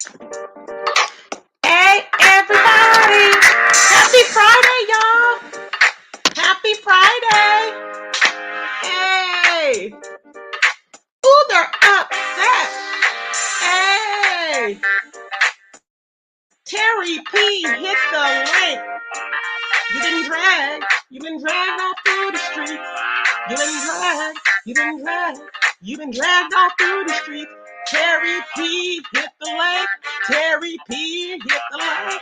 Hey, everybody. Happy Friday, y'all. Happy Friday. Hey. Ooh, they're upset. Hey. Terry P, hit the link. You've been dragged. You've been dragged all through the streets. You've been dragged. You've been dragged. You've been dragged all through the streets. Terry P, hit the link. Terry P, hit the link.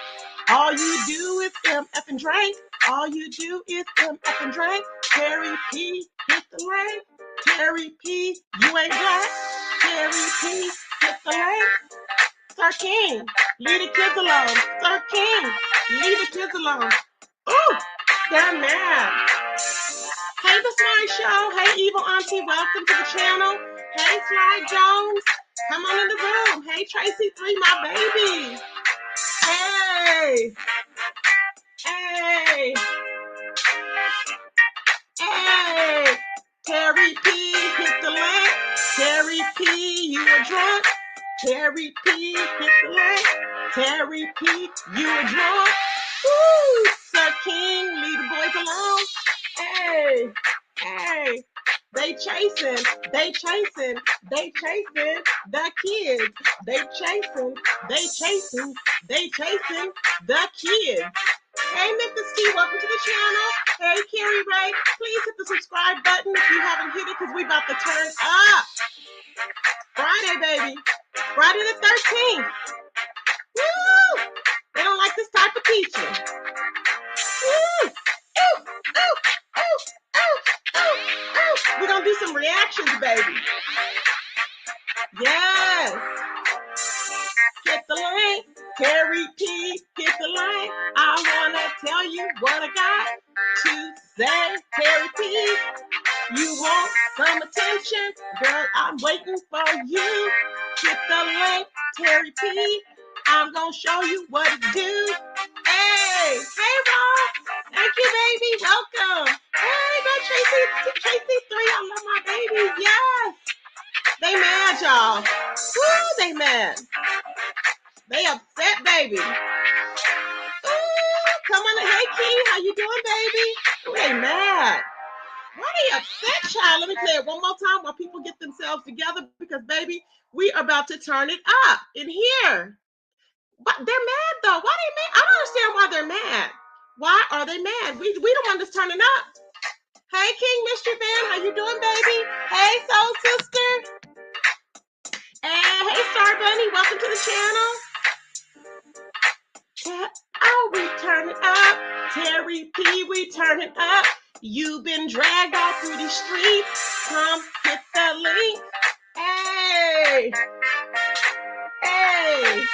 All you do is MF and drink. All you do is MF and drink. Terry P, hit the link. Terry P, you ain't black. Terry P, hit the link. Sir King, leave the kids alone. Sir King, leave the kids alone. Ooh, they're mad. Hey, The Smart Show. Hey, Evil Auntie, welcome to the channel. Hey, Sly Jones, come on in the room. Hey, Tracy 3, my baby. Hey. Hey. Hey. Terry P, hit the link. Terry P, you a drunk. Terry P, hit the link. Terry P, you a drunk. Woo! Sir King, leave the boys alone. Hey. Hey. They chasing the kids. They chasing the kids. Hey, Memphis T, welcome to the channel. Hey, Carrie Ray, please hit the subscribe button if you haven't hit it because we about to turn up. Friday, baby. Friday the 13th. Woo! They don't like this type of teaching. Woo! Ooh, ooh, ooh, ooh, ooh, ooh. We're going to do some reactions, baby. Yes. Hit the link. Terry P, hit the link. I want to tell you what I got to say. Terry P, you want some attention? Girl, I'm waiting for you. Hit the link. Terry P, I'm going to show you what to do. Hey, Rob. Thank you, baby. Welcome. Hey, go Tracy 3. I love my baby. Yes. They mad, y'all. Woo, they mad. They upset, baby. Ooh, come on. Hey, Key. How you doing, baby? Ooh, they mad. Why they upset, child? Let me play it one more time while people get themselves together because, baby, we are about to turn it up in here. But they're mad, though. Why they mad? I don't understand why they're mad. Why are they mad? We don't want this turning up. Hey, King Mystery Fan. How you doing, baby? Hey, Soul Sister. And hey, Star Bunny. Welcome to the channel. Oh, we turn it up. Terry P, we turn it up. You've been dragged all through these streets. Come hit the link. Hey. Hey.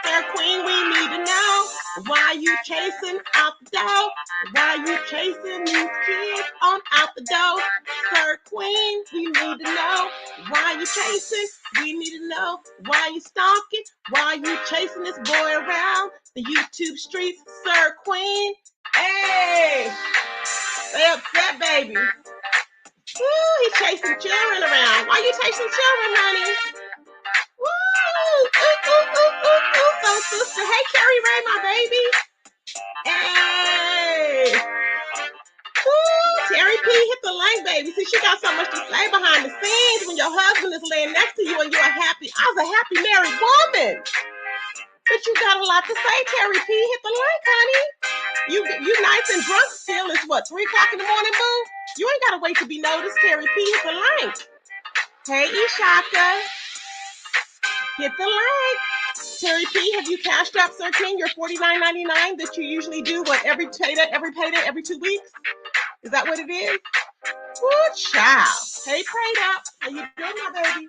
Fair Queen, we need to know why you chasing out the door. Why you chasing these kids on out the door? Fair Queen, we need to know why you chasing. We need to know why you stalking. Why you chasing this boy around the YouTube streets? Sir Queen, hey, they upset, baby. Woo, he chasing children around. Why you chasing children, honey? Woo! Ooh, so sister. Hey, Carrie Ray, my baby. Hey. Woo! Terry P, hit the link, baby. See, she got so much to say behind the scenes when your husband is laying next to you and you're happy. I was a happy married woman. But you got a lot to say, Terry P. Hit the link, honey. You nice and drunk still. It's what, 3 o'clock in the morning, boo? You ain't got to wait to be noticed, Terry P. Hit the link. Hey, Ishaka. Hit the like. Terry P, have you cashed out, Sir King, your $49.99 that you usually do, every payday, every 2 weeks? Is that what it is? Good child. Hey, prayed up. How you doing, my baby?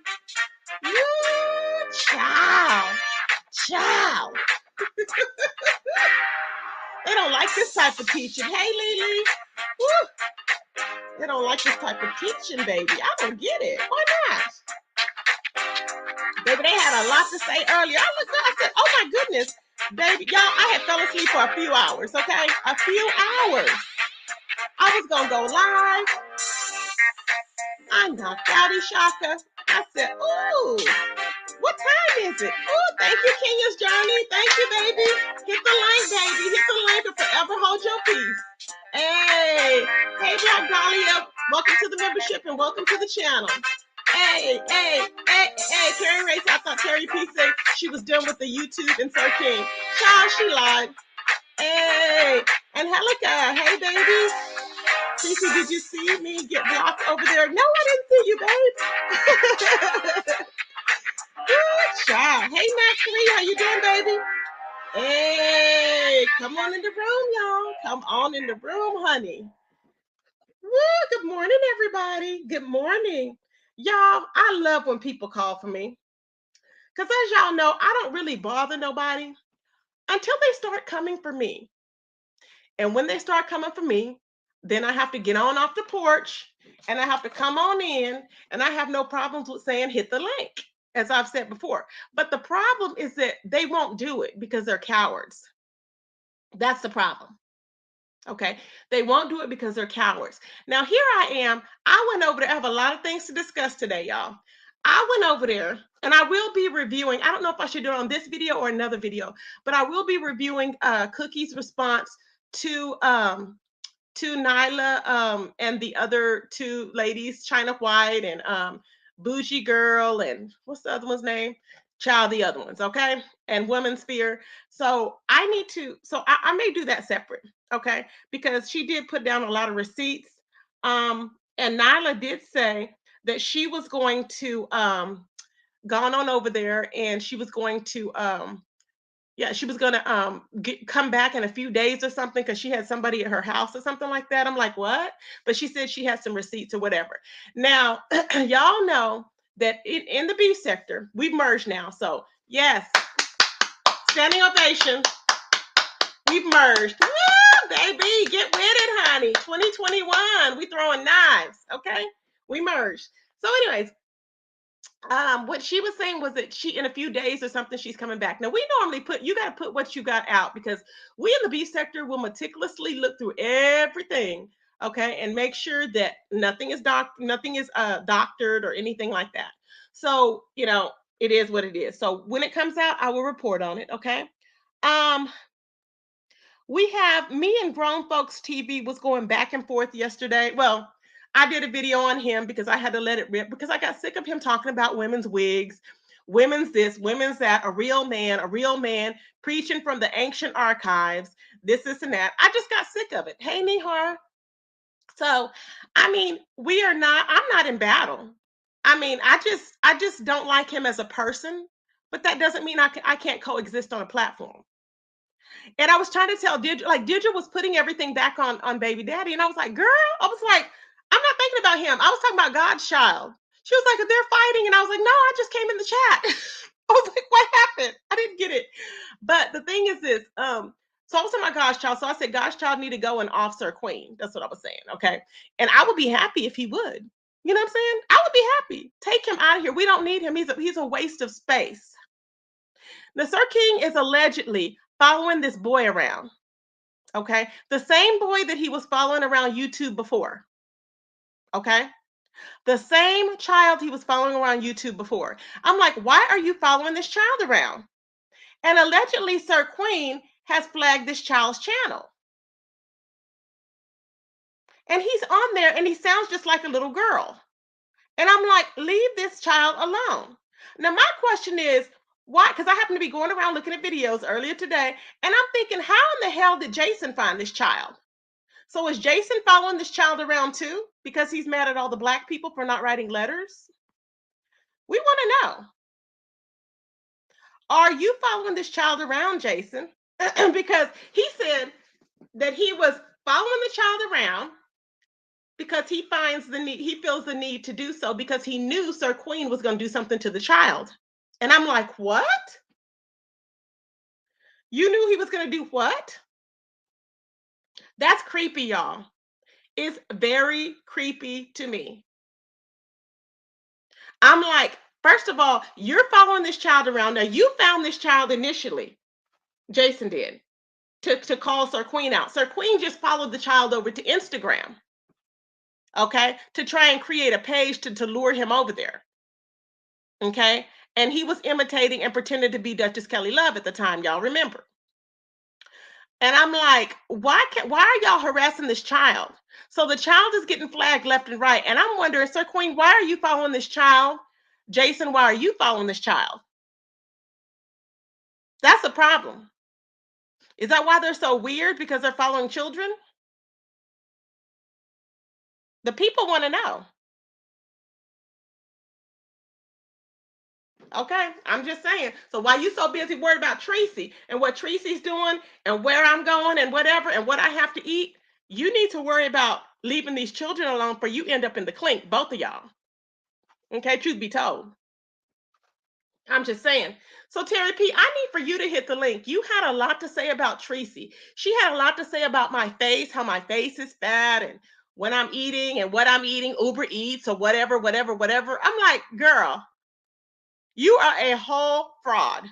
Good child. They don't like this type of teaching. Hey, Lily. Woo. They don't like this type of teaching, baby. I don't get it. Why not? Baby, they had a lot to say earlier. I looked up, I said, oh my goodness. Baby, y'all, I had fell asleep for a few hours, okay? A few hours. I was going to go live. I knocked out Ishaka. I said, ooh, what is it? Oh, thank you, Kenya's Journey. Thank you, baby. Hit the link, baby. Hit the link and forever hold your peace. Hey, hey, Black Dahlia. Welcome to the membership and welcome to the channel. Hey, Carrie Race. I thought Terry P said she was done with the YouTube and Sir King. Child, she lied. Hey, and Helica. Hey, baby. Cece, did you see me get blocked over there? No, I didn't see you, babe. Good job. Hey, Maxley, how you doing, baby? Hey, come on in the room, y'all. Come on in the room, honey. Woo, good morning, everybody. Good morning. Y'all, I love when people call for me. Because as y'all know, I don't really bother nobody until they start coming for me. And when they start coming for me, then I have to get on off the porch and I have to come on in, and I have no problems with saying hit the link, as I've said before. But the problem is that they won't do it because they're cowards. That's the problem. Okay. They won't do it because they're cowards. Now, here I am. I went over there. I have a lot of things to discuss today, y'all. I went over there and I will be reviewing. I don't know if I should do it on this video or another video, but I will be reviewing Cookie's response to Nyla and the other two ladies, China White and Bougie Girl, and what's the other one's name? Child, the other ones, okay? And Women's Sphere. So I need to, so I may do that separate, okay? Because she did put down a lot of receipts. And Nyla did say that she was going to gone on over there and she was going to yeah, she was gonna come back in a few days or something because she had somebody at her house or something like that. I'm like, what? But she said she had some receipts or whatever. Now, y'all know that in the B sector, we've merged now. So yes, standing ovation. We've merged. Woo, baby, get with it, honey. 2021, we throwing knives. Okay, we merged. So, anyways, what she was saying was that she in a few days or something she's coming back. Now we normally you got to put what you got out because we in the B sector will meticulously look through everything, okay, and make sure that nothing is doctored or anything like that. So it is what it is. So when it comes out, I will report on it. Okay. um we have me and Grown Folks TV was going back and forth yesterday. Well, I did a video on him because I had to let it rip because I got sick of him talking about women's wigs, women's this, women's that, a real man preaching from the ancient archives, this, and that. I just got sick of it. Hey, Nihar. So, I mean, I'm not in battle. I mean, I just don't like him as a person, but that doesn't mean I can't coexist on a platform. And I was trying to tell Deirdre was putting everything back on baby daddy. And I was like, girl, I was like, I'm not thinking about him. I was talking about God's child. She was like, they're fighting. And I was like, no, I just came in the chat. I was like, what happened? I didn't get it. But the thing is this, so I was talking about God's child. So I said, God's child need to go and off Sir Queen. That's what I was saying. Okay. And I would be happy if he would. You know what I'm saying? I would be happy. Take him out of here. We don't need him. He's a waste of space. Now, Sir King is allegedly following this boy around. Okay. The same boy that he was following around YouTube before. Okay. The same child he was following around YouTube before. I'm like, why are you following this child around? And allegedly, Sir Queen has flagged this child's channel. And he's on there and he sounds just like a little girl. And I'm like, leave this child alone. Now, my question is, why? Because I happen to be going around looking at videos earlier today, and I'm thinking, how in the hell did Jason find this child? So is Jason following this child around too? Because he's mad at all the Black people for not writing letters? We want to know. Are you following this child around, Jason? Because he said that he was following the child around because he feels the need to do so because he knew Sir Queen was going to do something to the child. And I'm like, what? You knew he was going to do what? That's creepy, y'all. It's very creepy to me. I'm like, first of all, you're following this child around. Now, you found this child initially. Jason did to call Sir Queen out. Sir Queen just followed the child over to Instagram. Okay, to try and create a page to lure him over there. Okay. And he was imitating and pretending to be Duchess Kelly Love at the time, y'all remember. And I'm like, why are y'all harassing this child? So the child is getting flagged left and right. And I'm wondering, Sir Queen, why are you following this child? Jason, why are you following this child? That's a problem. Is that why they're so weird? Because they're following children? The people want to know. Okay, I'm just saying. So why you so busy worried about Tracy and what Tracy's doing and where I'm going and whatever and what I have to eat, you need to worry about leaving these children alone for you end up in the clink, both of y'all. Okay, truth be told. I'm just saying. So Terry P, I need for you to hit the link. You had a lot to say about Tracy. She had a lot to say about my face, how my face is fat and when I'm eating and what I'm eating, Uber Eats or whatever, whatever, whatever. I'm like, girl, you are a whole fraud.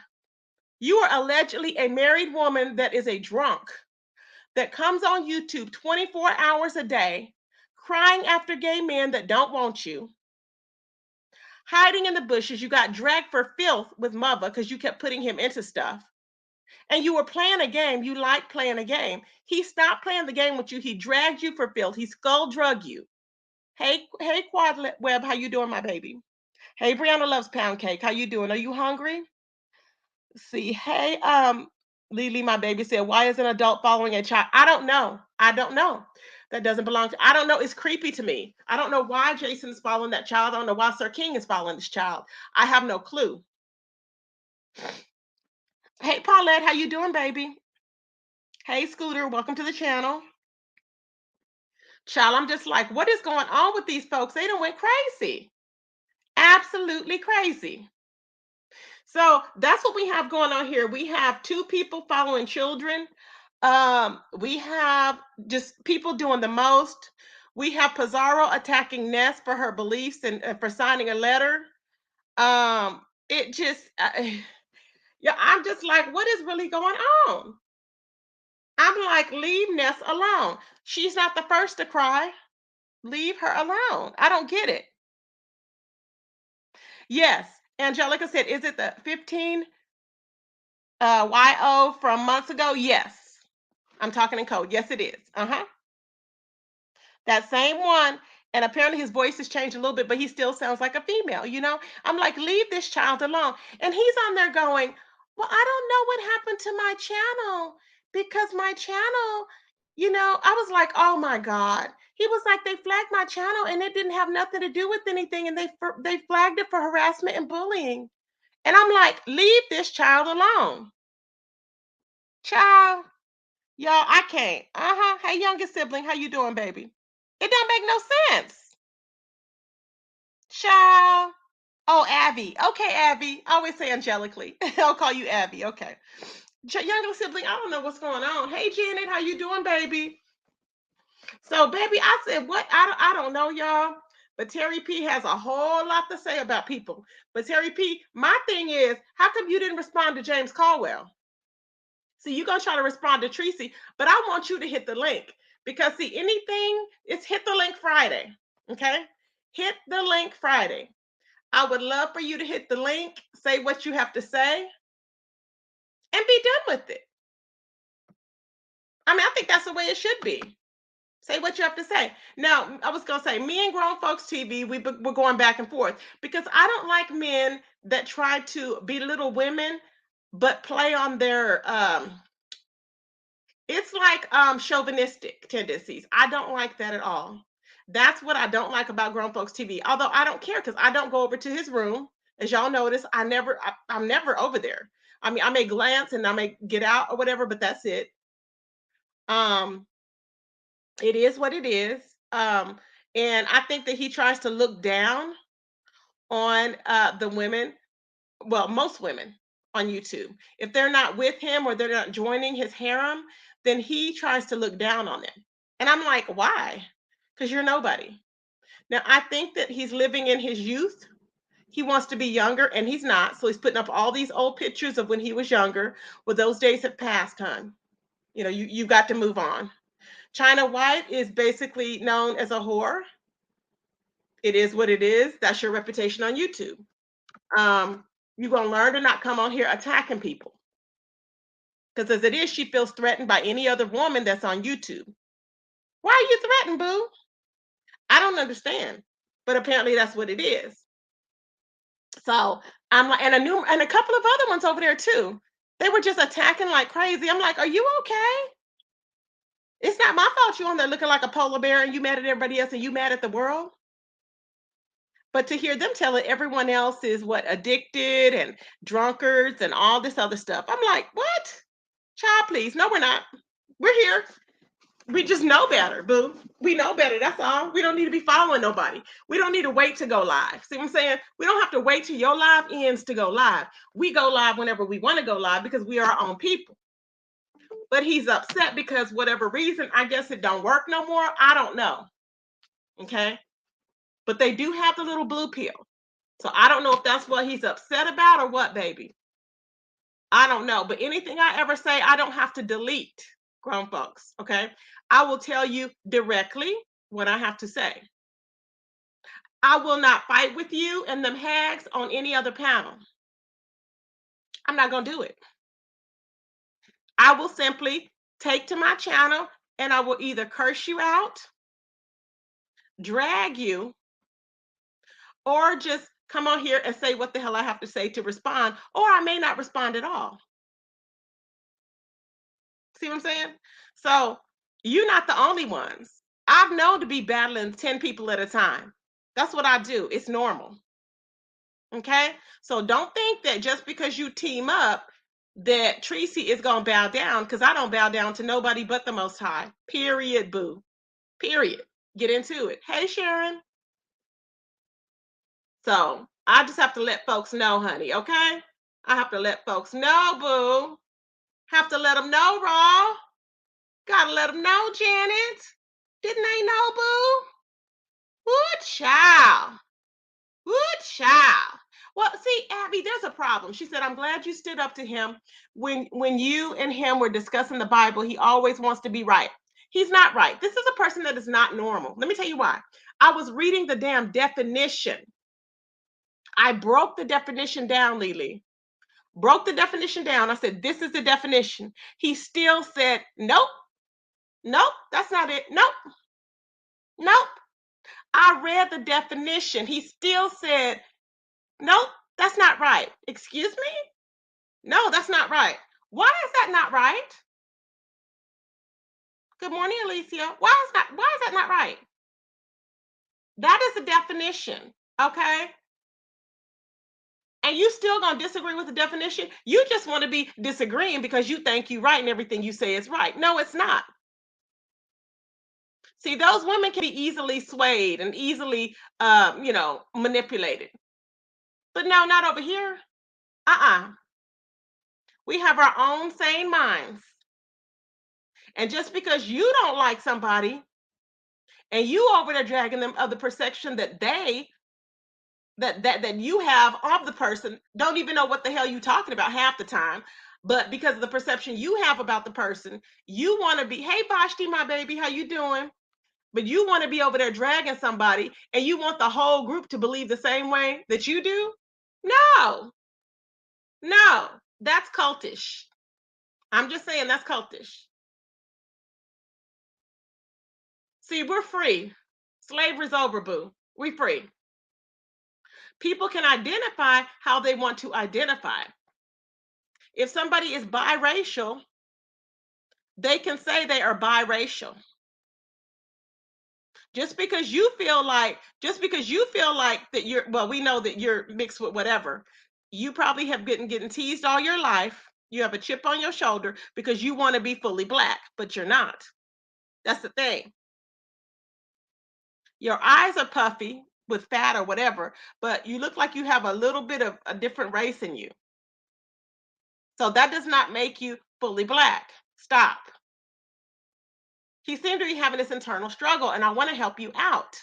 You are allegedly a married woman that is a drunk that comes on YouTube 24 hours a day, crying after gay men that don't want you, hiding in the bushes. You got dragged for filth with mother because you kept putting him into stuff. And you were playing a game. You like playing a game. He stopped playing the game with you. He dragged you for filth. He skull drug you. Hey, Quad Web, how you doing, my baby? Hey, Brianna loves pound cake. How you doing? Are you hungry? See, hey, Lily, my baby said, why is an adult following a child? I don't know. I don't know. That doesn't belong to, I don't know. It's creepy to me. I don't know why Jason is following that child. I don't know why Sir King is following this child. I have no clue. Hey, Paulette, how you doing, baby? Hey, Scooter, welcome to the channel. Child, I'm just like, what is going on with these folks? They done went crazy. Absolutely crazy. So that's what we have going on here. We have two people following children. We have just people doing the most. We have Pizarro attacking Ness for her beliefs and for signing a letter. It just, yeah, I'm just like, what is really going on? I'm like, leave Ness alone. She's not the first to cry. Leave her alone. I don't get it. Yes, Angelica said, is it the 15 YO from months ago? Yes. I'm talking in code. Yes, it is. Uh-huh. That same one. And apparently his voice has changed a little bit, but he still sounds like a female, you know? I'm like, leave this child alone. And he's on there going, well, I don't know what happened to my channel because my channel, I was like, oh my God. He was like, they flagged my channel and it didn't have nothing to do with anything. And they flagged it for harassment and bullying. And I'm like, leave this child alone. Child, y'all, I can't. Uh-huh. Hey, youngest sibling, how you doing, baby? It don't make no sense. Child. Oh, Abby. Okay, Abby. I always say angelically. I'll call you Abby. Okay. Younger sibling, I don't know what's going on. Hey, Janet, how you doing, baby? So, baby, I said, what? I don't know, y'all. But Terry P has a whole lot to say about people. But Terry P, my thing is, how come you didn't respond to James Caldwell? See, you're going to try to respond to Tracy, but I want you to hit the link because, see, anything, it's hit the link Friday. Okay? Hit the link Friday. I would love for you to hit the link, say what you have to say, and be done with it. I mean, I think that's the way it should be. Say what you have to say. Now, I was going to say, me and Grown Folks TV, we're going back and forth because I don't like men that try to belittle women, but play on their it's like chauvinistic tendencies. I don't like that at all. That's what I don't like about Grown Folks TV. Although I don't care because I don't go over to his room. As y'all notice, I'm never over there. I mean, I may glance and I may get out or whatever, but that's it. Um, it is what it is. And I think that he tries to look down on the women, well, most women on YouTube. If they're not with him or they're not joining his harem, then he tries to look down on them. And I'm like, why? Because you're nobody. Now, I think that he's living in his youth. He wants to be younger and he's not. So he's putting up all these old pictures of when he was younger. Well, those days have passed, hon. You got to move on. China White is basically known as a whore. It is what it is. That's your reputation on YouTube. You're going to learn to not come on here attacking people. Because as it is, she feels threatened by any other woman that's on YouTube. Why are you threatened, boo? I don't understand. But apparently that's what it is. So I'm like, and a couple of other ones over there too. They were just attacking like crazy. I'm like, are you okay? It's not my fault you on there looking like a polar bear and you mad at everybody else and you mad at the world. But to hear them telling everyone else is what addicted and drunkards and all this other stuff. I'm like, what? Child, please. No, we're not. We're here. We just know better, boo. We know better. That's all. We don't need to be following nobody. We don't need to wait to go live. See what I'm saying? We don't have to wait till your live ends to go live. We go live whenever we want to go live because we are our own people. But he's upset because whatever reason, I guess it don't work no more. I don't know. Okay. But they do have the little blue pill. So I don't know if that's what he's upset about or what, baby. I don't know. But anything I ever say, I don't have to delete, grown folks. Okay. I will tell you directly what I have to say. I will not fight with you and them hags on any other panel. I'm not going to do it. I will simply take to my channel and I will either curse you out, drag you, or just come on here and say what the hell I have to say to respond, or I may not respond at all. See what I'm saying? So you're not the only ones. I've known to be battling 10 people at a time. That's what I do. It's normal. Okay? So don't think that just because you team up that Tracy is going to bow down, because I don't bow down to nobody but the Most High. Period, boo. Period. Get into it. Hey, Sharon. So I just have to let folks know, honey, okay? I have to let folks know, boo. Have to let them know, Raw. Gotta let them know, Janet. Didn't they know, boo? Good child. Good child. Well, see, Abby, there's a problem. She said, I'm glad you stood up to him. When you and him were discussing the Bible, he always wants to be right. He's not right. This is a person that is not normal. Let me tell you why. I was reading the damn definition. I broke the definition down, Lily. Broke the definition down. I said, this is the definition. He still said, nope, nope, that's not it. Nope, nope. I read the definition. He still said, nope, that's not right. Excuse me? No, that's not right. Why is that not right? Good morning, Alicia. Why is that not right? That is the definition. Okay. And you still gonna disagree with the definition? You just want to be disagreeing because you think you're right and everything you say is right. No, it's not. See, those women can be easily swayed and easily manipulated. But no, not over here. We have our own sane minds. And just because you don't like somebody and you over there dragging them of the perception that that you have of the person, don't even know what the hell you talking about half the time. But because of the perception you have about the person, you want to be, hey Vashti, my baby, how you doing? But you want to be over there dragging somebody and you want the whole group to believe the same way that you do? No, that's cultish. I'm just saying that's cultish. See, we're free. Slavery's over, boo. We free. People can identify how they want to identify. If somebody is biracial, they can say they are biracial. Just because you feel like that you're, well, we know that you're mixed with whatever. You probably have been getting teased all your life. You have a chip on your shoulder because you want to be fully black, but you're not. That's the thing. Your eyes are puffy with fat or whatever, but you look like you have a little bit of a different race in you. So that does not make you fully black. Stop. He seemed to be having this internal struggle, and I want to help you out.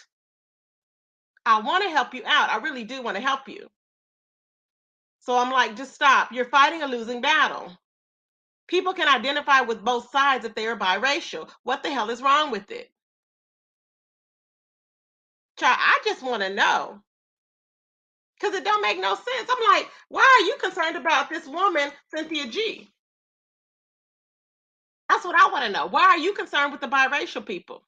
I want to help you out. I really do want to help you. So I'm like, just stop. You're fighting a losing battle. People can identify with both sides if they are biracial. What the hell is wrong with it? Child, I just want to know. Because it don't make no sense. I'm like, why are you concerned about this woman, Cynthia G? That's what I want to know. Why are you concerned with the biracial people?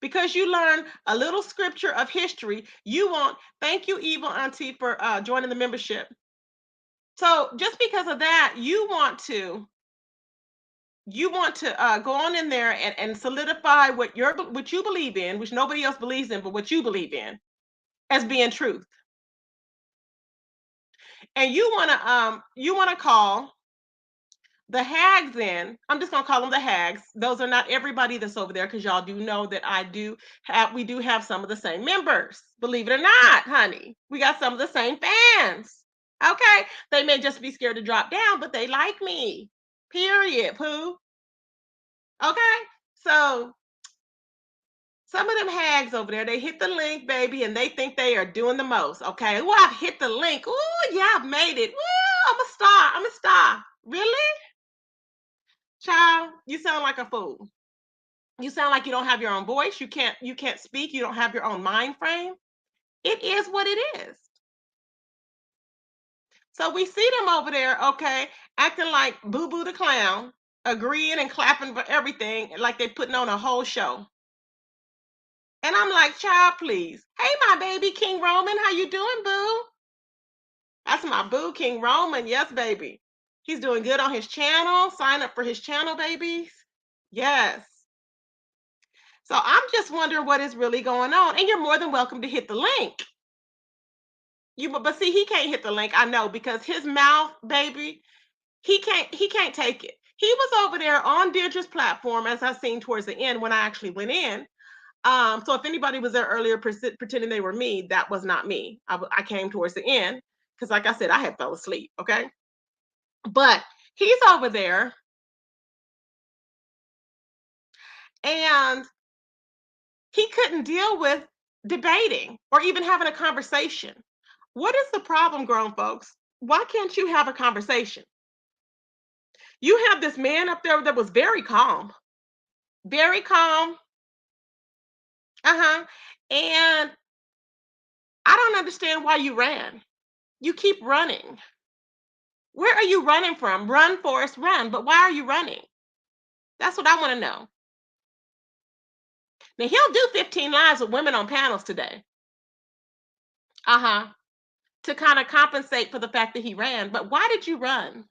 Because you learn a little scripture of history. You want, thank you, evil auntie, for joining the membership. So just because of that, you want to go on in there and solidify what you believe in, which nobody else believes in, but what you believe in as being truth. And you wanna call the hags in. I'm just gonna call them the hags. Those are not everybody that's over there, because y'all do know that we do have some of the same members. Believe it or not, honey. We got some of the same fans. Okay. They may just be scared to drop down, but they like me. Period. Pooh. Okay. So some of them hags over there, they hit the link, baby, and they think they are doing the most. Okay. Ooh, I've hit the link. Ooh, yeah, I've made it. Ooh, I'm a star. I'm a star. Really? Child, you sound like a fool. You sound like you don't have your own voice. You can't speak. You don't have your own mind frame. It is what it is. So we see them over there, okay, acting like Boo Boo the Clown, agreeing and clapping for everything, like they putting on a whole show. And I'm like, child, please. Hey, my baby, King Roman, how you doing, boo? That's my boo, King Roman. Yes, baby. He's doing good on his channel. Sign up for his channel, babies. Yes. So I'm just wondering what is really going on. And you're more than welcome to hit the link. But see, he can't hit the link. I know, because his mouth, baby, he can't take it. He was over there on Deirdre's platform, as I seen towards the end when I actually went in. So if anybody was there earlier pretending they were me, that was not me. I came towards the end because, like I said, I had fell asleep. Okay, but he's over there and he couldn't deal with debating or even having a conversation. What is the problem, grown folks? Why can't you have a conversation? You have this man up there that was very calm, very calm. Uh-huh. And I don't understand why you ran. You keep running. Where are you running from? Run, Forrest, run. But why are you running? That's what I want to know. Now, he'll do 15 lives with women on panels today. Uh-huh. To kind of compensate for the fact that he ran. But why did you run?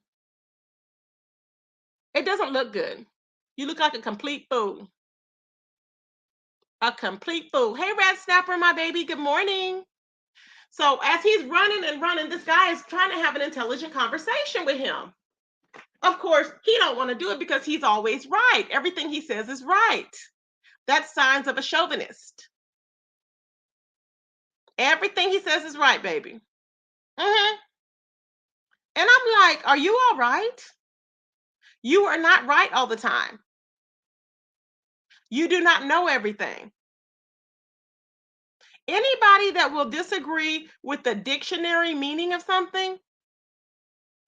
It doesn't look good. You look like a complete fool. A complete fool. Hey, Red Snapper, my baby. Good morning. So as he's running and running, this guy is trying to have an intelligent conversation with him. Of course, he don't want to do it because he's always right. Everything he says is right. That's signs of a chauvinist. Everything he says is right, baby. Hmm. And I'm like, are you all right? You are not right all the time. You do not know everything. Anybody that will disagree with the dictionary meaning of something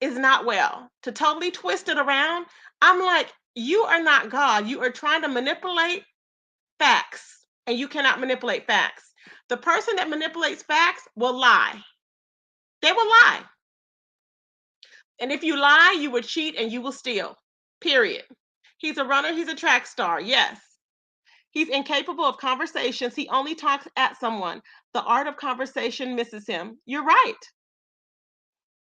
is not well. To totally twist it around, I'm like, you are not God. You are trying to manipulate facts, and you cannot manipulate facts. The person that manipulates facts will lie. They will lie. And if you lie, you will cheat and you will steal. Period. He's a runner, he's a track star. Yes. He's incapable of conversations. He only talks at someone. The art of conversation misses him. You're right.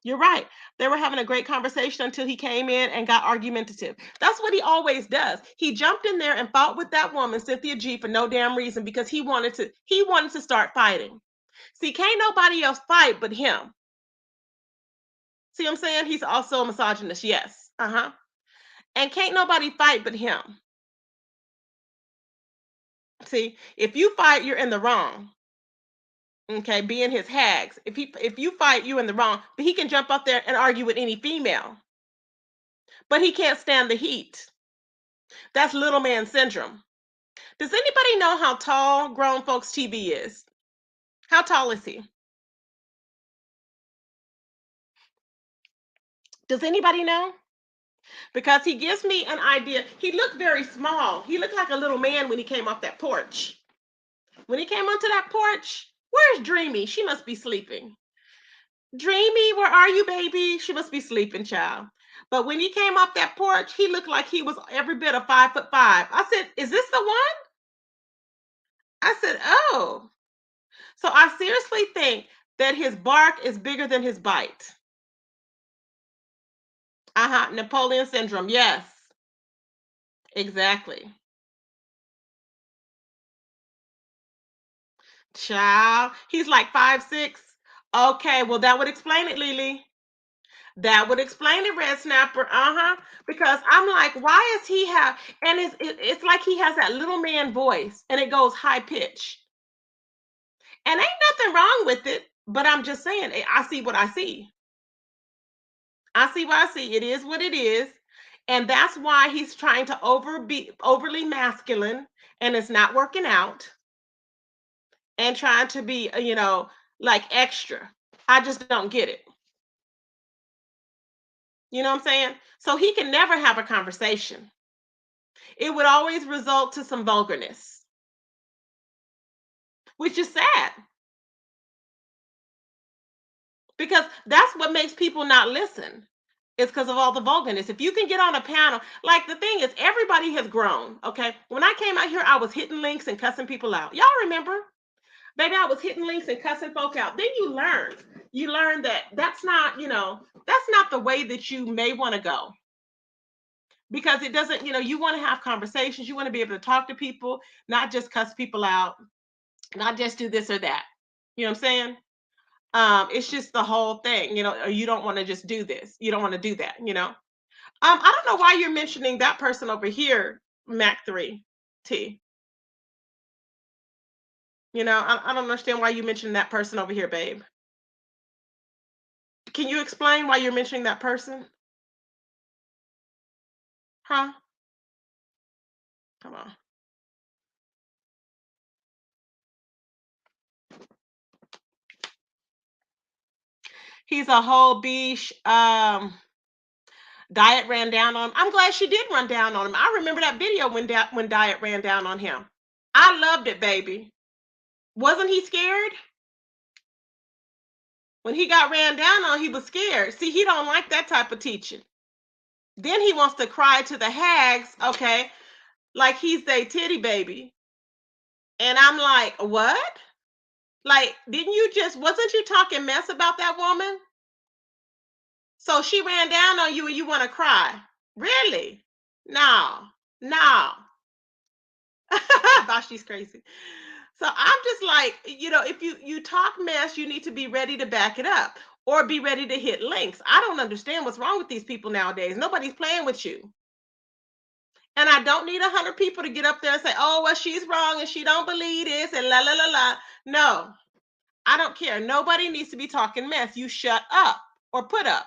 You're right. They were having a great conversation until he came in and got argumentative. That's what he always does. He jumped in there and fought with that woman, Cynthia G, for no damn reason, because he wanted to start fighting. See, can't nobody else fight but him. See what I'm saying? He's also a misogynist. Yes. Uh-huh. And can't nobody fight but him. See, if you fight, you're in the wrong. Okay, being his hags. If you fight, you in the wrong. But he can jump up there and argue with any female. But he can't stand the heat. That's little man syndrome. Does anybody know how tall grown folks TV is? How tall is he? Does anybody know? Because he gives me an idea. He looked very small. He looked like a little man when he came off that porch. When he came onto that porch, Where's Dreamy? She must be sleeping. Dreamy, where are you, baby? She must be sleeping, child. But when he came off that porch, he looked like he was every bit of 5'5". I said, "Is this the one?" I said, "Oh." So I seriously think that his bark is bigger than his bite. Napoleon syndrome. Yes, exactly. Child, he's like 5'6". Okay, well that would explain it, Lily. That would explain it, Red Snapper. Because I'm like, why is he have? And it's like he has that little man voice, and it goes high pitch. And ain't nothing wrong with it, but I'm just saying, I see what I see. I see what I see. It is what it is. And that's why he's trying to be overly masculine, and it's not working out, and trying to be, like extra. I just don't get it. You know what I'm saying? So he can never have a conversation. It would always result to some vulgarness, which is sad, because that's what makes people not listen. It's because of all the vulgarness. If you can get on a panel, like the thing is, everybody has grown. Okay. When I came out here, I was hitting links and cussing people out. Y'all remember? Baby, I was hitting links and cussing folk out. Then you learn. You learn that that's not, that's not the way that you may want to go. Because it doesn't, you want to have conversations. You want to be able to talk to people, not just cuss people out, not just do this or that. You know what I'm saying? It's just the whole thing, or you don't want to just do this. You don't want to do that. I don't know why you're mentioning that person over here, Mac 3T. I don't understand why you mentioned that person over here, babe. Can you explain why you're mentioning that person? Huh? Come on. He's a whole beach. Diet ran down on him. I'm glad she did run down on him. I remember that video when Diet ran down on him. I loved it, baby. Wasn't he scared? When he got ran down on, he was scared. See, he don't like that type of teaching. Then he wants to cry to the hags, okay, like he's their titty baby. And I'm like, what? Like, wasn't you talking mess about that woman? So she ran down on you and you want to cry. Really? No, no. Gosh, she's crazy. So I'm just like, if you talk mess, you need to be ready to back it up or be ready to hit links. I don't understand what's wrong with these people nowadays. Nobody's playing with you. And I don't need 100 people to get up there and say, "Oh, well, she's wrong and she don't believe this and la la la la." No, I don't care. Nobody needs to be talking mess. You shut up or put up.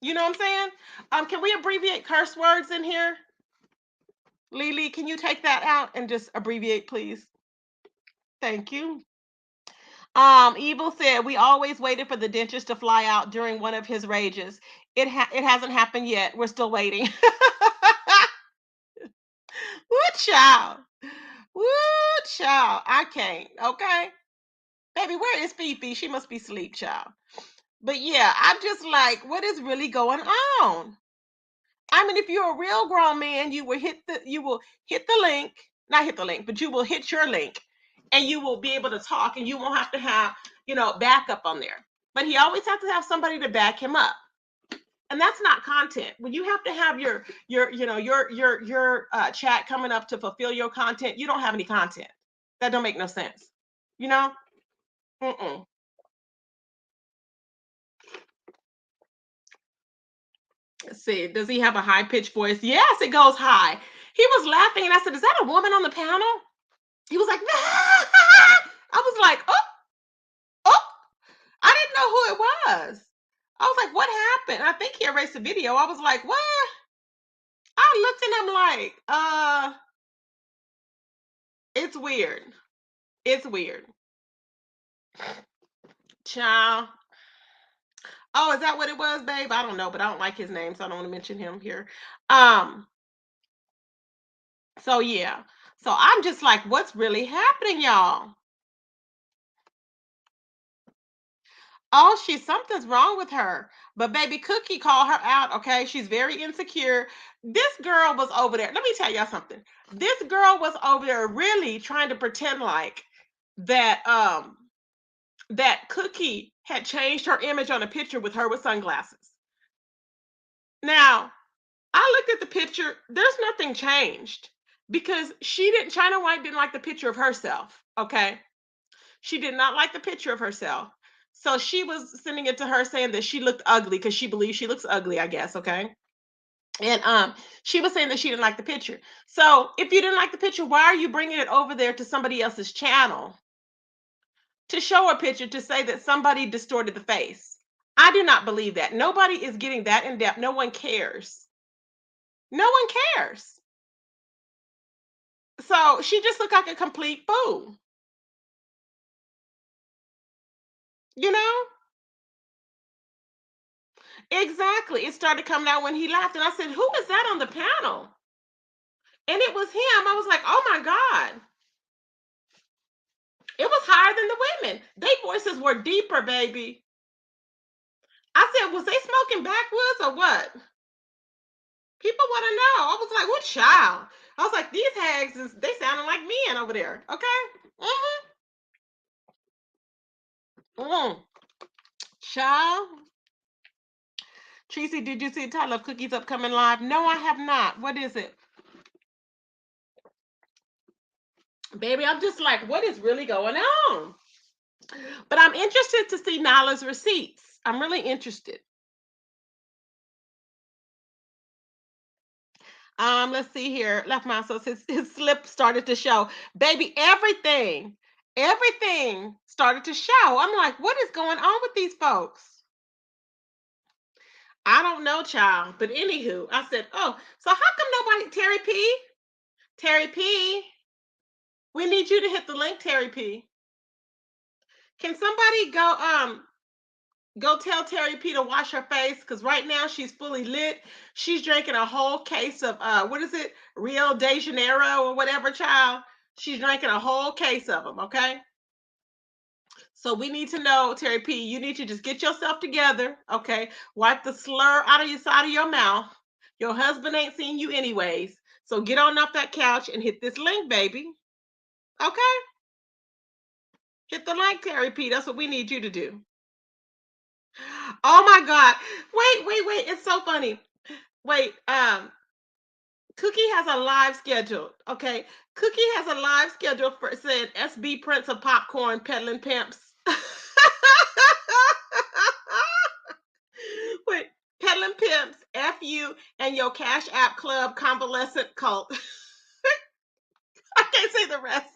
You know what I'm saying? Can we abbreviate curse words in here? Lily, can you take that out and just abbreviate, please? Thank you. Evil said we always waited for the dentist to fly out during one of his rages. It hasn't happened yet. We're still waiting. Woo child. Woo child. I can't. Okay. Baby, where is Fifi? She must be asleep, child. But yeah, I'm just like, what is really going on? I mean, if you're a real grown man, you will hit the link, not hit the link, but you will hit your link and you will be able to talk and you won't have to have, backup on there. But he always has to have somebody to back him up. And that's not content. When you have to have your chat coming up to fulfill your content, you don't have any content. That don't make no sense. You know? Mm-mm. Let's see. Does he have a high pitched voice? Yes, it goes high. He was laughing, and I said, "Is that a woman on the panel?" He was like, "Ah!" I was like, "Oh, oh!" I didn't know who it was. I was like, "What happened?" I think he erased the video. I was like, "What?" I looked at him like, it's weird. It's weird, child. Oh, is that what it was, babe? I don't know, but I don't like his name, so I don't want to mention him here. Um, so yeah. So I'm just like, what's really happening, y'all? Oh, something's wrong with her. But baby Cookie called her out, okay? She's very insecure. This girl was over there. Let me tell y'all something. This girl was over there really trying to pretend like that that Cookie had changed her image on a picture with her with sunglasses. Now, I looked at the picture. There's nothing changed because China White didn't like the picture of herself, okay? She did not like the picture of herself. So she was sending it to her saying that she looked ugly because she believes she looks ugly, I guess, okay? And she was saying that she didn't like the picture. So if you didn't like the picture, why are you bringing it over there to somebody else's channel to show a picture to say that somebody distorted the face? I do not believe that. Nobody is getting that in depth. No one cares. No one cares. So she just looked like a complete fool, you know? Exactly. It started coming out when he laughed. And I said, who is that on the panel? And it was him. I was like, oh my God. It was higher than the women. Their voices were deeper, baby. I said, was they smoking backwoods or what? People want to know. I was like, what child? I was like, these hags, they sounding like men over there. Okay. Mm-hmm. Mm. Child. Tracy, did you see Tyler Cookies upcoming live? No, I have not. What is it? Baby, I'm just like, what is really going on? But I'm interested to see Nala's receipts. I'm really interested. Let's see here. Left mouse, so his slip started to show. Baby, everything started to show. I'm like, what is going on with these folks? I don't know, child. But anywho, I said, oh, so how come nobody, Terry P, we need you to hit the link, Terry P. Can somebody go tell Terry P to wash her face because right now she's fully lit. She's drinking a whole case of what is it, Rio de Janeiro or whatever, child. She's drinking a whole case of them. Okay, so we need to know, Terry P. You need to just get yourself together. Okay, wipe the slur out of your side of your mouth. Your husband ain't seen you anyways, so get on off that couch and hit this link, baby. Okay, hit the link, Terry P. That's what we need you to do. Oh my God! Wait! It's so funny. Wait, Cookie has a live schedule. Okay. Cookie has a live schedule for said SB Prince of Popcorn Peddling Pimps. Wait, Peddling Pimps, FU, and your Cash App Club Convalescent Cult. I can't say the rest.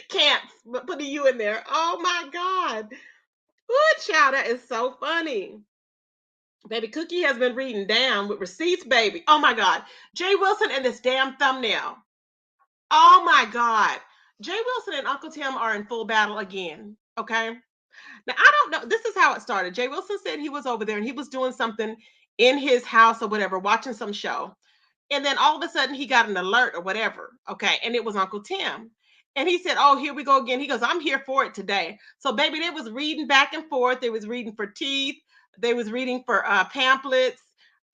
Can't, but put a U in there. Oh my God. Ooh, child, that is so funny. Baby Cookie has been reading down with receipts, baby. Oh my God. Jay Wilson and this damn thumbnail. Oh my God. Jay Wilson and Uncle Tim are in full battle again. Okay. Now, I don't know. This is how it started. Jay Wilson said he was over there and he was doing something in his house or whatever, watching some show. And then all of a sudden he got an alert or whatever. Okay. And it was Uncle Tim. And he said, oh, here we go again. He goes, I'm here for it today. So, baby, they was reading back and forth. They was reading for teeth. They was reading for pamphlets.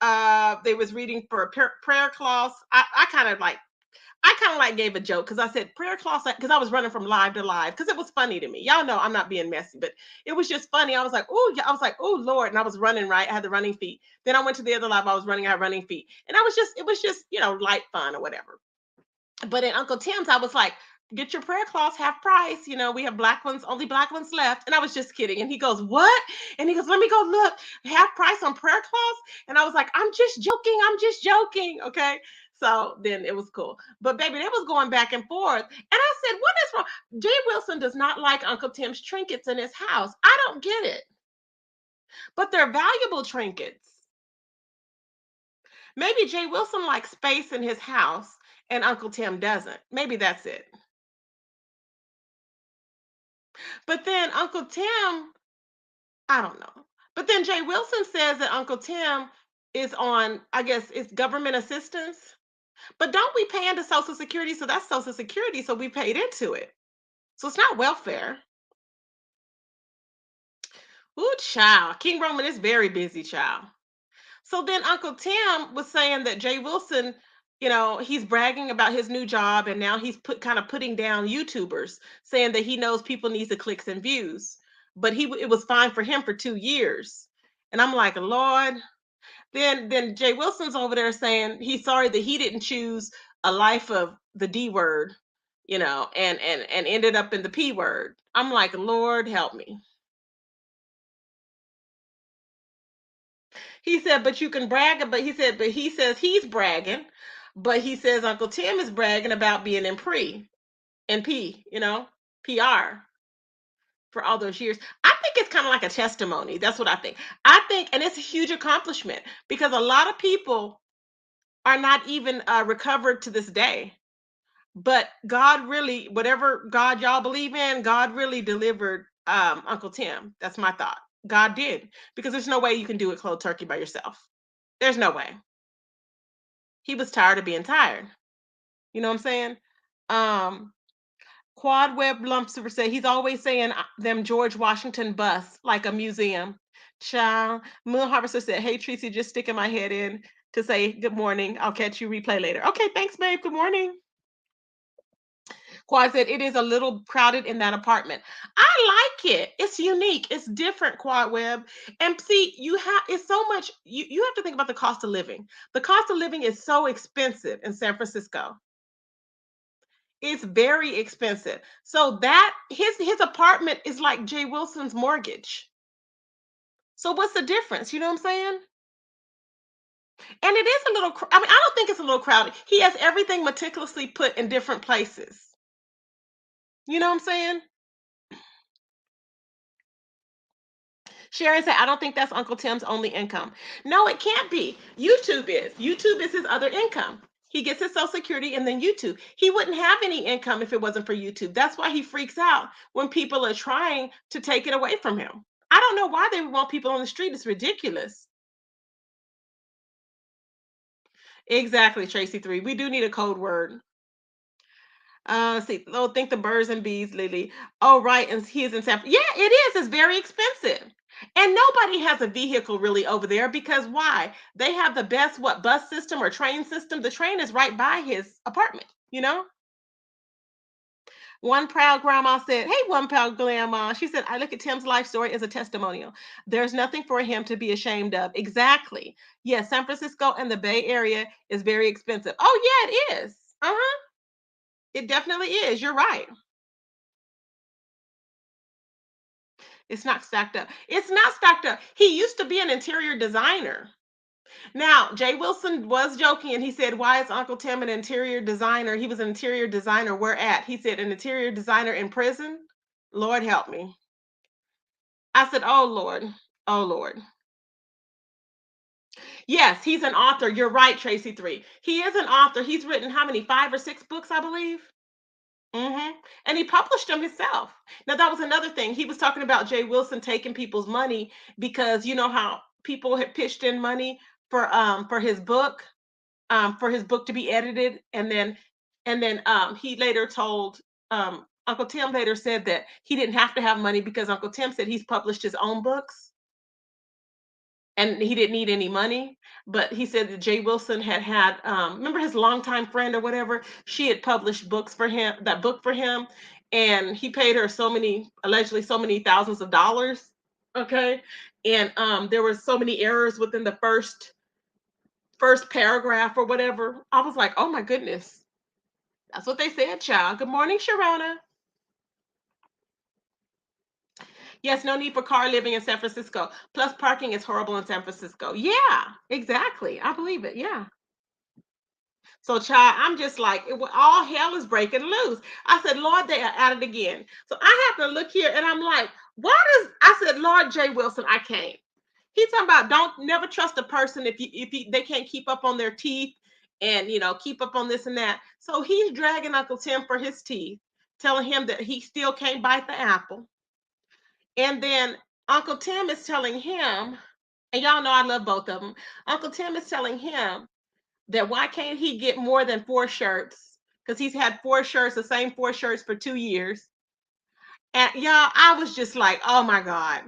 They was reading for prayer cloths. I kind of like gave a joke because I said prayer closet because I was running from live to live because it was funny to me. Y'all know I'm not being messy, but it was just funny. I was like, oh, yeah. I was like, oh Lord, and I was running right. I had the running feet. Then I went to the other live. I was running. I had running feet, and it was just light fun or whatever. But in Uncle Tim's, I was like, get your prayer cloths half price. We have black ones, only black ones left. And I was just kidding. And he goes, what? And he goes, let me go look, half price on prayer cloths. And I was like, I'm just joking. I'm just joking. Okay. So then it was cool. But baby, it was going back and forth. And I said, what is wrong? Jay Wilson does not like Uncle Tim's trinkets in his house. I don't get it. But they're valuable trinkets. Maybe Jay Wilson likes space in his house and Uncle Tim doesn't. Maybe that's it. But then Uncle Tim, I don't know. But then Jay Wilson says that Uncle Tim is on, I guess, it's government assistance. But don't we pay into Social Security? So that's Social Security. So we paid into it. So it's not welfare. Ooh, child. King Roman is very busy, child. So then Uncle Tim was saying that Jay Wilson, he's bragging about his new job, and now he's putting down YouTubers, saying that he knows people needs the clicks and views. But it was fine for him for 2 years. And I'm like, Lord. Then Jay Wilson's over there saying he's sorry that he didn't choose a life of the D word, and ended up in the P word. I'm like, Lord help me. He said, but you can brag, but he says he's bragging, but he says Uncle Tim is bragging about being in P, PR for all those years. I think it's kind of like a testimony. That's what I think. I think, and it's a huge accomplishment because a lot of people are not even recovered to this day. But God really, whatever God y'all believe in, God really delivered Uncle Tim. That's my thought. God did, because there's no way you can do it cold turkey by yourself. There's no way. He was tired of being tired. You know what I'm saying? Um, Quad Web Lumpster said he's always saying them George Washington busts like a museum. Child. Moon Harvester said, hey Tracy, just sticking my head in to say good morning. I'll catch you replay later. Okay, thanks, babe. Good morning. Quad said it is a little crowded in that apartment. I like it. It's unique. It's different, Quad Web. And see, it's so much. You have to think about the cost of living. The cost of living is so expensive in San Francisco. It's very expensive. So that his apartment is like Jay Wilson's mortgage. So what's the difference? You know what I'm saying? And it is a little. I mean, I don't think it's a little crowded. He has everything meticulously put in different places. You know what I'm saying? Sharon said, I don't think that's Uncle Tim's only income. No, it can't be. YouTube is. YouTube is his other income. He gets his Social Security and then YouTube. He wouldn't have any income if it wasn't for YouTube. That's why he freaks out when people are trying to take it away from him. I don't know why they would want people on the street. It's ridiculous. Exactly, Tracy 3. We do need a code word. See, oh, think the birds and bees, Lily. Oh, right, and he is in San. Yeah, it is. It's very expensive, and nobody has a vehicle really over there because why? They have the best what bus system or train system. The train is right by his apartment. One proud grandma said, "Hey, one proud grandma." She said, "I look at Tim's life story as a testimonial. There's nothing for him to be ashamed of." Exactly. Yes, San Francisco and the Bay Area is very expensive. Oh yeah, it is. Uh huh. It definitely is. You're right. It's not stacked up. It's not stacked up. He used to be an interior designer. Now, Jay Wilson was joking and he said, why is Uncle Tim an interior designer? He was an interior designer. Where at? He said, an interior designer in prison? Lord help me. I said, oh, Lord. Oh, Lord. Yes, he's an author. You're right, Tracy 3. He is an author. He's written how many? 5 or 6 books, I believe. And he published them himself. Now that was another thing. He was talking about Jay Wilson taking people's money because you know how people had pitched in money for his book to be edited, and then he later told Uncle Tim later said that he didn't have to have money because Uncle Tim said he's published his own books and he didn't need any money. But he said that Jay Wilson had remember his longtime friend or whatever, she had published books for him, that book for him, and he paid her allegedly so many thousands of dollars. Okay, and there were so many errors within the first paragraph or whatever. I was like, oh my goodness, that's what they said, child. Good morning, Sharona. Yes, no need for car living in San Francisco. Plus, parking is horrible in San Francisco. Yeah, exactly. I believe it. Yeah. So, child, I'm just like, all hell is breaking loose. I said, Lord, they are at it again. So I have to look here and I'm like, I said, Lord Jay Wilson, I can't. He's talking about don't never trust a person if they can't keep up on their teeth and, keep up on this and that. So he's dragging Uncle Tim for his teeth, telling him that he still can't bite the apple. And then Uncle Tim is telling him, and y'all know I love both of them. Uncle Tim is telling him that why can't he get more than 4 shirts? Because he's had 4 shirts, the same 4 shirts for 2 years. And y'all, I was just like, oh my God.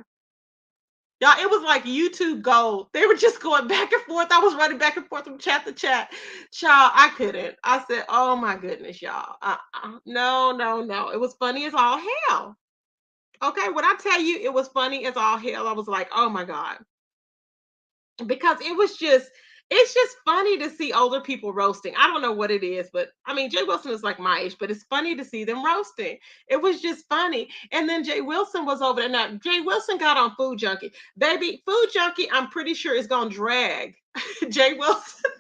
Y'all, it was like YouTube gold. They were just going back and forth. I was running back and forth from chat to chat. Child, I couldn't. I said, "Oh my goodness, y'all. No, no, no." It was funny as all hell. Okay, when I tell you it was funny as all hell, I was like, "Oh my god." Because it's just funny to see older people roasting. I don't know what it is, but I mean, Jay Wilson is like my age, but it's funny to see them roasting. It was just funny. And then Jay Wilson was over there. Now, Jay Wilson got on Food Junkie. Baby, Food Junkie, I'm pretty sure is going to drag Jay Wilson.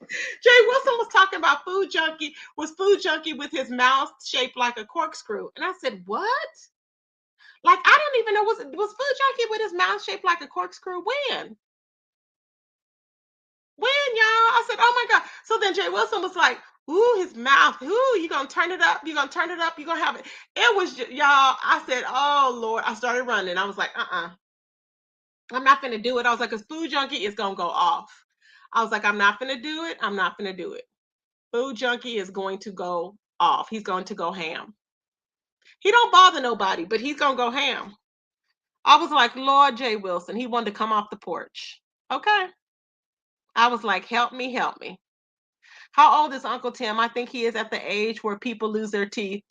Jay Wilson was talking about Food Junkie with his mouth shaped like a corkscrew. And I said, what? Like, I don't even know, was Food Junkie with his mouth shaped like a corkscrew? When? When, y'all? I said, oh my God. So then Jay Wilson was like, ooh, his mouth. Ooh, you gonna turn it up. You gonna turn it up. You gonna have it. It was just, y'all. I said, oh Lord. I started running. I was like, I'm not gonna do it. I was like, cause Food Junkie is gonna go off. I was like, I'm not gonna do it. I'm not gonna do it. Food Junkie is going to go off. He's going to go ham. He don't bother nobody, but he's gonna go ham. I was like, Lord Jay Wilson. He wanted to come off the porch. Okay. I was like, help me, help me. How old is Uncle Tim? I think he is at the age where people lose their teeth.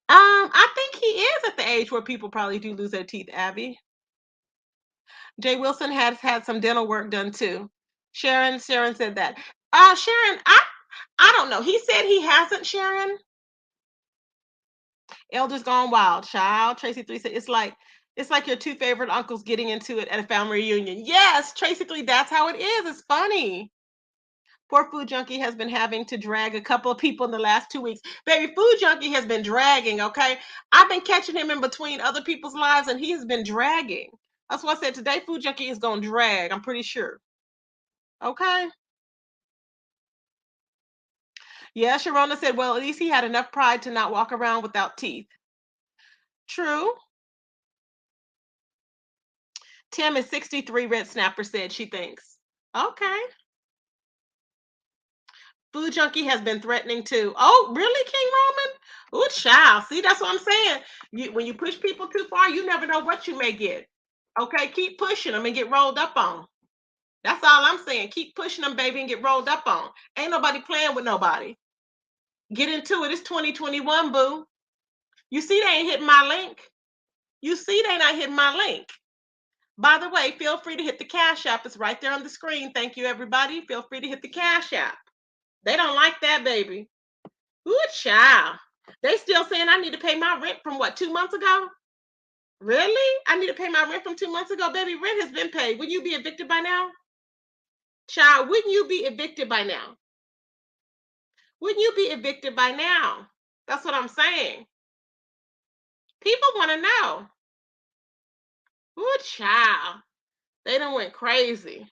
I think he is at the age where people probably do lose their teeth, Abby. Jay Wilson has had some dental work done too. Sharon said that. Sharon, I don't know. He said he hasn't, Sharon. Elder's gone wild. Child. Tracy 3 said it's like your two favorite uncles getting into it at a family reunion. Yes, Tracy 3, that's how it is. It's funny. Poor Food Junkie has been having to drag a couple of people in the last 2 weeks. Baby, Food Junkie has been dragging, okay? I've been catching him in between other people's lives, and he has been dragging. That's why I said today Food Junkie is going to drag, I'm pretty sure. Okay? Yeah, Sharona said, well, at least he had enough pride to not walk around without teeth. True. Tim is 63, Red Snapper said she thinks. Okay. Food Junkie has been threatening too. Oh, really, King Roman? Ooh, child. See, that's what I'm saying. When you push people too far, you never know what you may get. Okay, keep pushing them and get rolled up on. That's all I'm saying. Keep pushing them, baby, and get rolled up on. Ain't nobody playing with nobody. Get into it. It's 2021, boo. You see, they ain't hitting my link. You see, they not hitting my link. By the way, feel free to hit the Cash App. It's right there on the screen. Thank you, everybody. Feel free to hit the Cash App. They don't like that, baby. Ooh, child. They still saying I need to pay my rent from what, 2 months ago? Really? I need to pay my rent from 2 months ago? Baby, rent has been paid. Would you be evicted by now? Child, wouldn't you be evicted by now? Wouldn't you be evicted by now? That's what I'm saying. People want to know. Ooh, child. They done went crazy.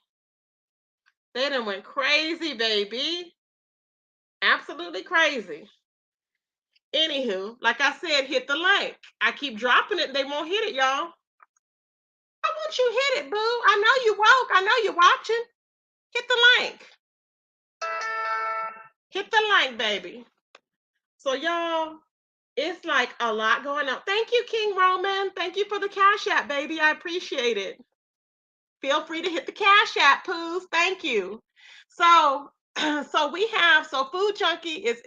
They done went crazy, baby. Absolutely crazy. Anywho, like I said, hit the link. I keep dropping it. They won't hit it, y'all. Why won't you hit it, boo? I know you woke. I know you're watching. Hit the link. Hit the link, baby. So, y'all, it's like a lot going on. Thank you, King Roman. Thank you for the Cash App, baby. I appreciate it. Feel free to hit the Cash App, poos. Thank you. So, so Food Junkie is,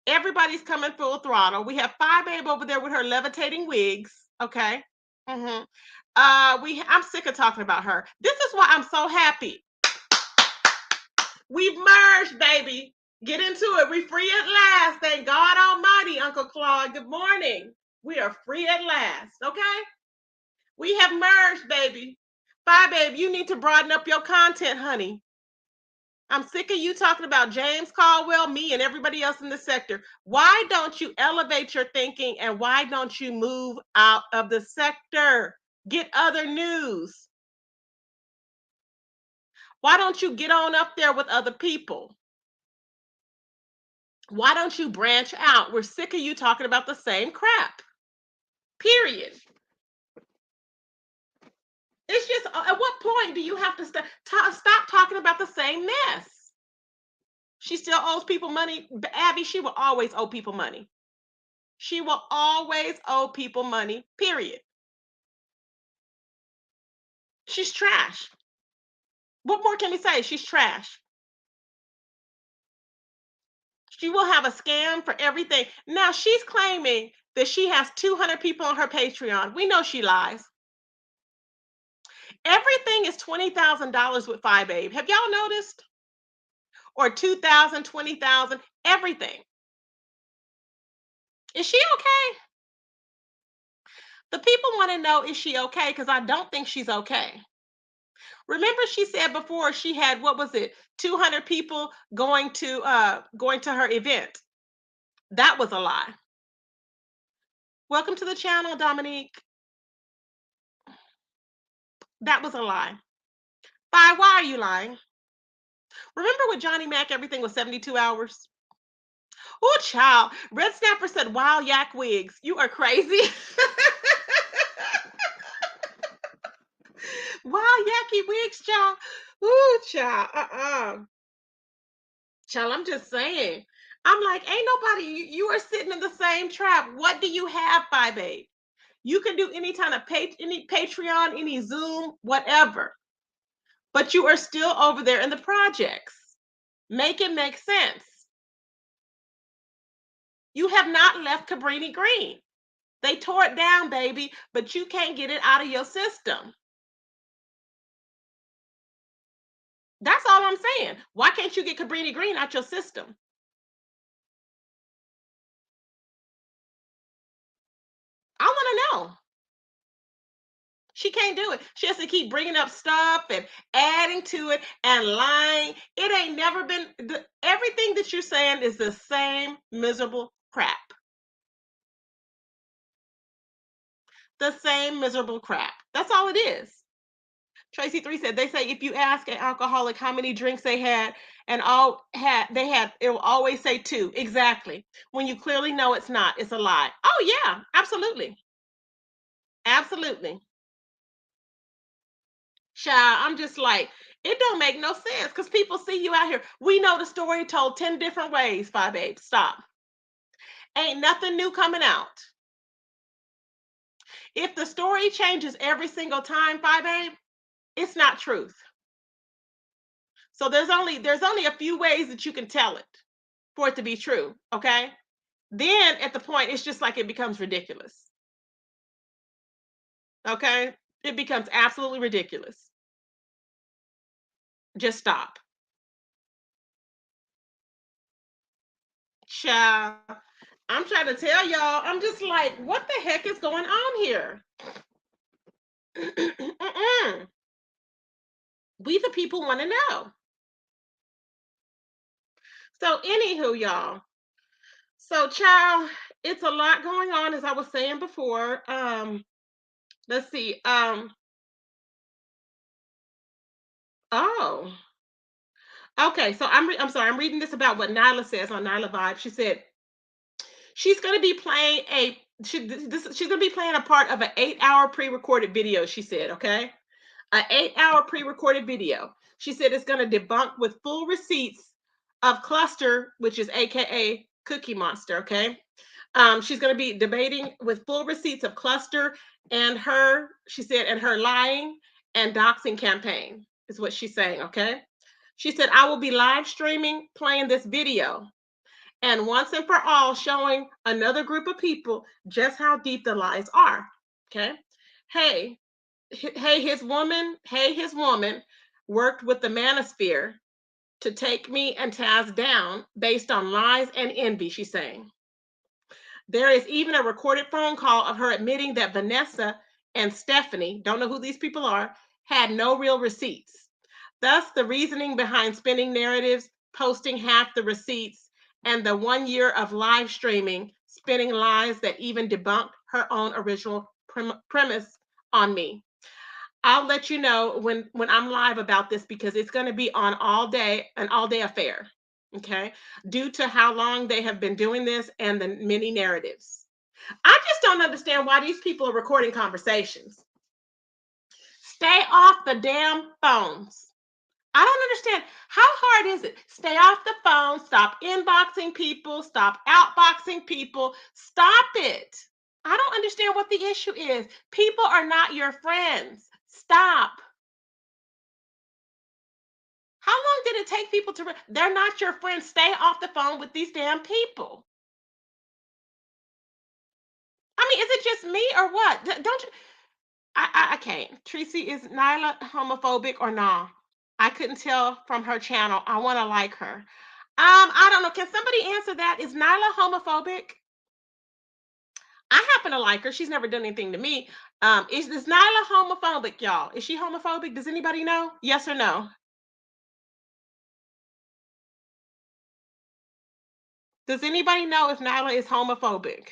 everybody's coming full throttle. We have Five Babe over there with her levitating wigs. Okay. Mm-hmm. I'm sick of talking about her. This is why I'm so happy. We've merged, baby. Get into it. We free at last. Thank God Almighty, Uncle Claude. Good morning. We are free at last. Okay. We have merged, baby. Bye, babe. You need to broaden up your content, honey. I'm sick of you talking about James Caldwell, me, and everybody else in the sector. Why don't you elevate your thinking and why don't you move out of the sector? Get other news. Why don't you get on up there with other people? Why don't you branch out? We're sick of you talking about the same crap. Period. It's just, at what point do you have to stop talking about the same mess? She still owes people money. Abby, she will always owe people money. She will always owe people money, period. She's trash. What more can we say? She's trash. She will have a scam for everything. Now she's claiming that she has 200 people on her Patreon. We know she lies. Everything is $20,000 with Phi Babe. Have y'all noticed? Or 2,000, 20,000, everything. Is she okay? The people want to know, is she okay? Because I don't think she's okay. Remember, she said before she had, what was it, 200 people going to her event. That was a lie. Welcome to the channel, Dominique. That was a lie. Why are you lying? Remember with Johnny Mac, everything was 72 hours? Oh, child. Red Snapper said, wow, yak wigs. You are crazy. Wow, yacky wigs, child. Ooh, child. Child, I'm just saying. I'm like, ain't nobody, you are sitting in the same trap. What do you have, Phi Babe? You can do any kind of any Patreon, any Zoom, whatever. But you are still over there in the projects. Make it make sense. You have not left Cabrini Green. They tore it down, baby, but you can't get it out of your system. That's all I'm saying. Why can't you get Cabrini Green out your system? I want to know. She can't do it. She has to keep bringing up stuff and adding to it and lying. It ain't never been, everything that you're saying is the same miserable crap. The same miserable crap. That's all it is. Tracy 3 said, they say if you ask an alcoholic how many drinks they had and it will always say 2. Exactly. When you clearly know it's not, it's a lie. Oh yeah, absolutely. Absolutely. Child, I'm just like, it don't make no sense because people see you out here. We know the story told 10 different ways, Phi Babe. Stop. Ain't nothing new coming out. If the story changes every single time, Phi Babe, it's not truth. So there's only a few ways that you can tell it for it to be true, okay? Then at the point, it's just like it becomes ridiculous. Okay? It becomes absolutely ridiculous. Just stop. Child, I'm trying to tell y'all, I'm just like, what the heck is going on here? We the people want to know. So, anywho, y'all. So, child, it's a lot going on, as I was saying before. Let's see. Oh, okay. So I'm sorry. I'm reading this about what Nyla says on Nyla Vibe. She said she's going to be playing she's going to be playing a part of an 8-hour pre-recorded video. She said, okay, an 8-hour pre-recorded video. She said it's going to debunk with full receipts of Cluster, which is AKA Cookie Monster. Okay. She's going to be debating with full receipts of Cluster and her, she said, and her lying and doxing campaign is what she's saying. Okay. She said, I will be live streaming playing this video and once and for all showing another group of people just how deep the lies are. Okay. Hey, his woman worked with the manosphere to take me and Taz down based on lies and envy, she's saying. There is even a recorded phone call of her admitting that Vanessa and Stephanie, don't know who these people are, had no real receipts. Thus, the reasoning behind spinning narratives, posting half the receipts, and the 1 year of live streaming, spinning lies that even debunked her own original premise on me. I'll let you know when I'm live about this because it's going to be on an all-day affair. Okay, due to how long they have been doing this and the many narratives. I just don't understand why these people are recording conversations. Stay off the damn phones. I don't understand. How hard is it? Stay off the phone. Stop inboxing people. Stop outboxing people. Stop it. I don't understand what the issue is. People are not your friends. Stop. How long did it take people to? They're not your friends. Stay off the phone with these damn people. I mean, is it just me or what? Don't you? I can't. Tracy, is Nyla homophobic or not? I couldn't tell from her channel. I want to like her. I don't know. Can somebody answer that? Is Nyla homophobic? I happen to like her. She's never done anything to me. Is Nyla homophobic, y'all? Is she homophobic? Does anybody know? Yes or no? Does anybody know if Nyla is homophobic?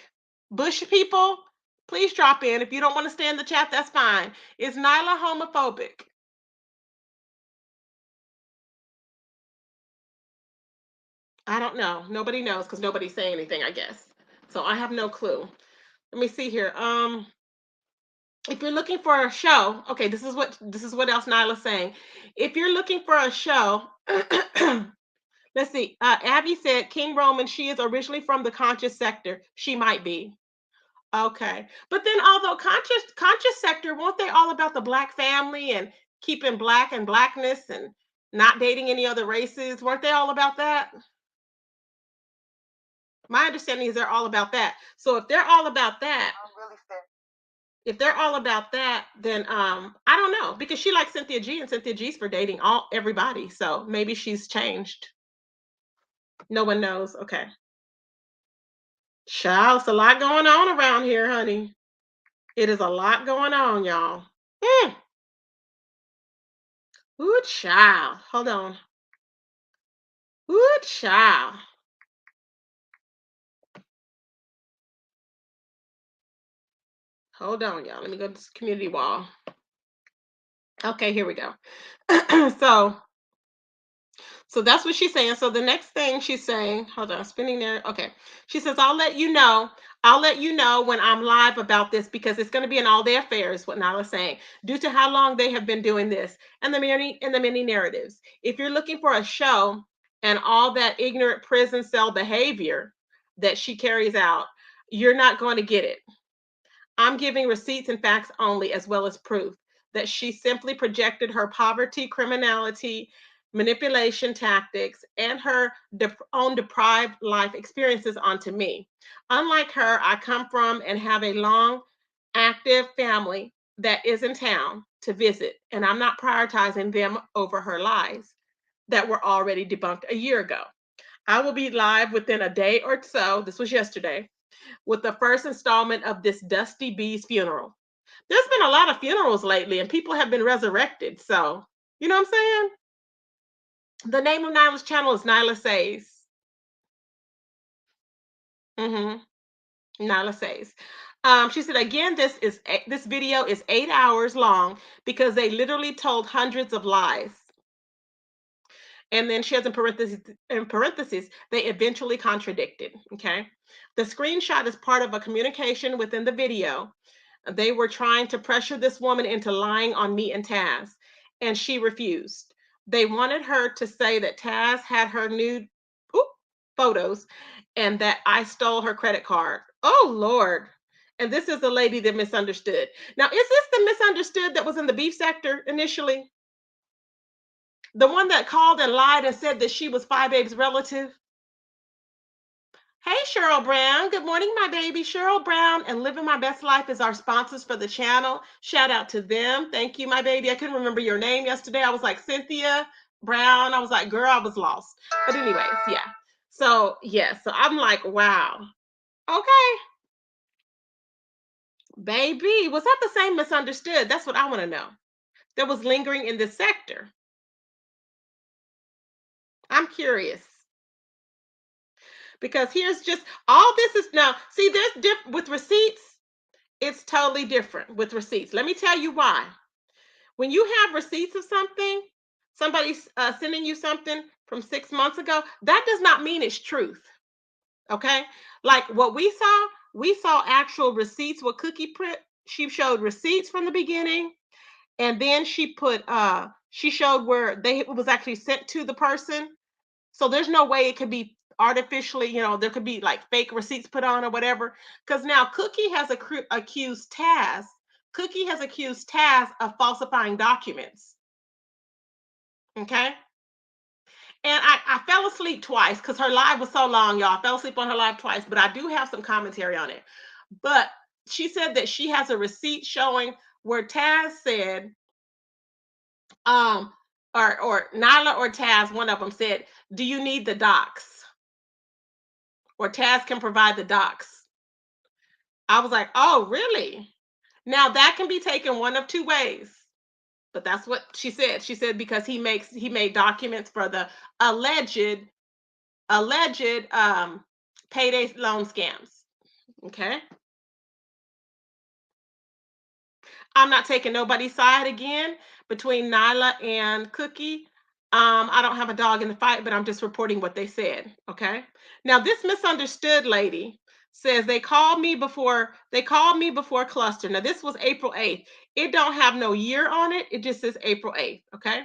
Bush people, please drop in. If you don't want to stay in the chat, that's fine. Is Nyla homophobic? I don't know. Nobody knows because nobody's saying anything, I guess. So I have no clue. Let me see here. If you're looking for a show, okay, this is what else Nyla's saying. If you're looking for a show, let's see. Abby said King Roman. She is originally from the conscious sector. She might be. Okay. But then although conscious sector, weren't they all about the black family and keeping black and blackness and not dating any other races? Weren't they all about that? My understanding is they're all about that. So if they're all about that, if they're all about that, then I don't know because she likes Cynthia G and Cynthia G's for dating all everybody. So maybe she's changed. No one knows. Okay. Child, it's a lot going on around here, honey. It is a lot going on, y'all. Mm. Ooh, child. Hold on. Ooh, child. Hold on, y'all. Let me go to this community wall. Okay, here we go. so So that's what she's saying. So the next thing she's saying, hold on, spinning there. Okay. She says, I'll let you know. I'll let you know when I'm live about this because it's going to be in all their affairs, what Nala's saying, due to how long they have been doing this and the many narratives. If you're looking for a show and all that ignorant prison cell behavior that she carries out, you're not going to get it. I'm giving receipts and facts only, as well as proof that she simply projected her poverty, criminality, manipulation tactics, and her own deprived life experiences onto me. Unlike her, I come from and have a long, active family that is in town to visit, and I'm not prioritizing them over her lies that were already debunked a year ago. I will be live within a day or so. This was yesterday with the first installment of this Dusty Bee's funeral. There's been a lot of funerals lately, and people have been resurrected. So, you know what I'm saying? The name of Nyla's channel is Nyla Says. Mm-hmm. Nyla Says. She said again, this video is 8 hours long because they literally told hundreds of lies. And then she has in parentheses, they eventually contradicted. Okay. The screenshot is part of a communication within the video. They were trying to pressure this woman into lying on me and Taz, and she refused. They wanted her to say that Taz had her nude photos and that I stole her credit card. Oh, Lord. And this is the lady that misunderstood. Now, is this the misunderstood that was in the beef sector initially? The one that called and lied and said that she was Five Babe's relative? Hey, Cheryl Brown. Good morning, my baby. Cheryl Brown and Living My Best Life is our sponsors for the channel. Shout out to them. Thank you, my baby. I couldn't remember your name yesterday. I was like, Cynthia Brown. I was like, girl, I was lost. But anyways, yeah. So, yeah. So I'm like, wow. Okay. Baby, was that the same misunderstood? That's what I want to know. That was lingering in this sector. I'm curious. Because here's just all this is now. See, there's with receipts. It's totally different with receipts. Let me tell you why. When you have receipts of something, somebody's sending you something from 6 months ago, that does not mean it's truth. Okay. Like what we saw actual receipts with Cookie Print. She showed receipts from the beginning, and then she showed where it was actually sent to the person. So there's no way it could be artificially, there could be like fake receipts put on or whatever. Because now Cookie has accused Taz. Cookie has accused Taz of falsifying documents. Okay. And I fell asleep twice because her live was so long, y'all. I fell asleep on her live twice, but I do have some commentary on it. But she said that she has a receipt showing where Taz said, um, or Nyla or Taz, one of them said, "Do you need the docs?" Or Taz can provide the docs. I was like, "Oh, really?" Now that can be taken one of two ways. But that's what she said. She said because he made documents for the alleged payday loan scams. Okay. I'm not taking nobody's side again between Nyla and Cookie. I don't have a dog in the fight, but I'm just reporting what they said. Okay. Now this misunderstood lady says they called me before cluster. Now this was April 8th. It don't have no year on it. It just says April 8th. Okay.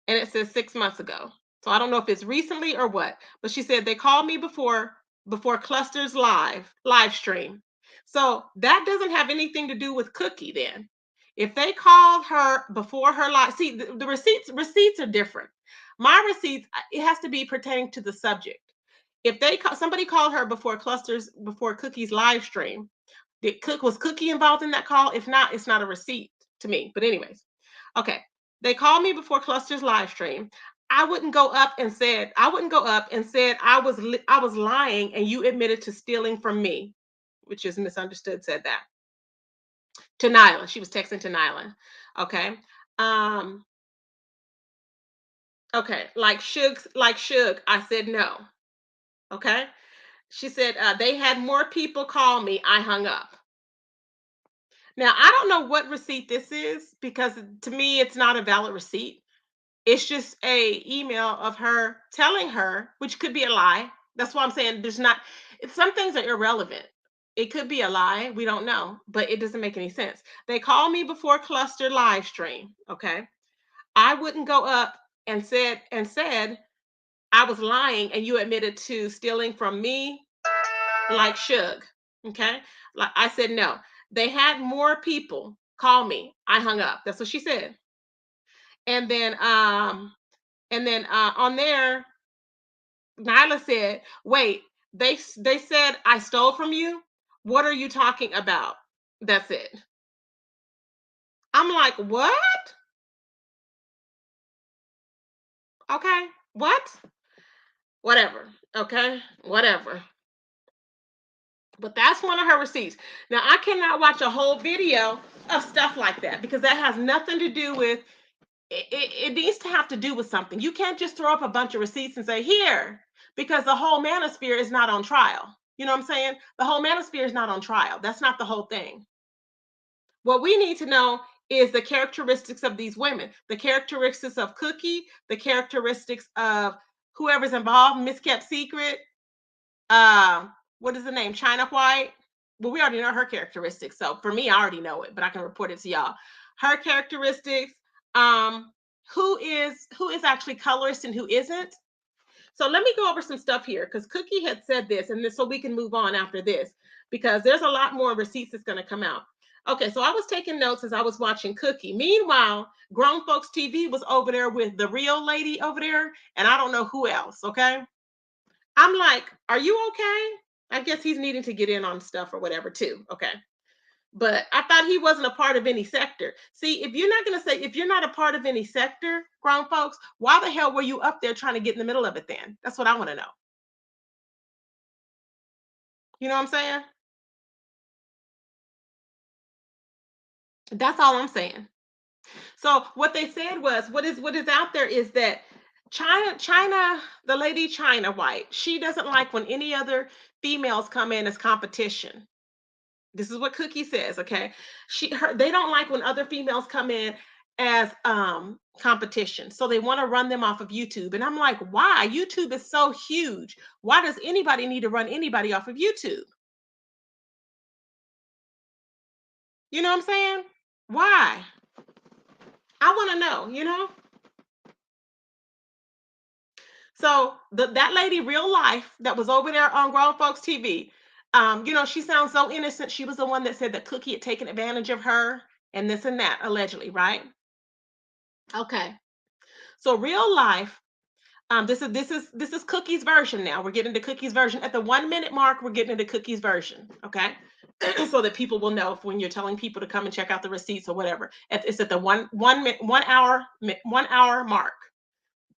And it says 6 months ago. So I don't know if it's recently or what, but she said they called me before Cluster's live stream. So that doesn't have anything to do with Cookie then. If they called her before her live, see the receipts are different. My receipts, it has to be pertaining to the subject. If somebody called her before Cookie's live stream, was Cookie involved in that call? If not, it's not a receipt to me. But anyways, okay. They called me before Cluster's live stream. I wouldn't go up and said I was lying and you admitted to stealing from me, which is misunderstood. Said that to Nyla. She was texting to Nyla. Okay. Um. Okay. Like Suge. I said no. Okay. She said they had more people call me. I hung up. Now I don't know what receipt this is because to me it's not a valid receipt. It's just a email of her telling her, which could be a lie. That's why I'm saying some things are irrelevant. It could be a lie. We don't know, but it doesn't make any sense. They called me before Cluster live stream. Okay. I wouldn't go up and said I was lying and you admitted to stealing from me like Suge. Okay. Like I said, no. They had more people call me. I hung up. That's what she said. And then on there, Nyla said, "Wait, they said I stole from you. What are you talking about?" That's it. I'm like, "What? Okay, what? Whatever. Okay, whatever." But that's one of her receipts. Now I cannot watch a whole video of stuff like that because that has nothing to do with it needs to have to do with something. You can't just throw up a bunch of receipts and say, "Here," because the whole manosphere is not on trial. You know what I'm saying? The whole manosphere is not on trial. That's not the whole thing. What we need to know is the characteristics of these women, the characteristics of Cookie, the characteristics of whoever's involved, Miss Kept Secret, uh, what is the name? China White. Well, we already know her characteristics. So for me, I already know it, but I can report it to y'all. Her characteristics, um, who is actually colorist and who isn't. So let me go over some stuff here because Cookie had said this, and this so we can move on after this because there's a lot more receipts that's going to come out. Okay, so I was taking notes as I was watching Cookie. Meanwhile, Grown Folks TV was over there with the real lady over there, and I don't know who else. Okay, I'm like, are you okay? I guess he's needing to get in on stuff or whatever too. Okay. But I thought he wasn't a part of any sector. See, if you're not a part of any sector, grown folks, why the hell were you up there trying to get in the middle of it then? That's what I want to know. You know what I'm saying? That's all I'm saying. So what they said was what is out there is that China, the lady China White, she doesn't like when any other females come in as competition. This is what Cookie says, okay? They don't like when other females come in as competition. So they want to run them off of YouTube. And I'm like, why? YouTube is so huge. Why does anybody need to run anybody off of YouTube? You know what I'm saying? Why? I want to know. So that lady, real life, that was over there on Grown Folks TV, she sounds so innocent. She was the one that said that Cookie had taken advantage of her and this and that, allegedly, right? Okay. So real life. This is Cookie's version now. We're getting to Cookie's version. At the 1 minute mark, we're getting into Cookie's version. Okay. So that people will know if when you're telling people to come and check out the receipts or whatever. It's at the 1 hour mark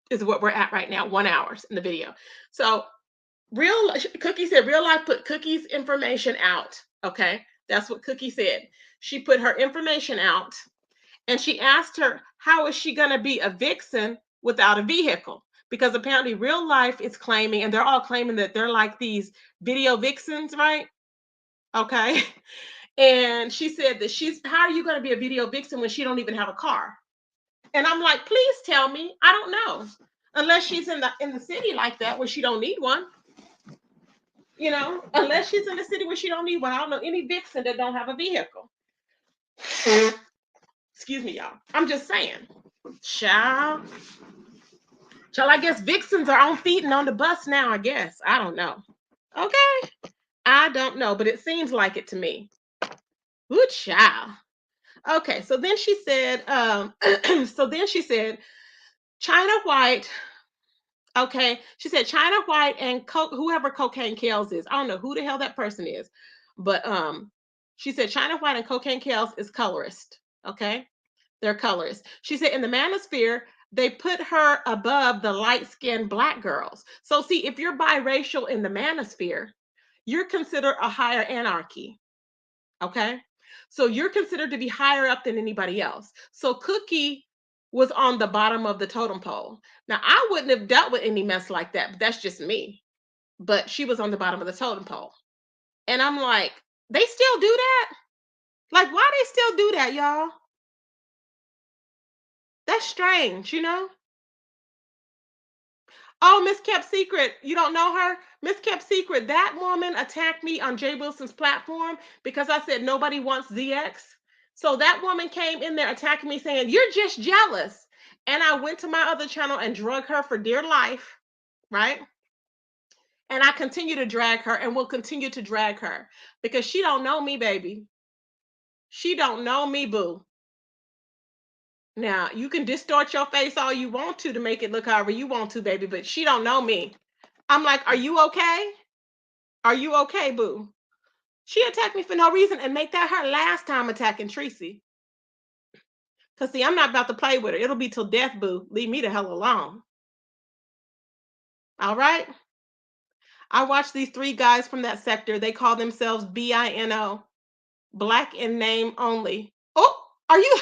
is what we're at right now. 1 hours in the video. So Cookie said real life put Cookie's information out. Okay. That's what Cookie said. She put her information out and she asked her, how is she going to be a vixen without a vehicle? Because apparently real life is claiming, and they're all claiming that they're like these video vixens, right? Okay. And she said that how are you going to be a video vixen when she don't even have a car? And I'm like, please tell me. I don't know. Unless she's in the city like that where she don't need one. Unless she's in the city where she don't need one. I don't know any vixen that don't have a vehicle. Excuse me, y'all. I'm just saying. Child. I guess vixens are on feet and on the bus now, I guess. I don't know. Okay. I don't know, but it seems like it to me. Good child. Okay, so then she said, China White. Okay, she said China White and whoever Cocaine Kales is. I don't know who the hell that person is, but she said China White and Cocaine Kales is colorist. Okay, they're colorists. She said in the manosphere they put her above the light-skinned black girls. So see, if you're biracial in the manosphere, you're considered a higher anarchy. Okay. So you're considered to be higher up than anybody else. So Cookie was on the bottom of the totem pole. Now, I wouldn't have dealt with any mess like that, but that's just me. But she was on the bottom of the totem pole. And I'm like, they still do that? Like, why they still do that, y'all? That's strange. Oh, Miss Kept Secret, you don't know her? Miss Kept Secret, that woman attacked me on Jay Wilson's platform because I said nobody wants ZX. So that woman came in there attacking me saying, you're just jealous. And I went to my other channel and drug her for dear life, right? And I continue to drag her and will continue to drag her because she don't know me, baby. She don't know me, boo. Now, you can distort your face all you want to make it look however you want to, baby, but she don't know me. I'm like, are you okay? Are you okay, boo? She attacked me for no reason and make that her last time attacking Tracy. Because, see, I'm not about to play with her. It'll be till death, boo. Leave me the hell alone. All right? I watch these three guys from that sector. They call themselves BINO, black in name only. Oh, are you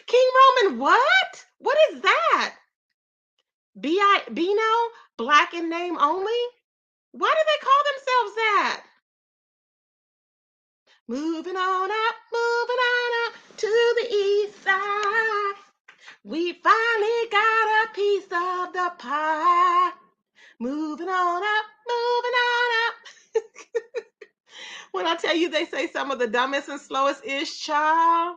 King Roman? What? What is that? Bino, black in name only? Why do they call themselves that? Moving on up to the east side. We finally got a piece of the pie. Moving on up. When I tell you they say some of the dumbest and slowest ish, child.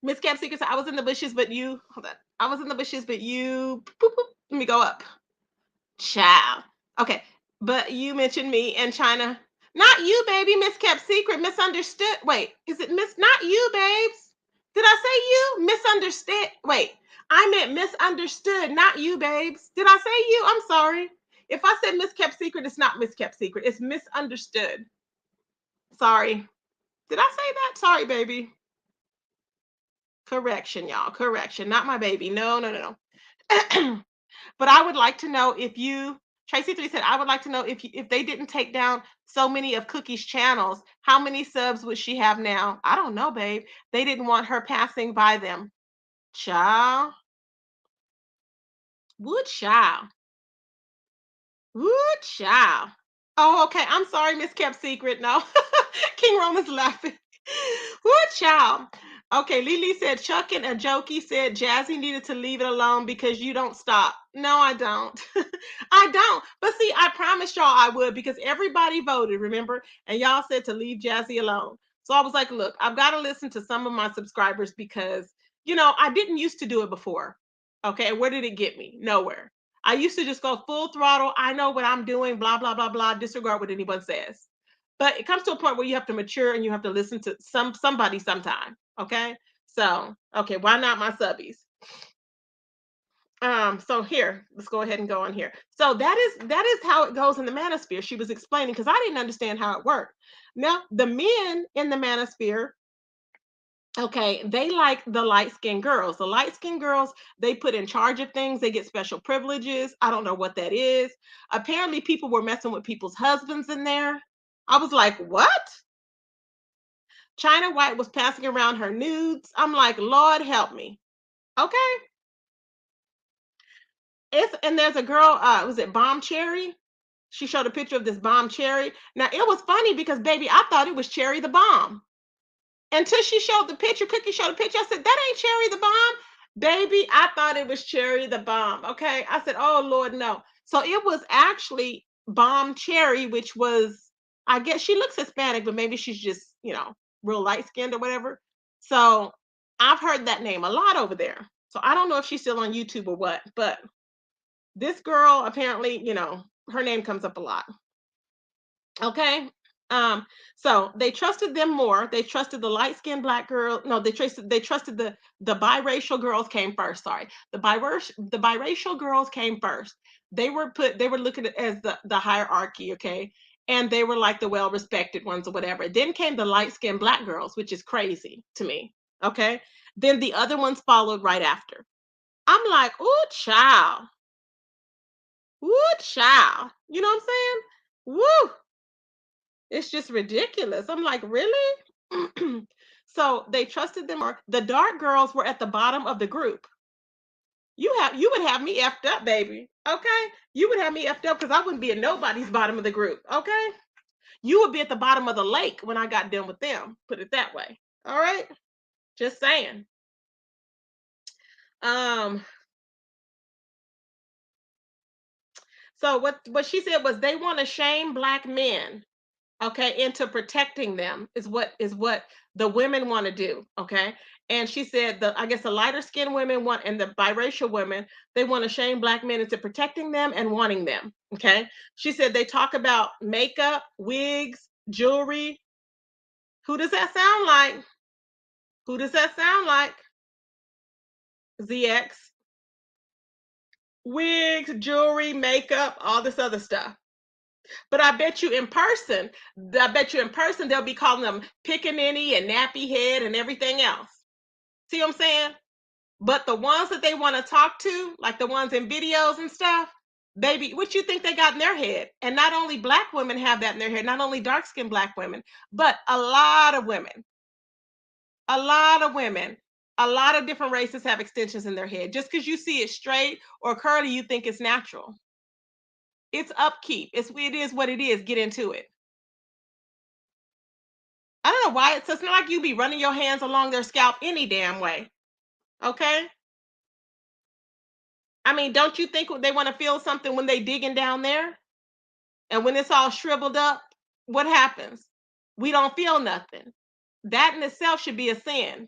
Miss Cap Secret said, I was in the bushes, but you, hold on. I was in the bushes, but you, boop, boop, let me go up. Child. Okay. But you mentioned me and China. Not you, baby. Miss Kept Secret. Misunderstood. Wait, is it not you, babes? Did I say you? Misunderstood. Wait, I meant misunderstood, not you, babes. Did I say you? I'm sorry. If I said Miss Kept Secret, it's not Miss Kept Secret. It's misunderstood. Sorry. Did I say that? Sorry, baby. Correction, y'all. Correction. Not my baby. No, no, no, no. But I would like to know if you, Tracy 3 said, I would like to know if they didn't take down so many of Cookie's channels, how many subs would she have now? I don't know, babe. They didn't want her passing by them. Child. Wood child. Wood child. Oh, okay. I'm sorry, Miss Kept Secret. No. King Roman's laughing. Wood child. Okay, Lily said Chuck and a jokey said Jazzy needed to leave it alone because you don't stop. No, I don't. I don't. But see, I promised y'all I would because everybody voted, remember? And y'all said to leave Jazzy alone. So I was like, look, I've got to listen to some of my subscribers because, I didn't used to do it before. Okay, where did it get me? Nowhere. I used to just go full throttle. I know what I'm doing, blah, blah, blah, blah, disregard what anyone says. But it comes to a point where you have to mature and you have to listen to somebody sometime. Okay. So, okay, why not my subbies? So here, let's go ahead and go on here. So that is how it goes in the manosphere. She was explaining because I didn't understand how it worked. Now, the men in the manosphere, okay, they like the light-skinned girls. The light-skinned girls, they put in charge of things, they get special privileges. I don't know what that is. Apparently, people were messing with people's husbands in there. I was like, what? China White was passing around her nudes. I'm like, Lord help me. Okay. And there's a girl, was it Bomb Cherry? She showed a picture of this bomb cherry. Now it was funny because baby, I thought it was Cherry the Bomb. Until she showed the picture, Cookie showed a picture. I said, that ain't Cherry the Bomb. Baby, I thought it was Cherry the Bomb. Okay. I said, oh Lord, no. So it was actually Bomb Cherry, which was, I guess she looks Hispanic, but maybe she's just, real light skinned or whatever. So I've heard that name a lot over there. So I don't know if she's still on YouTube or what, but this girl apparently, her name comes up a lot. Okay. Um, so they trusted them more. They trusted the light-skinned black girl. No, they trusted the biracial girls came first. Sorry. The biracial girls came first. They were looking at as the hierarchy, okay? And they were like the well-respected ones or whatever. Then came the light-skinned black girls, which is crazy to me. Okay. Then the other ones followed right after. I'm like, oh child. Woo child. You know what I'm saying? Woo. It's just ridiculous. I'm like, really? So they trusted them or the dark girls were at the bottom of the group. You would have me effed up, baby. Okay? You would have me effed up because I wouldn't be at nobody's bottom of the group. Okay? You would be at the bottom of the lake when I got done with them. Put it that way. All right? Just saying. Um, so what she said was they want to shame black men, okay, into protecting them is what the women want to do, okay. And she said the I guess the lighter skinned women want and the biracial women, they want to shame black men into protecting them and wanting them, okay. She said they talk about makeup, wigs, jewelry. Who does that sound like? Who does that sound like? ZX. Wigs, jewelry, makeup, all this other stuff. But I bet you in person, they'll be calling them pickaninny and nappy head and everything else. See what I'm saying? But the ones that they want to talk to, like the ones in videos and stuff, baby, what you think they got in their head? And not only black women have that in their head, not only dark skinned black women, but a lot of women, a lot of different races have extensions in their head. Just because you see it straight or curly, you think it's natural. It's upkeep. It is what it is. Get into it. I don't know why it's not like you be running your hands along their scalp any damn way. Okay? I mean, don't you think they want to feel something when they digging down there? And when it's all shriveled up, what happens? We don't feel nothing. That in itself should be a sin.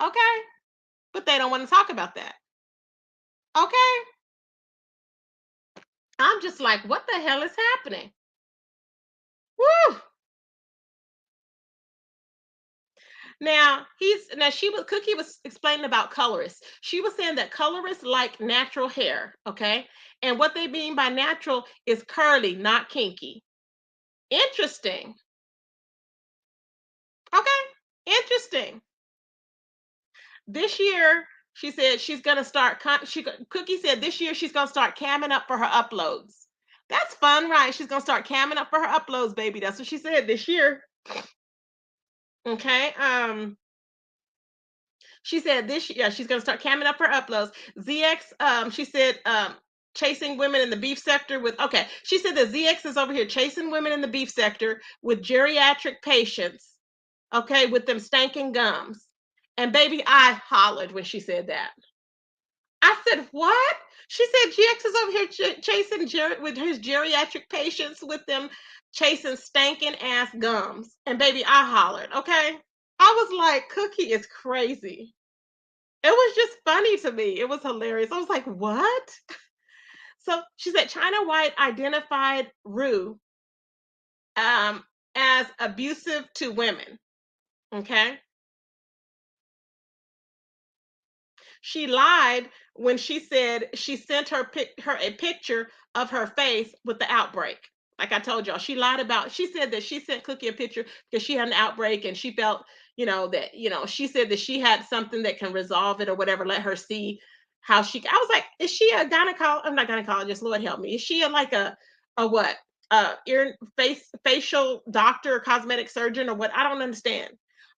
Okay? But they don't want to talk about that. Okay? I'm just like, what the hell is happening? Woo! Now she was Cookie was explaining about colorists. She was saying that colorists like natural hair, okay? And what they mean by natural is curly, not kinky. Interesting. Okay. Interesting. This year, she said she's gonna start. Cookie said this year she's gonna start camming up for her uploads. That's fun, right? She's gonna start camming up for her uploads, baby. That's what she said this year. Okay. She said this year, yeah, she's gonna start camming up her uploads. ZX, she said, chasing women in the beef sector with okay. She said that ZX is over here chasing women in the beef sector with geriatric patients, okay, with them stanking gums. And baby, I hollered when she said that. I said, what? She said GX is over here chasing with his geriatric patients with them chasing stanking ass gums. And baby, I hollered, okay? I was like, Cookie is crazy. It was just funny to me. It was hilarious. I was like, what? So she said China White identified Rue um, as abusive to women. Okay. She lied when she said she sent her a picture of her face with the outbreak. Like I told y'all, she lied about. She said that she sent Cookie a picture because she had an outbreak and she felt, that she said that she had something that can resolve it or whatever. Let her see how she. I was like, is she a gynecologist? I'm not gynecologist. Lord help me. Is she like a what? Ear facial doctor, cosmetic surgeon, or what? I don't understand.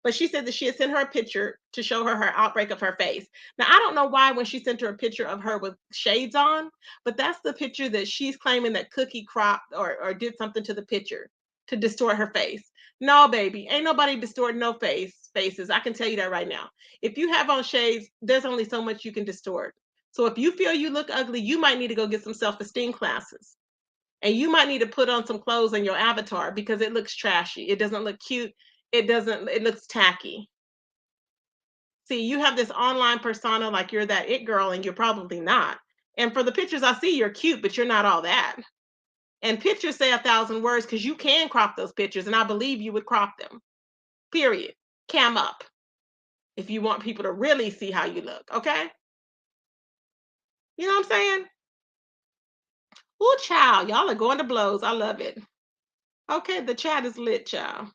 But she said that she had sent her a picture to show her outbreak of her face. Now I don't know why when she sent her a picture of her with shades on, but that's the picture that she's claiming that Cookie cropped or did something to the picture to distort her face. No, baby, ain't nobody distorting no faces. I can tell you that right now. If you have on shades, there's only so much you can distort. So if you feel you look ugly, you might need to go get some self-esteem classes. And you might need to put on some clothes in your avatar because it looks trashy. It doesn't look cute. It looks tacky. See, you have this online persona like you're that it girl, and you're probably not. And for the pictures I see, you're cute, but you're not all that. And pictures say 1,000 words because you can crop those pictures, and I believe you would crop them. Period. Cam up if you want people to really see how you look. Okay. You know what I'm saying? Ooh, child, y'all are going to blows. I love it. Okay, the chat is lit, child.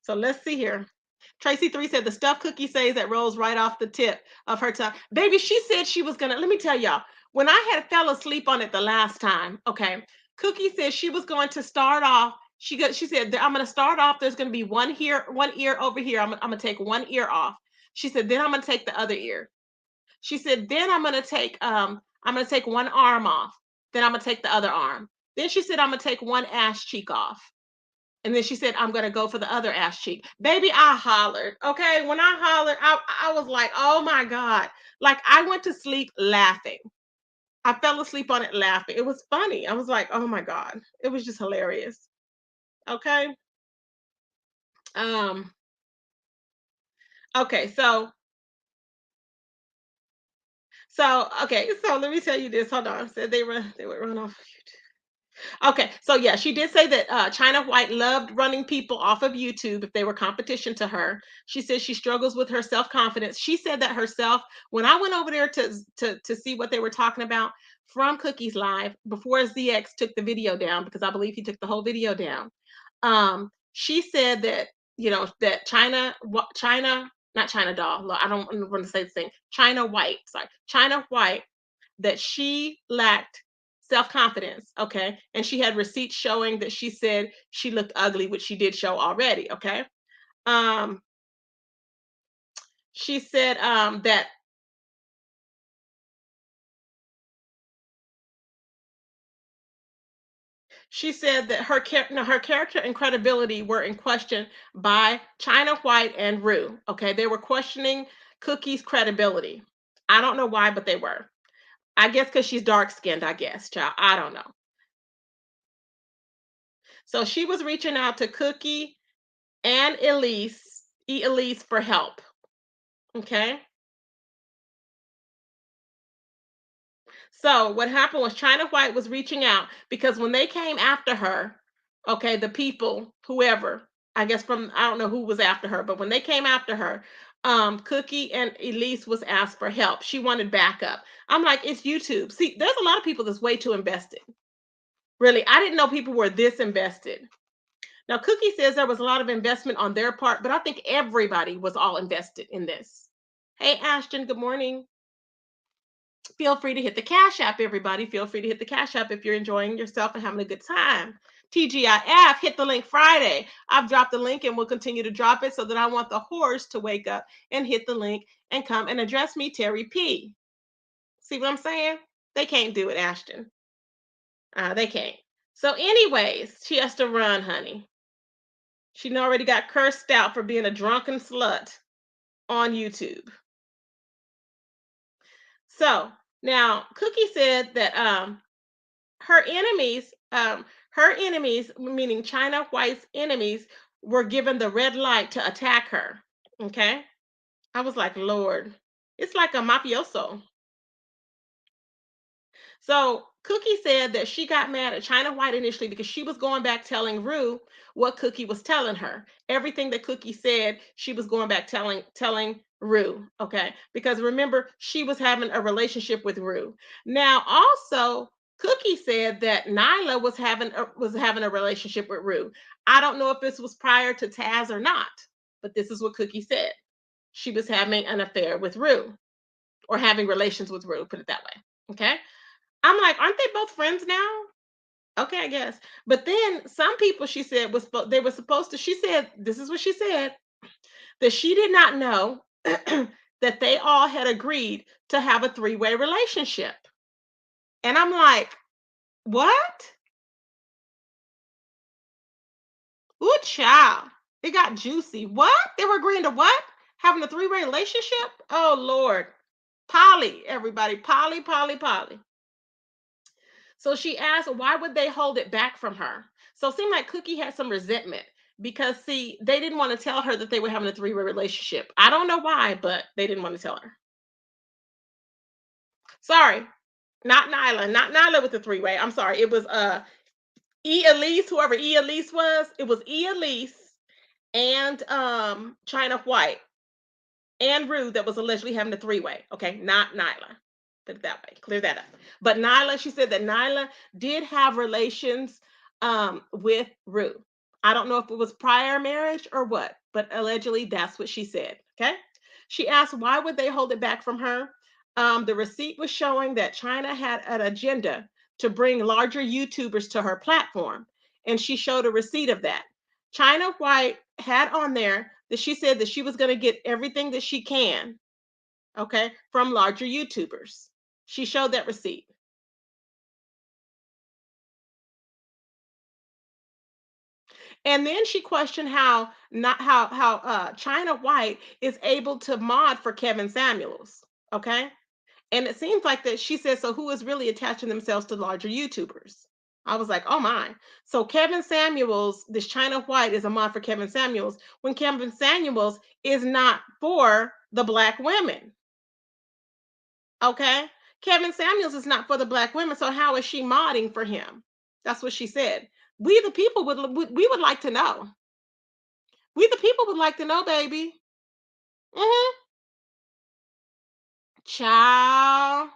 So let's see here. Tracy 3 said the stuffed cookie says that rolls right off the tip of her tongue. Baby, she said she was gonna, let me tell y'all, when I had fell asleep on it the last time, okay, Cookie said she was going to start off. She said, I'm gonna start off. There's gonna be one here, one ear over here. I'm gonna take one ear off. She said, then I'm gonna take the other ear. She said, then I'm gonna take one arm off. Then I'm gonna take the other arm. Then she said, I'm gonna take one ass cheek off. And then she said, I'm going to go for the other ass cheek. Baby, I hollered. Okay. When I hollered, I was like, oh my God. Like I went to sleep laughing. I fell asleep on it laughing. It was funny. I was like, oh my God. It was just hilarious. Okay. Um, okay, so let me tell you this. Hold on. Said they would run off. Okay, so yeah, she did say that China White loved running people off of YouTube if they were competition to her. She says she struggles with her self confidence. She said that herself when I went over there to see what they were talking about from Cookie's live before ZX took the video down because I believe he took the whole video down. She said that that China not China doll. I don't want to say the thing. China White, sorry, China White that she lacked self-confidence, okay? And she had receipts showing that she said she looked ugly, which she did show already, okay? Um, she said that her character and credibility were in question by China White and Rue. Okay, they were questioning Cookie's credibility. I don't know why, but they were. I guess because she's dark skinned. I guess, child. I don't know. So she was reaching out to Cookie and Elise for help. Okay. So what happened was China White was reaching out because when they came after her, okay, the people, whoever, I guess from I don't know who was after her, but when they came after her, Cookie and Elise was asked for help. She wanted backup. I'm like, it's YouTube. See, there's a lot of people that's way too invested. Really, I didn't know people were this invested. Now, Cookie says there was a lot of investment on their part, but I think everybody was all invested in this. Hey, Ashton, good morning. Feel free to hit the Cash App, everybody. Feel free to hit the Cash App if you're enjoying yourself and having a good time. TGIF, hit the link Friday. I've dropped the link and will continue to drop it so that I want the horse to wake up and hit the link and come and address me, Terry P. See what I'm saying? They can't do it, Ashton. They can't. So, anyways, she has to run, honey. She already got cursed out for being a drunken slut on YouTube. So now Cookie said that her enemies, meaning China White's enemies, were given the red light to attack her. Okay. I was like, Lord, it's like a mafioso. So Cookie said that she got mad at China White initially because she was going back telling Rue what Cookie was telling her. Everything that Cookie said, she was going back telling Rue. Okay, because remember she was having a relationship with Rue. Now also Cookie said that Nyla was having a relationship with Rue. I don't know if this was prior to Taz or not, but this is what Cookie said. She was having an affair with Rue or having relations with Rue. Put it that way. Okay. I'm like, aren't they both friends now? Okay, I guess. But then some people, she said, they were supposed to. She said, this is what she said, that she did not know that they all had agreed to have a three-way relationship. And I'm like, what? Ooh, child. It got juicy. What? They were agreeing to what? Having a three-way relationship? Oh Lord. Polly, everybody. Polly, Polly, Polly. So she asked, why would they hold it back from her? So it seemed like Cookie had some resentment because, see, they didn't want to tell her that they were having a three-way relationship. I don't know why, but they didn't want to tell her. Sorry, not Nyla with the three-way. I'm sorry. It was E Elise, whoever E Elise was. It was E Elise and China White and Rude that was allegedly having a three-way. Okay, not Nyla. Put it that way. Clear that up. But Nyla, she said that Nyla did have relations with Rue. I don't know if it was prior marriage or what, but allegedly that's what she said. Okay. She asked why would they hold it back from her. The receipt was showing that China had an agenda to bring larger YouTubers to her platform, and she showed a receipt of that. China White had on there that she said that she was going to get everything that she can, okay, from larger YouTubers. She showed that receipt. And then she questioned how not how China White is able to mod for Kevin Samuels. Okay. And it seems like that she said, so who is really attaching themselves to larger YouTubers? I was like, oh my. So Kevin Samuels, this China White is a mod for Kevin Samuels when Kevin Samuels is not for the black women. Okay. Kevin Samuels is not for the black women. So how is she modding for him? That's what she said. We the people we would like to know. We the people would like to know, baby. Hmm. Child.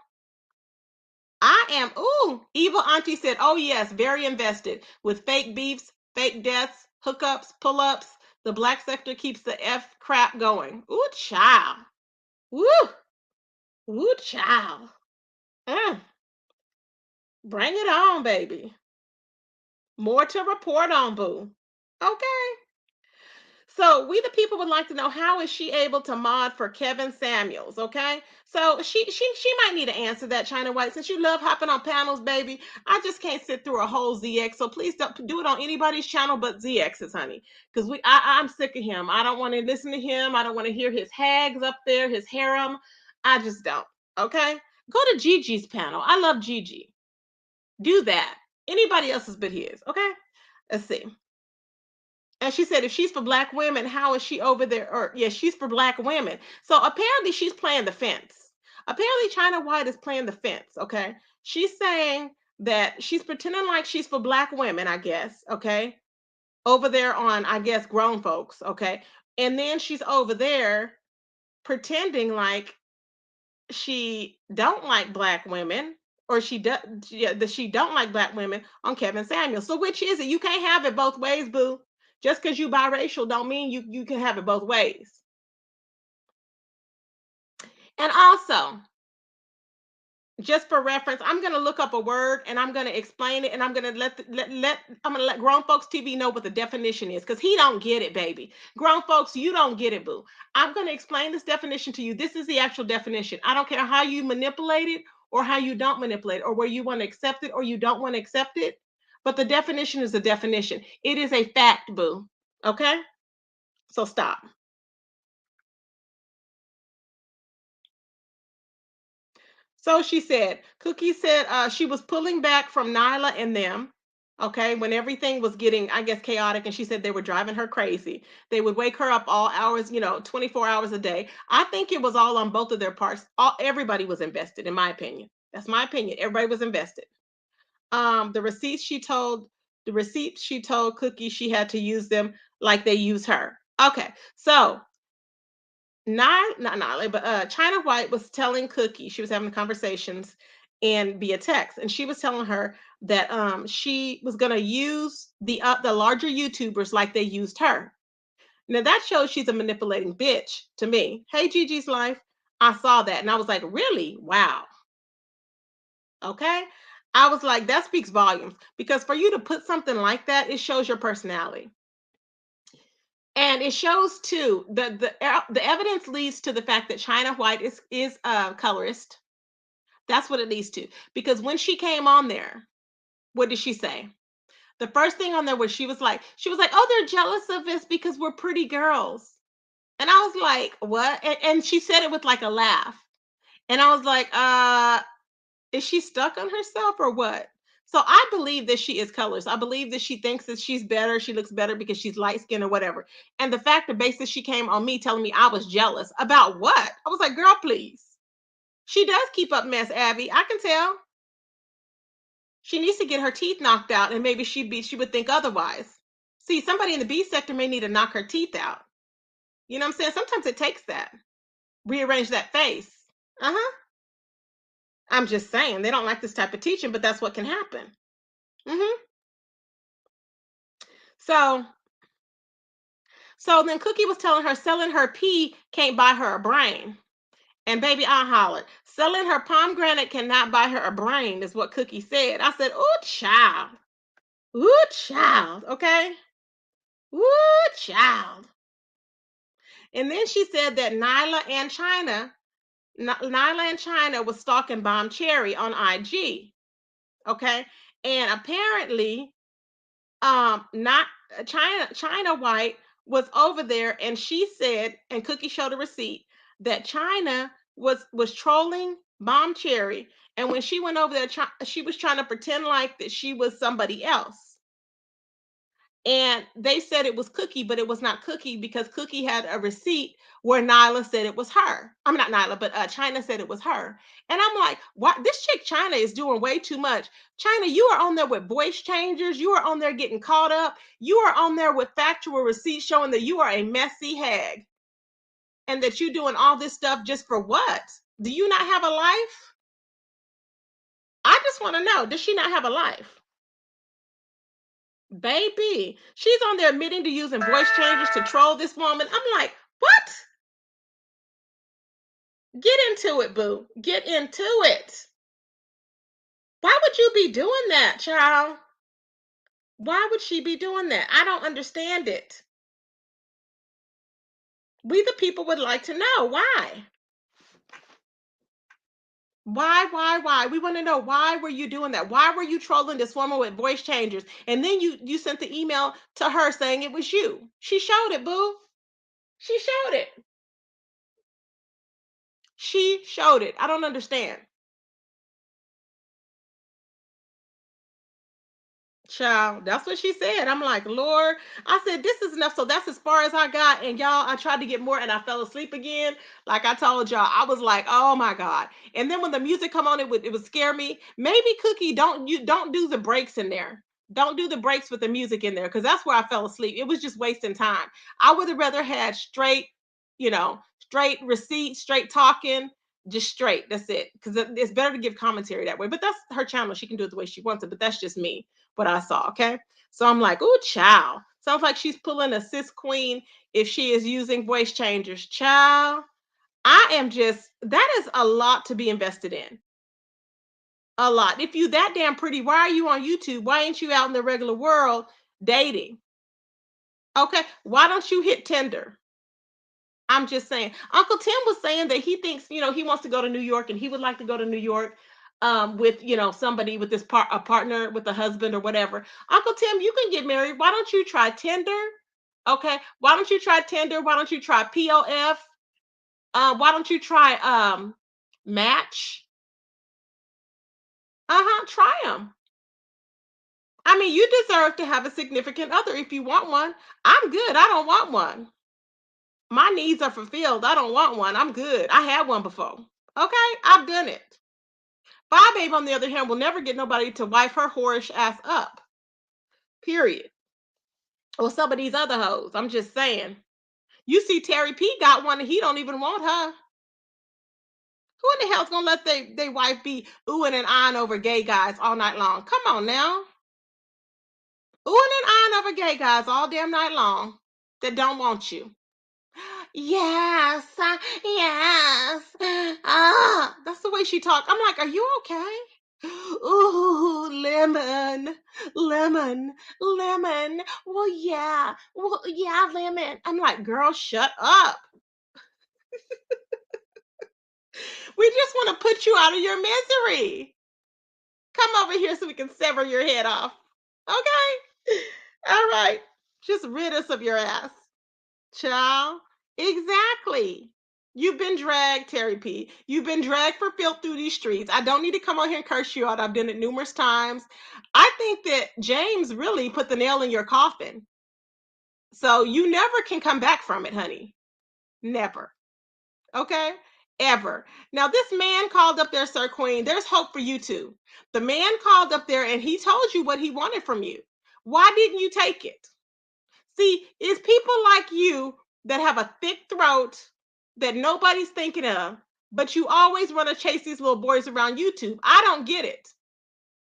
I am, ooh, evil auntie said, oh yes, very invested with fake beefs, fake deaths, hookups, pull-ups. The black sector keeps the F crap going. Ooh, child. Woo, woo, child. Mm, bring it on, baby. More to report on, boo. Okay. So we the people would like to know how is she able to mod for Kevin Samuels, okay? So she might need to answer that, China White, since you love hopping on panels, baby. I just can't sit through a whole ZX, so please don't do it on anybody's channel but ZX's, honey, because I'm sick of him. I don't want to listen to him. I don't want to hear his hags up there, his harem. I just don't. Okay, go to Gigi's panel. I love Gigi. Do that. Anybody else's but his. Okay. Let's see. And she said, if she's for black women, how is she over there? Or yeah, she's for black women. So apparently she's playing the fence. Apparently China White is playing the fence. Okay. She's saying that she's pretending like she's for black women, I guess. Okay. Over there on, I guess, grown folks. Okay. And then she's over there pretending like she don't like black women or she does, yeah, that she don't like black women on Kevin Samuel. So which is it? You can't have it both ways, boo. Just because you biracial don't mean you can have it both ways. And also, just for reference, I'm gonna look up a word and I'm gonna explain it, and I'm gonna I'm gonna let grown folks TV know what the definition is, because he don't get it, baby. Grown folks, you don't get it, boo. I'm gonna explain this definition to you. This is the actual definition. I don't care how you manipulate it or how you don't manipulate it, or where you want to accept it or you don't want to accept it. But the definition is the definition. It is a fact, boo. Okay? So stop. So she said, Cookie said she was pulling back from Nyla and them, okay, when everything was getting, I guess, chaotic. And she said they were driving her crazy. They would wake her up all hours, 24 hours a day. I think it was all on both of their parts. Everybody was invested, in my opinion. That's my opinion. Everybody was invested. The receipts she told Cookie she had to use them like they use her. Okay, so not but China White was telling Cookie, she was having conversations and via text, and she was telling her that she was gonna use the larger YouTubers like they used her. Now that shows she's a manipulating bitch to me. Hey, Gigi's life. I saw that and I was like, really? Wow. Okay. I was like, that speaks volumes because for you to put something like that, it shows your personality. And it shows too the evidence leads to the fact that China White is a colorist. That's what it leads to. Because when she came on there, what did she say? The first thing on there was she was like, oh, they're jealous of us because we're pretty girls. And I was like, what? And she said it with like a laugh. And I was like, is she stuck on herself or what? So I believe that she is colors. I believe that she thinks that she's better. She looks better because she's light skinned or whatever. And the fact the basis she came on me telling me I was jealous about what? I was like, girl, please. She does keep up mess, Abby. I can tell. She needs to get her teeth knocked out, and maybe she would think otherwise. See, somebody in the B sector may need to knock her teeth out. You know what I'm saying? Sometimes it takes that. Rearrange that face. Uh huh. I'm just saying they don't like this type of teaching, but that's what can happen. Hmm. So then Cookie was telling her selling her pea can't buy her a brain. And baby, I hollered. Selling her pomegranate cannot buy her a brain, is what Cookie said. I said, ooh, child. Ooh, child. Okay. Ooh, child. And then she said that Nyla and China was stalking Bomb Cherry on IG. Okay. And apparently, not China White was over there, and she said, and Cookie showed a receipt that China was trolling Bomb Cherry, and when she went over there, she was trying to pretend like that she was somebody else. And they said it was Cookie, but it was not Cookie because Cookie had a receipt where Nyla said it was her. I'm not Nyla, but China said it was her. And I'm like, what? This chick China is doing way too much. China, you are on there with voice changers. You are on there getting caught up. You are on there with factual receipts showing that you are a messy hag and that you're doing all this stuff just for what? Do you not have a life? I just want to know, does she not have a life? Baby, she's on there admitting to using voice changers to troll this woman. I'm like, what? Get into it, boo. Get into it. Why would you be doing that, child? Why would she be doing that? I don't understand it. We, the people, would like to know why. Why? We want to know why were you doing that? Why were you trolling this woman with voice changers? And then you sent the email to her saying it was you. She showed it, boo. She showed it. She showed it. I don't understand. Child, that's what she said. I'm like, Lord, I said, this is enough. So that's as far as I got. And y'all, I tried to get more and I fell asleep again. Like I told y'all, I was like, oh my God. And then when the music come on, it would scare me. Maybe Cookie, don't do the breaks in there. Don't do the breaks with the music in there because that's where I fell asleep. It was just wasting time. I would have rather had straight, straight receipts, straight talking, just straight. That's it. Because it's better to give commentary that way. But that's her channel. She can do it the way she wants it. But that's just me what I saw. Okay. So I'm like, oh, child. Sounds like she's pulling a cis queen if she is using voice changers. Child, that is a lot to be invested in. A lot. If you that damn pretty, why are you on YouTube? Why ain't you out in the regular world dating? Okay. Why don't you hit Tinder? I'm just saying. Uncle Tim was saying that he thinks, he wants to go to New York and he would like to go to New York with, somebody with a partner with a husband or whatever. Uncle Tim, you can get married. Why don't you try Tinder? Okay. Why don't you try Tinder? Why don't you try POF? Why don't you try Match? Uh-huh. Try them. I mean, you deserve to have a significant other if you want one. I'm good. I don't want one. My needs are fulfilled. I don't want one. I'm good. I had one before. Okay, I've done it. Bye Babe, on the other hand, will never get nobody to wife her whorish ass up. Period. Or some of these other hoes. I'm just saying. You see Terry P got one and he don't even want her. Who in the hell's gonna let they wife be oohing and eyeing over gay guys all night long? Come on now. Oohing and eyeing over gay guys all damn night long that don't want you. Yes, yes. That's the way she talk. I'm like, are you okay? Ooh, lemon, lemon, lemon. Well, yeah, lemon. I'm like, girl, shut up. We just want to put you out of your misery. Come over here so we can sever your head off. Okay? All right. Just rid us of your ass. Child. Exactly. You've been dragged, Terry P. You've been dragged for filth through these streets. I don't need to come on here and curse you out. I've done it numerous times. I think that James really put the nail in your coffin. So you never can come back from it, honey. Never. Okay? Ever. Now, this man called up there, Sir Queen. There's hope for you too. The man called up there and he told you what he wanted from you. Why didn't you take it? See, it's people like you that have a thick throat that nobody's thinking of, but you always want to chase these little boys around YouTube. I don't get it.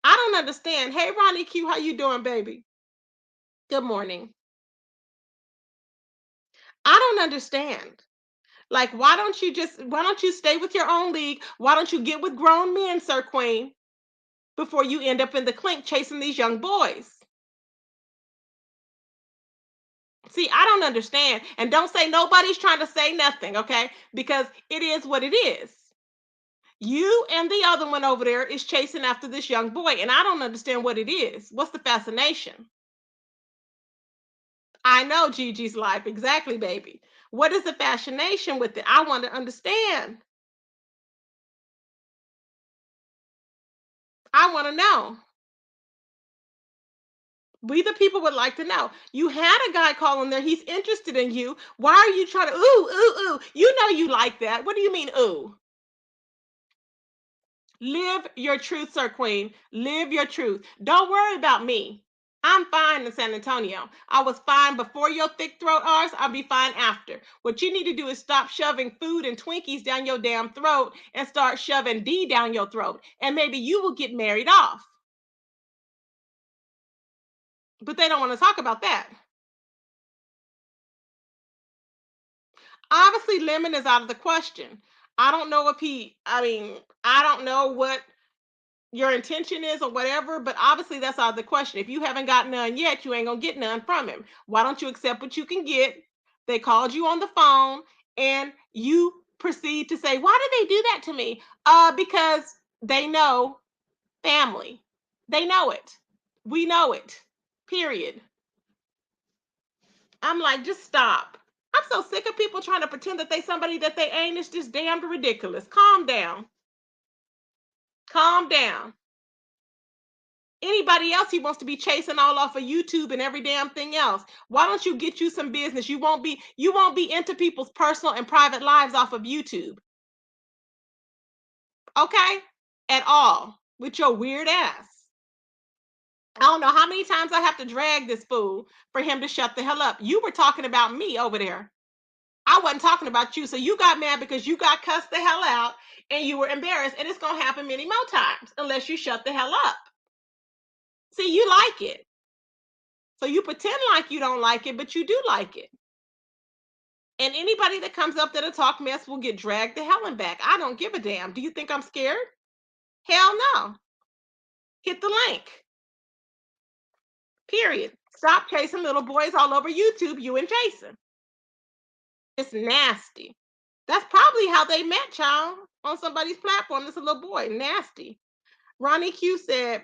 I don't understand. Hey, Ronnie Q, how you doing, baby? Good morning. I don't understand. Like, why don't you stay with your own league? Why don't you get with grown men, Sir Queen, before you end up in the clink chasing these young boys? See, I don't understand. And don't say nobody's trying to say nothing, okay? Because it is what it is. You and the other one over there is chasing after this young boy, and I don't understand what it is. What's the fascination? I know Gigi's life. Exactly, baby. What is the fascination with it? I want to understand. I want to know. We the people would like to know. You had a guy calling there. He's interested in you. Why are you trying to ooh? You know you like that. What do you mean ooh? Live your truth, Sir Queen. Live your truth. Don't worry about me. I'm fine in San Antonio. I was fine before your thick throat R's. I'll be fine after. What you need to do is stop shoving food and Twinkies down your damn throat and start shoving D down your throat. And maybe you will get married off. But they don't want to talk about that. Obviously, Lemon is out of the question. I don't know if I don't know what your intention is or whatever, but obviously that's out of the question. If you haven't got none yet, you ain't gonna get none from him. Why don't you accept what you can get? They called you on the phone and you proceed to say, why did they do that to me? Because they know family. They know it. We know it. Period. I'm like, just stop. I'm so sick of people trying to pretend that they somebody that they ain't. It's just damned ridiculous. Calm down. Calm down. Anybody else he wants to be chasing all off of YouTube and every damn thing else. Why don't you get you some business? You won't be into people's personal and private lives off of YouTube. Okay? At all. With your weird ass. I don't know how many times I have to drag this fool for him to shut the hell up. You were talking about me over there. I wasn't talking about you. So you got mad because you got cussed the hell out and you were embarrassed. And it's going to happen many more times unless you shut the hell up. See, you like it. So you pretend like you don't like it, but you do like it. And anybody that comes up there to talk mess will get dragged to hell and back. I don't give a damn. Do you think I'm scared? Hell no. Hit the link. Period. Stop chasing little boys all over YouTube, you and Jason. It's nasty. That's probably how they met, child, on somebody's platform. This a little boy. Nasty. Ronnie Q said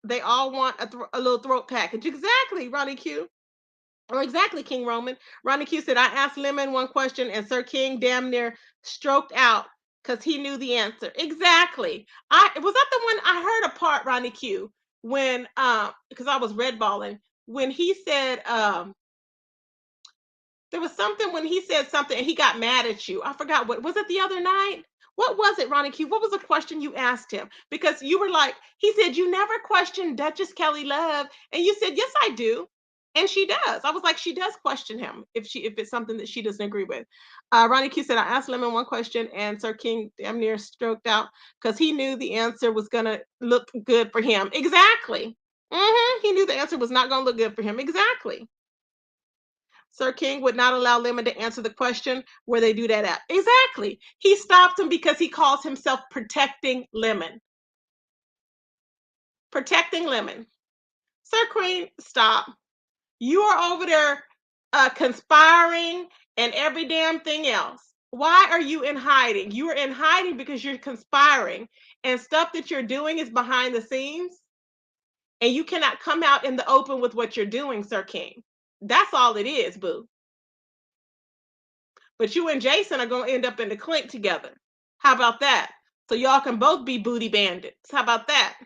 they all want a little throat package. Exactly, Ronnie Q. Or exactly, King Roman. Ronnie Q said, I asked Lemon one question and Sir King damn near stroked out because he knew the answer. Exactly. Was that the one I heard a part, Ronnie Q, when because I was red balling, when he said there was something when he said something and he got mad at you. I forgot what was it the other night What was it, Ronnie Q? What was the question you asked him? Because you were like, he said, you never questioned Duchess Kelly Love. And you said, yes, I do. And she does. I was like, she does question him if it's something that she doesn't agree with. Ronnie Q said, I asked Lemon one question and Sir King damn near stroked out because he knew the answer was gonna look good for him. Exactly. He knew the answer was not gonna look good for him. Exactly. Sir King would not allow Lemon to answer the question where they do that at. Exactly. He stopped him because he calls himself protecting Lemon. Protecting Lemon. Sir Queen, stop. You are over there conspiring and every damn thing else. Why are you in hiding? You are in hiding because you're conspiring and stuff that you're doing is behind the scenes and you cannot come out in the open with what you're doing, Sir King. That's all it is, boo. But you and Jason are going to end up in the clink together. How about that? So y'all can both be booty bandits. How about that?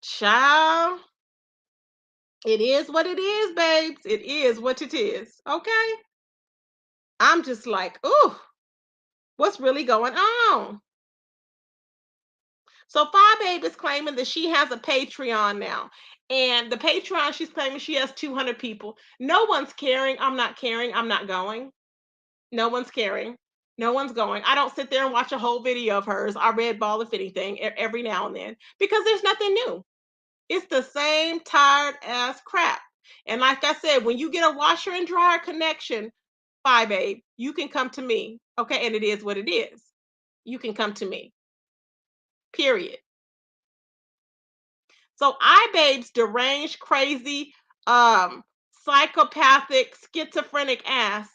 Child, it is what it is, babes. It is what it is. Okay? I'm just like, ooh, what's really going on? So Fi Babe is claiming that she has a Patreon now. And the Patreon, she's claiming she has 200 people. No one's caring. I'm not caring. I'm not going. No one's caring. No one's going. I don't sit there and watch a whole video of hers. I red ball if anything every now and then because there's nothing new. It's the same tired ass crap. And like I said, when you get a washer and dryer connection, bye, babe, you can come to me. Okay. And it is what it is. You can come to me. Period. So babe's deranged, crazy, psychopathic, schizophrenic ass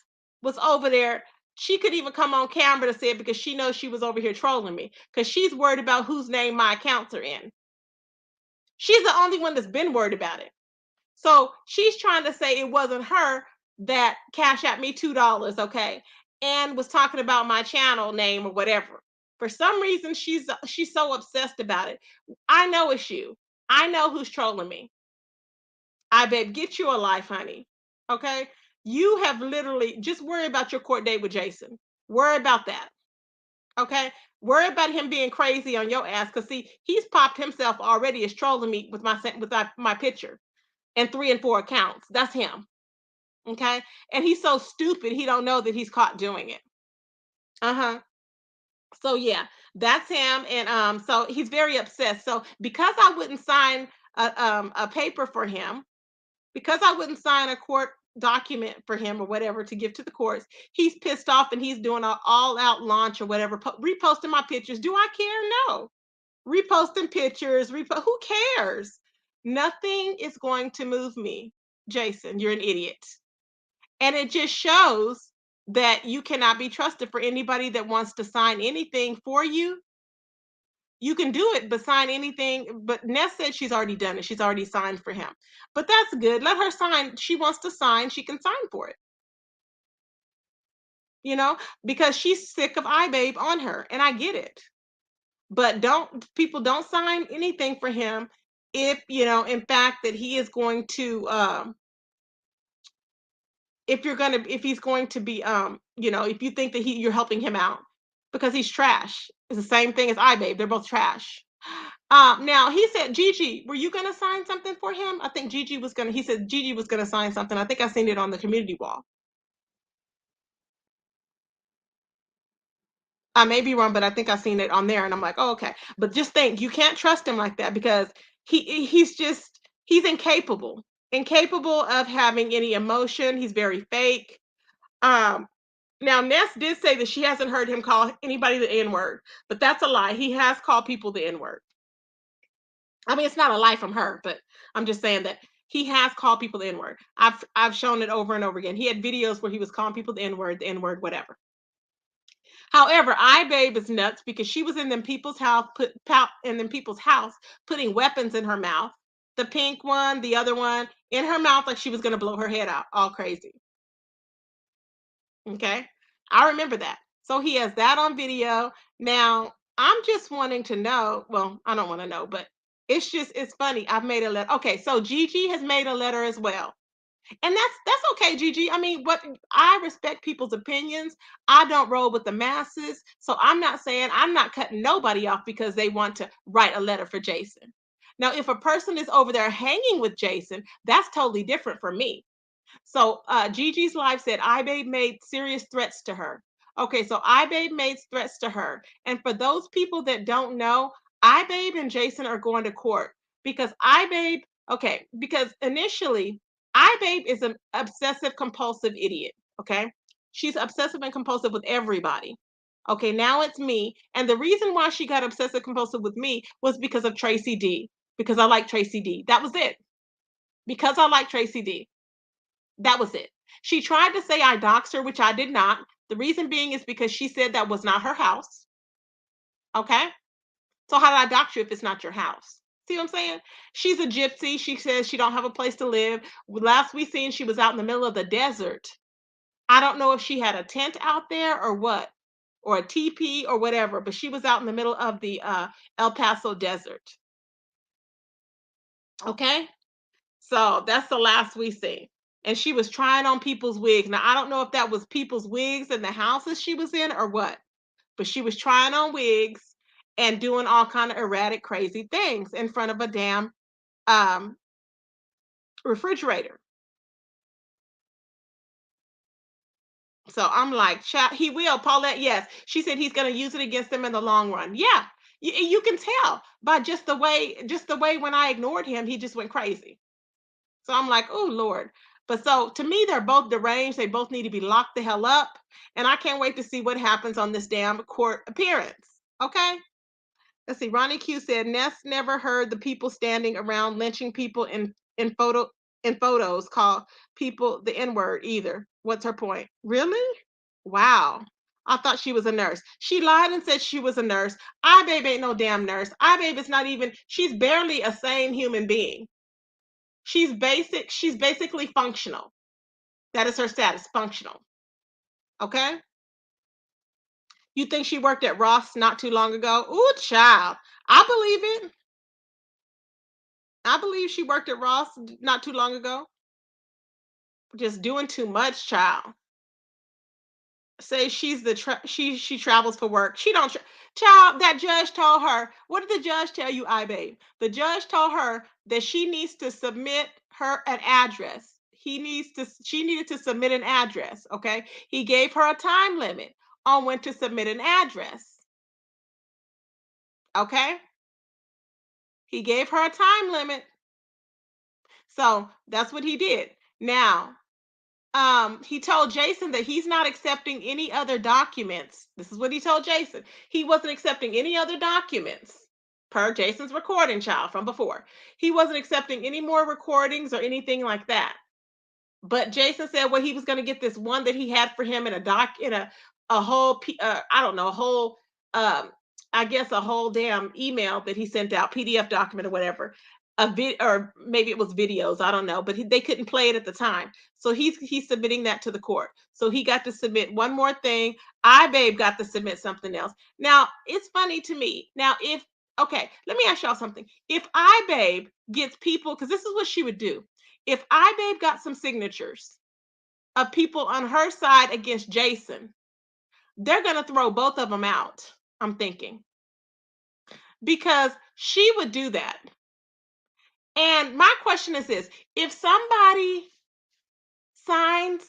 was over there. She could even come on camera to say it because she knows she was over here trolling me because she's worried about whose name my accounts are in. She's the only one that's been worried about it. So she's trying to say it wasn't her that cash at me $2, okay, and was talking about my channel name or whatever. For some reason, she's so obsessed about it. I know it's you. I know who's trolling me. I bet get you a life, honey. Okay. You have literally just worry about your court date with Jason. Worry about that. Okay. Worry about him being crazy on your ass. Cause see, he's popped himself already as trolling me with my picture and 3 and 4 accounts. That's him. Okay. And he's so stupid he don't know that he's caught doing it. Uh-huh. So yeah, that's him. And so he's very obsessed. So because I wouldn't sign a paper for him, because I wouldn't sign a court document for him or whatever to give to the courts, he's pissed off and he's doing an all-out launch or whatever, reposting my pictures. Do I care? No. Reposting pictures, who cares? Nothing is going to move me. Jason, you're an idiot. And it just shows that you cannot be trusted for anybody that wants to sign anything for you. You can do it, but sign anything. But Ness said she's already done it. She's already signed for him. But that's good. Let her sign. She wants to sign. She can sign for it. You know, because she's sick of iBabe on her. And I get it. But don't sign anything for him if, in fact, that he is going to if he's going to be if you think that you're helping him out because he's trash. It's the same thing as iBabe. They're both trash. Now he said, Gigi, were you gonna sign something for him? I think he said Gigi was gonna sign something. I think I seen it on the community wall. I may be wrong, but I think I seen it on there and I'm like, oh, okay. But just think, you can't trust him like that because he's incapable. Incapable of having any emotion. He's very fake. Um, Now, Ness did say that she hasn't heard him call anybody the N word, but that's a lie. He has called people the N word. I mean, it's not a lie from her, but I'm just saying that he has called people the N word. I've shown it over and over again. He had videos where he was calling people the N word, whatever. However, iBabe is nuts because she was in them people's house, putting weapons in her mouth. The pink one, the other one, in her mouth, like she was gonna blow her head out, all crazy. Okay. I remember that. So he has that on video. Now, I'm just wanting to know. Well, I don't want to know, but it's funny. I've made a letter. Okay. So Gigi has made a letter as well. And that's okay, Gigi. I mean, what I respect people's opinions. I don't roll with the masses. So I'm not saying I'm not cutting nobody off because they want to write a letter for Jason. Now, if a person is over there hanging with Jason, that's totally different for me. So Gigi's live said iBabe made serious threats to her. Okay, so iBabe made threats to her. And for those people that don't know, iBabe and Jason are going to court because iBabe, okay, because initially iBabe is an obsessive compulsive idiot. Okay. She's obsessive and compulsive with everybody. Okay, now it's me. And the reason why she got obsessive compulsive with me was because of Tracy D. Because I like Tracy D. That was it. Because I like Tracy D. That was it. She tried to say I doxed her, which I did not. The reason being is because she said that was not her house. Okay. So how did I dox you if it's not your house? See what I'm saying? She's a gypsy. She says she don't have a place to live. Last we seen, she was out in the middle of the desert. I don't know if she had a tent out there or what, or a teepee or whatever, but she was out in the middle of the El Paso desert. Okay. So that's the last we see. And she was trying on people's wigs. Now, I don't know if that was people's wigs in the houses she was in or what, but she was trying on wigs and doing all kind of erratic, crazy things in front of a damn um, refrigerator. So I'm like, he will, Paulette. Yes, she said he's going to use it against them in the long run. Yeah, you can tell by just the way when I ignored him, he just went crazy. So I'm like, oh Lord. But so to me, they're both deranged. They both need to be locked the hell up. And I can't wait to see what happens on this damn court appearance. Okay. Let's see. Ronnie Q said Ness never heard the people standing around lynching people in photos call people the N-word either. What's her point? Really? Wow. I thought she was a nurse. She lied and said she was a nurse. I babe ain't no damn nurse. I babe is not even, she's barely a sane human being. She's basically functional. That is her status, functional. Okay? You think she worked at Ross not too long ago? Ooh, child. I believe it. I believe she worked at Ross not too long ago. Just doing too much, child. Say she's she travels for work. She don't child, that judge told her. What did the judge tell you, I babe? The judge told her that she needs to submit her an address. She needed to submit an address, okay? He gave her a time limit on when to submit an address. Okay? He gave her a time limit. So that's what he did. Now, he told Jason that he's not accepting any other documents. This is what he told Jason. He wasn't accepting any other documents per Jason's recording, child, from before. He wasn't accepting any more recordings or anything like that. But Jason said, well, he was going to get this one that he had for him in a doc in a whole I don't know, a whole um I guess a whole damn email that he sent out, PDF document or whatever, or maybe it was videos, I don't know, but they couldn't play it at the time. So he's submitting that to the court. So he got to submit one more thing. I babe got to submit something else. Now, it's funny to me. Now, if okay, let me ask y'all something. If I babe gets people, because this is what she would do. If I babe got some signatures of people on her side against Jason, they're gonna throw both of them out. I'm thinking because she would do that. And my question is this: if somebody signs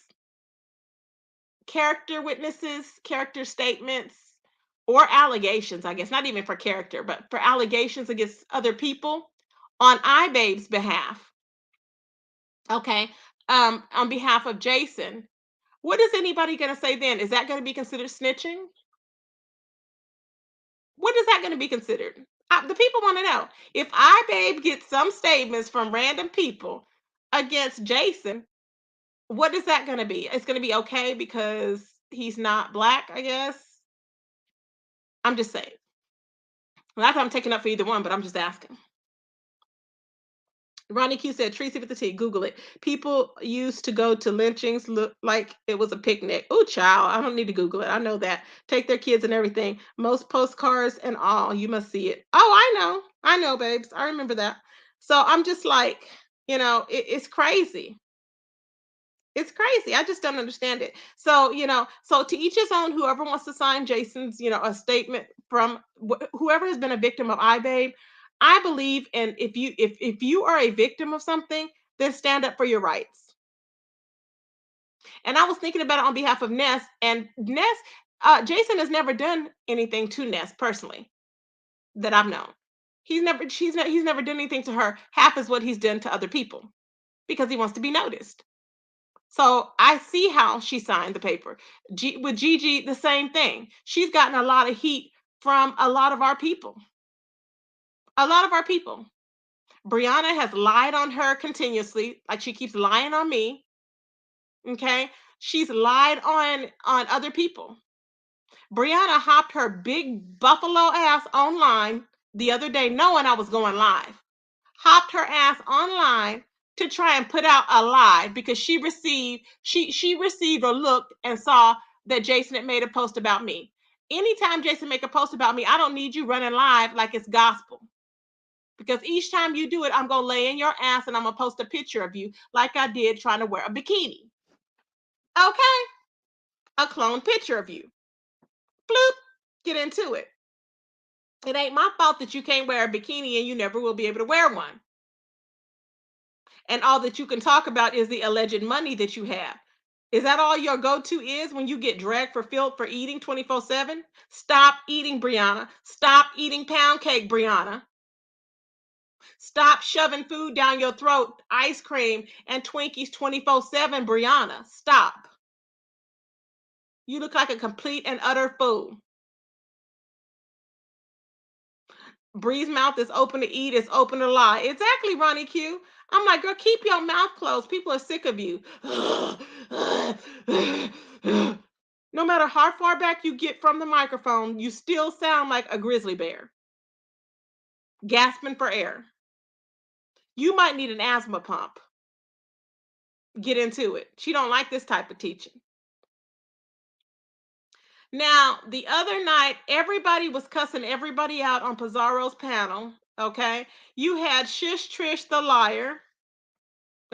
character witnesses, character statements, or allegations, I guess not even for character, but for allegations against other people on iBabe's behalf, okay, on behalf of Jason, what is anybody going to say then? Is that going to be considered snitching? What is that going to be considered? The people want to know. If I babe gets some statements from random people against Jason, what is that going to be? It's going to be okay because he's not black, I guess. I'm just saying. Not that I'm taking up for either one, but I'm just asking. Ronnie Q said, Tracy with the T, Google it. People used to go to lynchings look like it was a picnic. Oh, child, I don't need to Google it. I know that. Take their kids and everything. Most postcards and all. You must see it. Oh, I know. I know, babes. I remember that. So I'm just like, it's crazy. It's crazy. I just don't understand it. So, so to each his own, whoever wants to sign Jason's, a statement from whoever has been a victim of iBabe, I believe in if you are a victim of something, then stand up for your rights. And I was thinking about it on behalf of Ness, and Ness, Jason has never done anything to Ness personally that I've known. He's never done anything to her half as what he's done to other people because he wants to be noticed. So I see how she signed the paper. With Gigi, the same thing. She's gotten a lot of heat from a lot of our people. A lot of our people. Brianna has lied on her continuously, like she keeps lying on me. Okay, she's lied on other people. Brianna hopped her big buffalo ass online the other day, knowing I was going live. Hopped her ass online to try and put out a lie because she received or looked and saw that Jason had made a post about me. Anytime Jason make a post about me, I don't need you running live like it's gospel. Because each time you do it, I'm gonna lay in your ass and I'm gonna post a picture of you like I did trying to wear a bikini. Okay? A clone picture of you. Bloop. Get into it. It ain't my fault that you can't wear a bikini and you never will be able to wear one. And all that you can talk about is the alleged money that you have. Is that all your go-to is when you get dragged for filth for eating 24/7? Stop eating, Brianna. Stop eating pound cake, Brianna. Stop shoving food down your throat, ice cream and Twinkies 24/7, Brianna. Stop. You look like a complete and utter fool. Bree's mouth is open to eat, it's open to lie. Exactly, Ronnie Q. I'm like, girl, keep your mouth closed. People are sick of you. No matter how far back you get from the microphone, you still sound like a grizzly bear, gasping for air. You might need an asthma pump. Get into it. She don't like this type of teaching. Now, the other night, everybody was cussing everybody out on Pizarro's panel. Okay. You had Shish Trish the liar.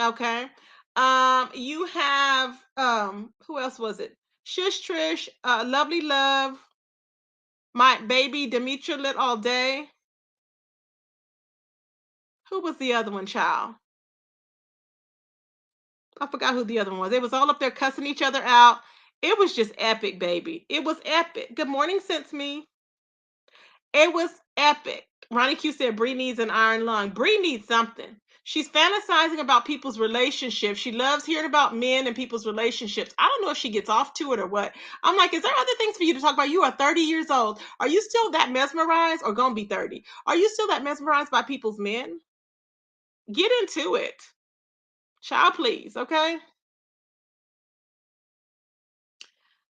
Okay. You have who else was it? Shush Trish, Lovely Love, my baby Demetra Lit All Day. Who was the other one, child? I forgot who the other one was. They was all up there cussing each other out. It was just epic, baby. It was epic. Good morning, Sense Me. It was epic. Ronnie Q said Bree needs an iron lung. Bree needs something. She's fantasizing about people's relationships. She loves hearing about men and people's relationships. I don't know if she gets off to it or what. I'm like, is there other things for you to talk about? You are 30 years old. Are you still that mesmerized or gonna be 30? Are you still that mesmerized by people's men? Get into it. Child, please, okay?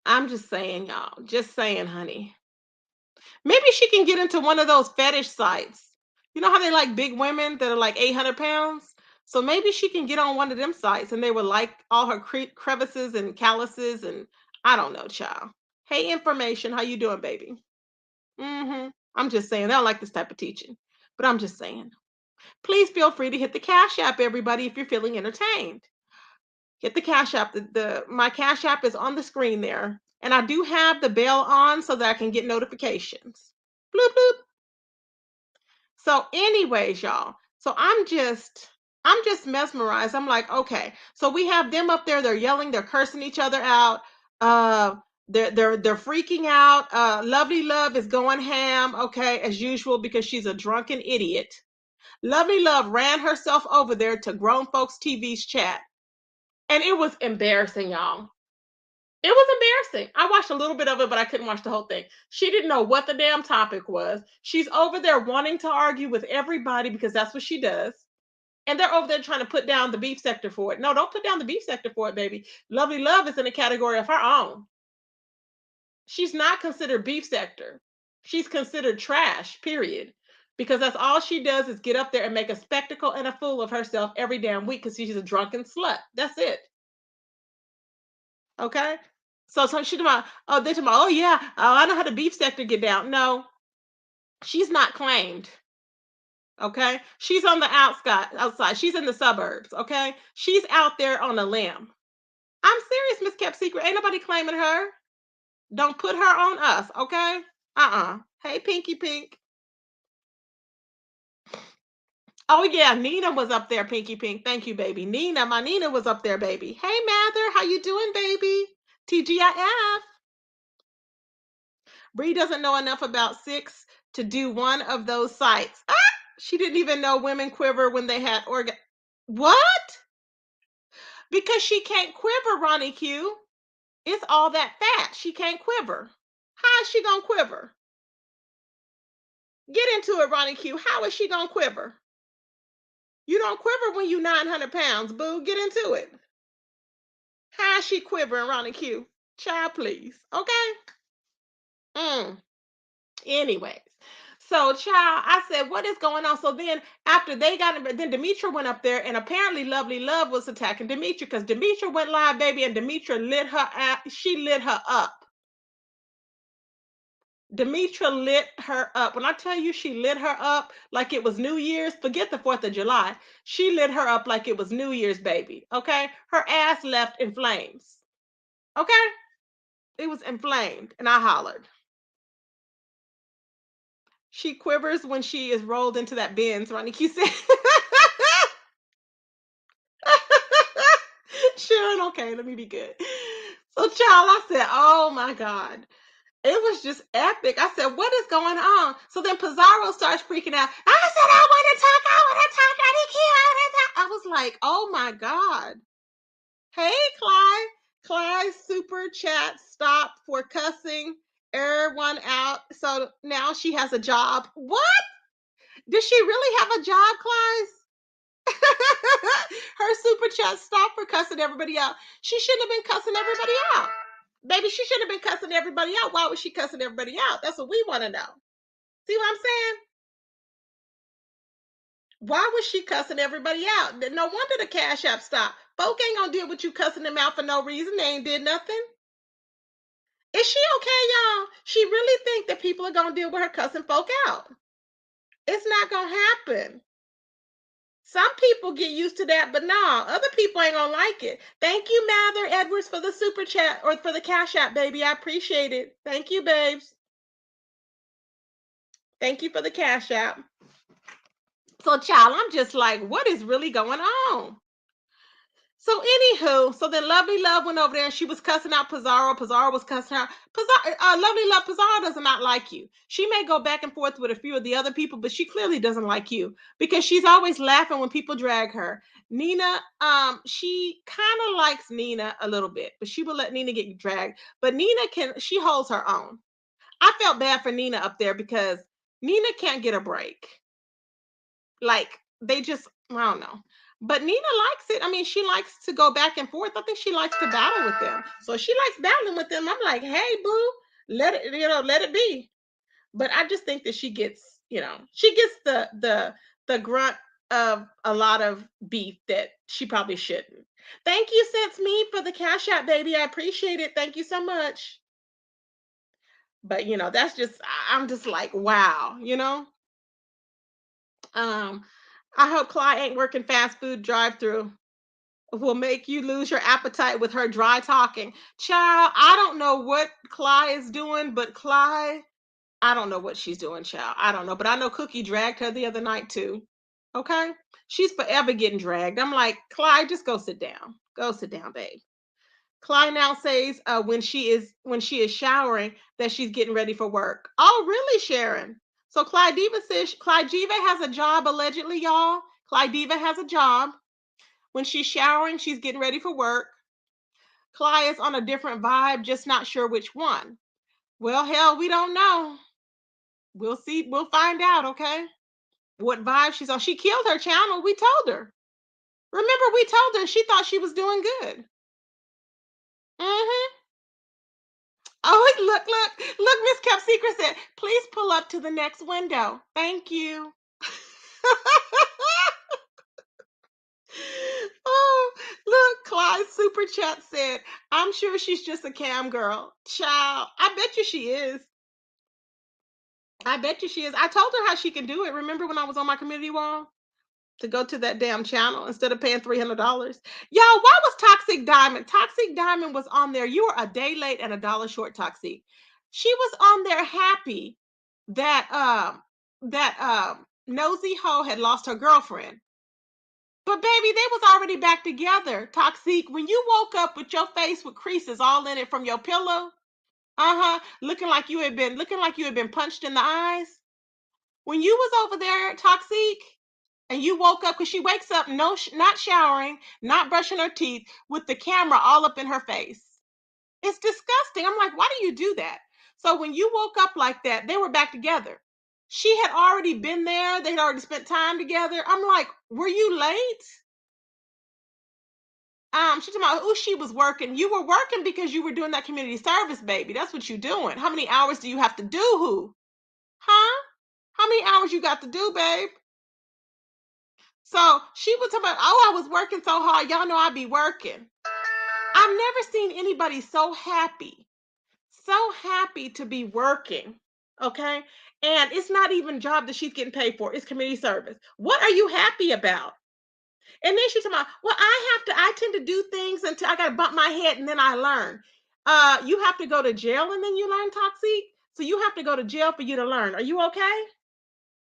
I'm just saying, y'all. Just saying, honey. Maybe she can get into one of those fetish sites. You know how they like big women that are like 800 pounds? So maybe she can get on one of them sites and they would like all her crevices and calluses and I don't know, child. Hey, information, how you doing, baby? I'm just saying, I don't like this type of teaching, but I'm just saying. Please feel free to hit the Cash App, everybody, if you're feeling entertained. Hit the Cash App. My Cash App is on the screen there, and I do have the bell on so that I can get notifications. Bloop bloop. So, anyways, y'all. So I'm just mesmerized. I'm like, okay. So we have them up there. They're yelling. They're cursing each other out. Uh, they're freaking out. Lovely Love is going ham. Okay, as usual because she's a drunken idiot. Lovely Love ran herself over there to Grown Folks TV's chat, and it was embarrassing, y'all. It was embarrassing. I watched a little bit of it, but I couldn't watch the whole thing. She didn't know what the damn topic was. She's over there wanting to argue with everybody because that's what she does. And they're over there trying to put down the beef sector for it. No, don't put down the beef sector for it, baby. Lovely Love is in a category of her own. She's not considered beef sector. She's considered trash, period. Because that's all she does is get up there and make a spectacle and a fool of herself every damn week because she's a drunken slut. That's it. Okay. So she's about, oh, they're talking about, oh yeah, I know how the beef sector get down. No, she's not claimed. Okay. She's on the outside. She's in the suburbs. Okay. She's out there on a limb. I'm serious, Miss Kept Secret. Ain't nobody claiming her. Don't put her on us, okay? Hey, Pinky Pink. Oh yeah, Nina was up there, Pinky Pink. Thank you, baby. Nina, my Nina was up there, baby. Hey, Mather, how you doing, baby? TGIF. Bree doesn't know enough about six to do one of those sites. Ah! She didn't even know women quiver when they had organ. What? Because she can't quiver, Ronnie Q. It's all that fat. She can't quiver. How is she gonna quiver? Get into it, Ronnie Q. How is she gonna quiver? You don't quiver when you 900 pounds, boo. Get into it. How is she quivering, Ronnie Q? Child, please. Okay? Mm. Anyways. So, child, I said, what is going on? So then, after they got in, then Demetra went up there, and apparently, Lovely Love was attacking Demetra because Demetra went live, baby, and Demetra lit her up. She lit her up. Demetra lit her up. When I tell you she lit her up like it was New Year's, forget the 4th of July. She lit her up like it was New Year's, baby. Okay? Her ass left in flames. Okay? It was inflamed, and I hollered. She quivers when she is rolled into that Benz, Ronnie Q said. Sharon, okay, let me be good. So, child, I said, oh my God. It was just epic. I said, what is going on? So then Pizarro starts freaking out. I said, I want to talk. I want to talk. I want to talk. I was like, oh my God. Hey, Clyde. Clyde super chat stopped for cussing everyone out. So now she has a job. What? Does she really have a job, Clyde? Her super chat stopped for cussing everybody out. She shouldn't have been cussing everybody out. Baby, she shouldn't have been cussing everybody out. Why was she cussing everybody out? That's what we want to know. See what I'm saying? Why was she cussing everybody out? No wonder the Cash App stopped. Folk ain't gonna deal with you cussing them out for no reason. They ain't did nothing. Is she okay, y'all? She really think that people are gonna deal with her cussing folk out. It's not gonna happen. Some people get used to that, but nah, other people ain't gonna like it. Thank you, Mather Edwards, for the super chat or for the Cash App, baby. I appreciate it. Thank you, babes. Thank you for the Cash App. So, child, I'm just like, what is really going on? So, anywho, so then Lovely Love went over there and she was cussing out Pizarro. Pizarro was cussing out. Lovely Love, Pizarro does not like you. She may go back and forth with a few of the other people, but she clearly doesn't like you because she's always laughing when people drag her. Nina, she kind of likes Nina a little bit, but she will let Nina get dragged. But she holds her own. I felt bad for Nina up there because Nina can't get a break. Like they just, I don't know. But Nina likes it. I mean, she likes to go back and forth. I think she likes to battle with them. So she likes battling with them. I'm like, hey, boo, let it be. But I just think that she gets, she gets the grunt of a lot of beef that she probably shouldn't. Thank you, Sense Me, for the Cash App, baby. I appreciate it. Thank you so much. But that's just I'm just like, wow. Um, I hope Clyde ain't working fast food drive-through. Will make you lose your appetite with her dry talking. Child, I don't know what Clyde is doing, but Clyde, I don't know what she's doing, child. I don't know. But I know Cookie dragged her the other night too. Okay? She's forever getting dragged. I'm like, Clyde, just go sit down. Go sit down, babe. Clyde now says when she is showering that she's getting ready for work. Oh, really, Sharon? So Clyde Diva says Clyde Diva has a job allegedly, y'all. Clyde Diva has a job. When she's showering, she's getting ready for work. Clyde is on a different vibe, just not sure which one. Well, hell, we don't know. We'll see. We'll find out, okay? What vibe she's on. She killed her channel. We told her. Remember, we told her she thought she was doing good. Mm-hmm. Oh, look, Miss Kept Secret said, please pull up to the next window. Thank you. Oh, look, Clyde's super chat said, I'm sure she's just a cam girl. Child, I bet you she is. I bet you she is. I told her how she can do it. Remember when I was on my community wall? to go to that damn channel instead of paying $300. Y'all, why was Toxic Diamond? Toxic Diamond was on there. You were a day late and $1 short, Toxic. She was on there happy that Nosy Ho had lost her girlfriend. But baby, they was already back together. Toxic. When you woke up with your face with creases all in it from your pillow, looking like you had been punched in the eyes. When you was over there, Toxic, and you woke up because she wakes up not showering, not brushing her teeth, with the camera all up in her face. It's disgusting. I'm like, why do you do that? So when you woke up like that, they were back together. She had already been there. They'd already spent time together. I'm like, were you late? She talking about, oh, she was working. You were working because you were doing that community service, baby. That's what you doing. How many hours do you have to do? Who? Huh? How many hours you got to do, babe? So she was talking about, oh, I was working so hard. Y'all know I be working. I've never seen anybody so happy to be working. Okay. And it's not even a job that she's getting paid for. It's community service. What are you happy about? And then she's talking about, well, I tend to do things until I got to bump my head and then I learn. You have to go to jail and then you learn, Toxic. So you have to go to jail for you to learn. Are you okay?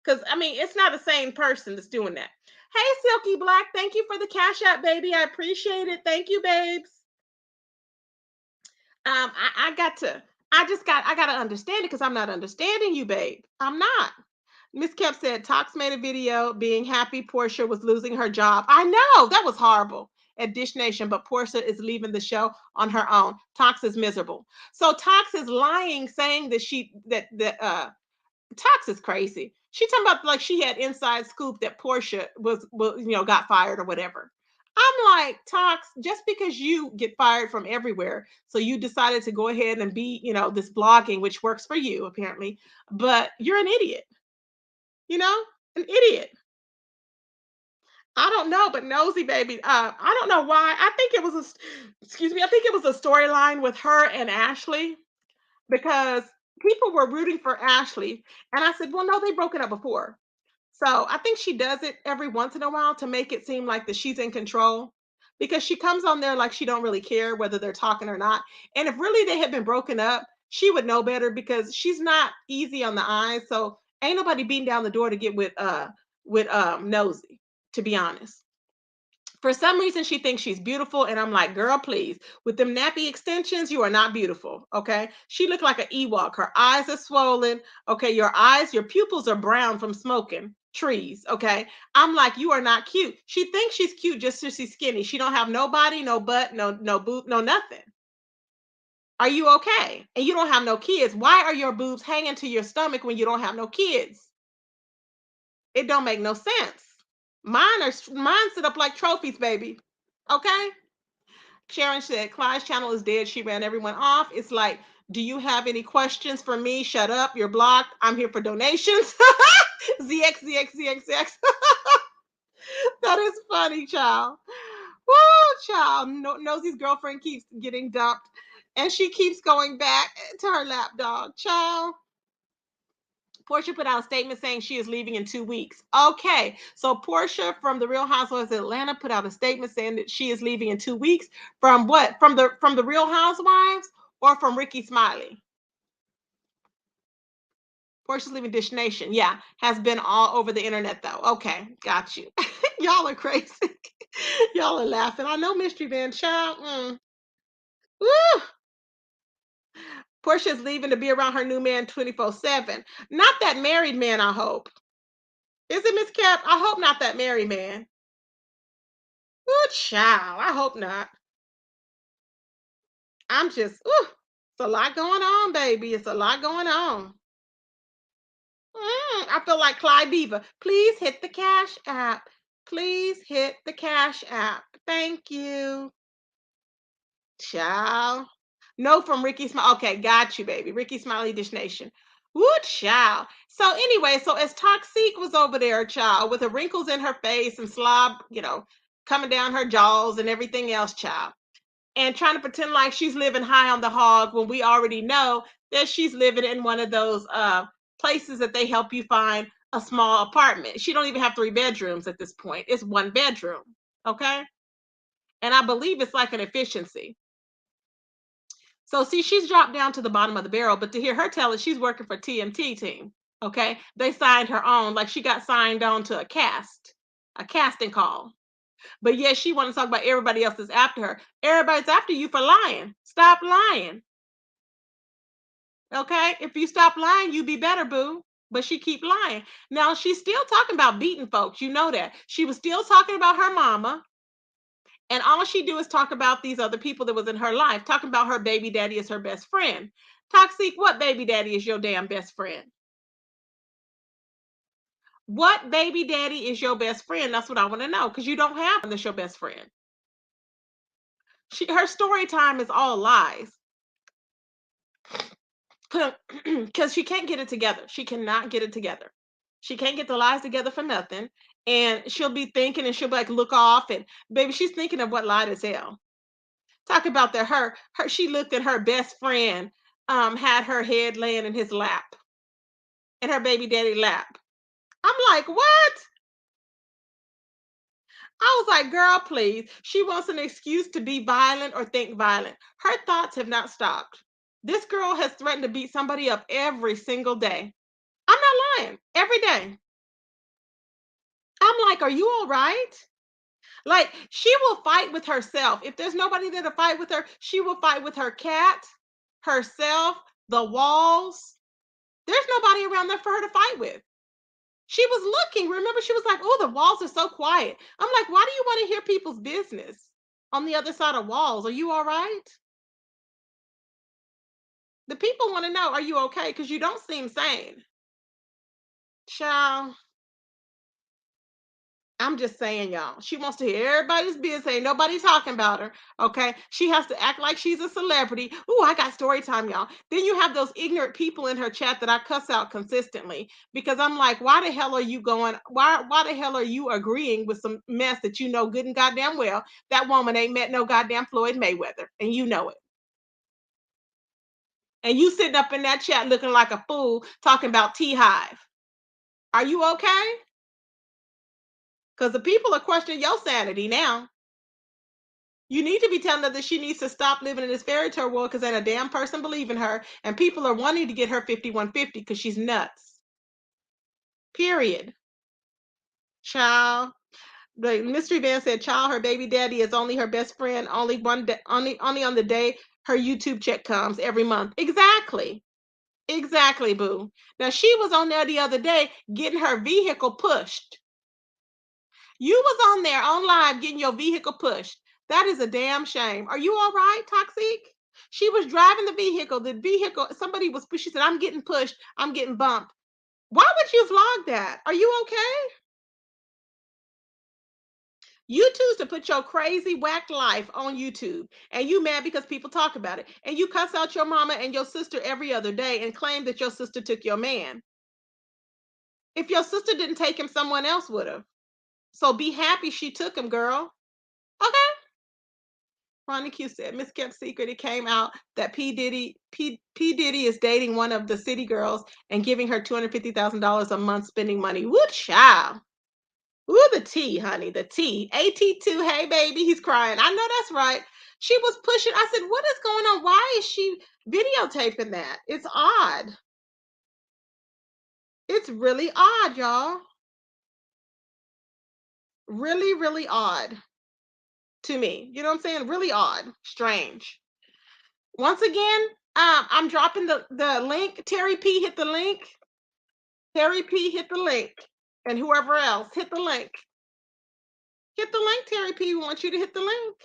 Because I mean, it's not the same person that's doing that. Hey, Silky Black, thank you for the Cash App, baby. I appreciate it. Thank you, babes. I gotta understand it because I'm not understanding you, babe. I'm not. Miss Kemp said Tox made a video being happy Portia was losing her job. I know that was horrible at Dish Nation, but Portia is leaving the show on her own. Tox is miserable. So Tox is lying, saying that Tox is crazy. She talking about like she had inside scoop that Portia was got fired or whatever. I'm like, Tox, just because you get fired from everywhere, so you decided to go ahead and be, this blogging, which works for you apparently, but you're an idiot, an idiot. I don't know, but nosy baby. I don't know why. I think it was I think it was a storyline with her and Ashley because people were rooting for Ashley, and I said, well, no, they broke it up before. So I think she does it every once in a while to make it seem like that she's in control because she comes on there like she don't really care whether they're talking or not. And if really they had been broken up, she would know better because she's not easy on the eyes. So ain't nobody beating down the door to get with Nosy, to be honest. For some reason, she thinks she's beautiful, and I'm like, girl, please. With them nappy extensions, you are not beautiful. Okay, she looked like an Ewok. Her eyes are swollen. Okay, your pupils are brown from smoking trees. Okay, I'm like, you are not cute. She thinks she's cute just because she's skinny. She don't have no body, no butt, no boob, no nothing. Are you okay? And you don't have no kids. Why are your boobs hanging to your stomach when you don't have no kids? It don't make no sense. Mine sit up like trophies, baby. Okay. Sharon said Clyde's channel is dead. She ran everyone off. It's like, do you have any questions for me? Shut up. You're blocked. I'm here for donations. ZX. That is funny, child. Woo, child. Nosy's girlfriend keeps getting dumped, and she keeps going back to her lapdog. Child. Portia put out a statement saying she is leaving in 2 weeks. Okay, so Portia from the Real Housewives of Atlanta put out a statement saying that she is leaving in 2 weeks. From what? From the Real Housewives or from Ricky Smiley? Portia's leaving Dish Nation. Yeah, has been all over the internet though. Okay, got you. Y'all are crazy. Y'all are laughing. I know Mystery Man Child. Woo! Portia's leaving to be around her new man 24/7. Not that married man, I hope. Is it Miss Cap? I hope not that married man. Good child. I hope not. I'm just, it's a lot going on, baby. It's a lot going on. I feel like Clyde Diva. Please hit the Cash App. Please hit the Cash App. Thank you. Child. No, from Ricky Smiley. Okay, got you, baby. Ricky Smiley Dish Nation. Woo, child. So anyway, so as Toxic was over there, child, with the wrinkles in her face and slob, coming down her jaws and everything else, child, and trying to pretend like she's living high on the hog when we already know that she's living in one of those places that they help you find a small apartment. She don't even have 3 bedrooms at this point. It's 1 bedroom. Okay. And I believe it's like an efficiency. So see, she's dropped down to the bottom of the barrel, but to hear her tell it, she's working for TMT team. Okay. They signed her on, like she got signed on to a casting call. But yet she want to talk about everybody else that's after her. Everybody's after you for lying. Stop lying. Okay? If you stop lying, you be better, boo. But she keep lying. Now she's still talking about beating folks. You know that. She was still talking about her mama. And all she do is talk about these other people that was in her life, talking about her baby daddy is her best friend. Toxic, what baby daddy is your damn best friend? What baby daddy is your best friend? That's what I want to know, because you don't have one that's your best friend. Her story time is all lies. Because she can't get it together. She cannot get it together. She can't get the lies together for nothing. And she'll be thinking and she'll be like, look off. And baby, she's thinking of what lie to tell. Talk about that her she looked at her best friend, had her head laying in his lap, in her baby daddy lap. I'm like, what? I was like, girl, please. She wants an excuse to be violent or think violent. Her thoughts have not stopped. This girl has threatened to beat somebody up every single day. I'm not lying. Every day. I'm like, are you all right? Like, she will fight with herself. If there's nobody there to fight with her, she will fight with her cat, herself, the walls. There's nobody around there for her to fight with. She was looking. Remember, she was like, oh, the walls are so quiet. I'm like, why do you want to hear people's business on the other side of walls? Are you all right? The people want to know, are you okay? Because you don't seem sane. Child. I'm just saying, y'all. She wants to hear everybody's business. Ain't nobody talking about her. Okay. She has to act like she's a celebrity. Ooh, I got story time, y'all. Then you have those ignorant people in her chat that I cuss out consistently because I'm like, why the hell are you going? Why the hell are you agreeing with some mess that you know good and goddamn well that woman ain't met no goddamn Floyd Mayweather, and you know it. And you sitting up in that chat looking like a fool talking about T Hive. Are you okay? Because the people are questioning your sanity now. You need to be telling her that she needs to stop living in this fairy tale world because ain't a damn person believing her, and people are wanting to get her 5150 because she's nuts. Period. Child. The mystery van said, "Child, her baby daddy is only her best friend. Only one, only on the day her YouTube check comes every month." Exactly. Exactly, boo. Now she was on there the other day getting her vehicle pushed. You was on there on live getting your vehicle pushed. That is a damn shame. Are you all right, Toxic? She was driving the vehicle. The vehicle, somebody was pushed. She said, I'm getting pushed. I'm getting bumped. Why would you vlog that? Are you okay? You choose to put your crazy whack life on YouTube and you mad because people talk about it. And you cuss out your mama and your sister every other day and claim that your sister took your man. If your sister didn't take him, someone else would have. So be happy she took him, girl. Okay. Ronnie Q said, Miss Kept Secret, it came out that P. Diddy is dating one of the city girls and giving her $250,000 a month spending money. Woo child. Ooh, the T, honey, the T. AT2, hey baby, he's crying. I know that's right. She was pushing. I said, what is going on? Why is she videotaping that? It's odd. It's really odd, y'all. Really, really odd to me. You know what I'm saying? Really odd. Strange. Once again, I'm dropping the link. Terry P hit the link. Terry P hit the link. And whoever else hit the link. Hit the link, Terry P. We want you to hit the link.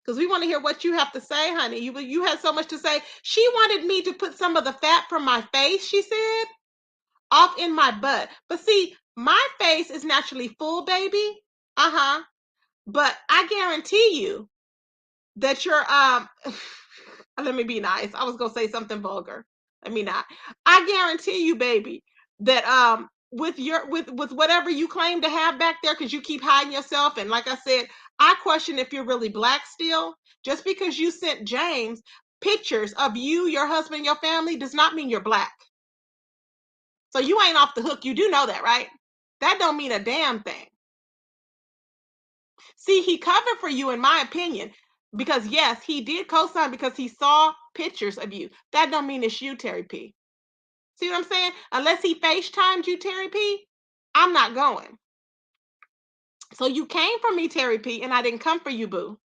Because we want to hear what you have to say, honey. You had so much to say. She wanted me to put some of the fat from my face, she said, off in my butt. But see, my face is naturally full, baby. Uh-huh. But I guarantee you that your let me be nice. I was gonna say something vulgar. Let me not. I guarantee you, baby, that with your with whatever you claim to have back there, because you keep hiding yourself. And like I said, I question if you're really black still. Just because you sent James pictures of you, your husband, your family does not mean you're black. So you ain't off the hook. You do know that, right? That don't mean a damn thing. See, he covered for you, in my opinion, because yes, he did co-sign because he saw pictures of you. That don't mean it's you, Terry P. See what I'm saying? Unless he FaceTimed you, Terry P, I'm not going. So you came for me, Terry P, and I didn't come for you, boo.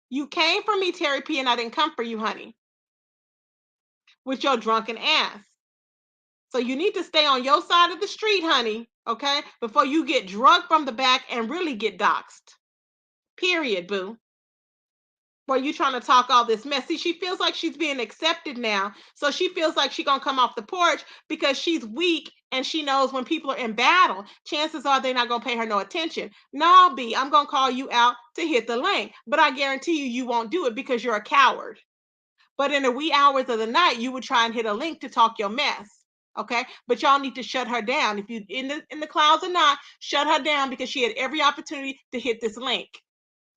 You came for me, Terry P, and I didn't come for you, honey, with your drunken ass. So you need to stay on your side of the street, honey, okay? Before you get drugged from the back and really get doxxed. Period, boo. Where you trying to talk all this mess. See, she feels like she's being accepted now. So she feels like she's gonna come off the porch because she's weak and she knows when people are in battle, chances are they're not gonna pay her no attention. No, B, I'm gonna call you out to hit the link. But I guarantee you, you won't do it because you're a coward. But in the wee hours of the night, you would try and hit a link to talk your mess. Okay, but y'all need to shut her down. If you in the clouds or not, shut her down because she had every opportunity to hit this link.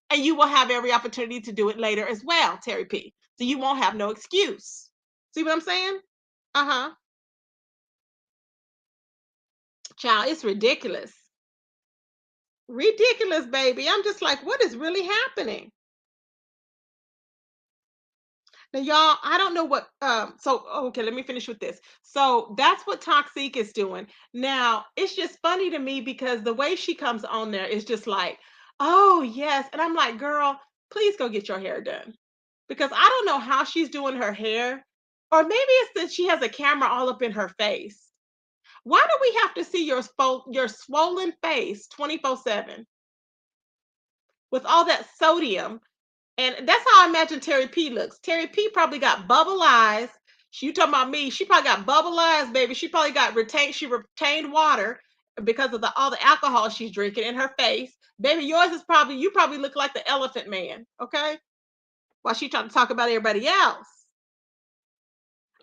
And you will have every opportunity to do it later as well, Terry P. So you won't have no excuse. See what I'm saying? Uh-huh. Child, it's ridiculous. Ridiculous, baby. I'm just like, what is really happening? Now, y'all, I don't know what so okay, let me finish with this. So that's what Toxic is doing. Now, it's just funny to me because the way she comes on there is just like, oh yes. And I'm like, girl, please go get your hair done. Because I don't know how she's doing her hair, or maybe it's that she has a camera all up in her face. Why do we have to see your swollen face 24/7 with all that sodium? And that's how I imagine Terry P looks. Terry P probably got bubble eyes. You talking about me? She probably got bubble eyes, baby. She probably got retained. She retained water because of all the alcohol she's drinking in her face. Baby, yours is probably you probably look like the elephant man. Okay, while she trying to talk about everybody else.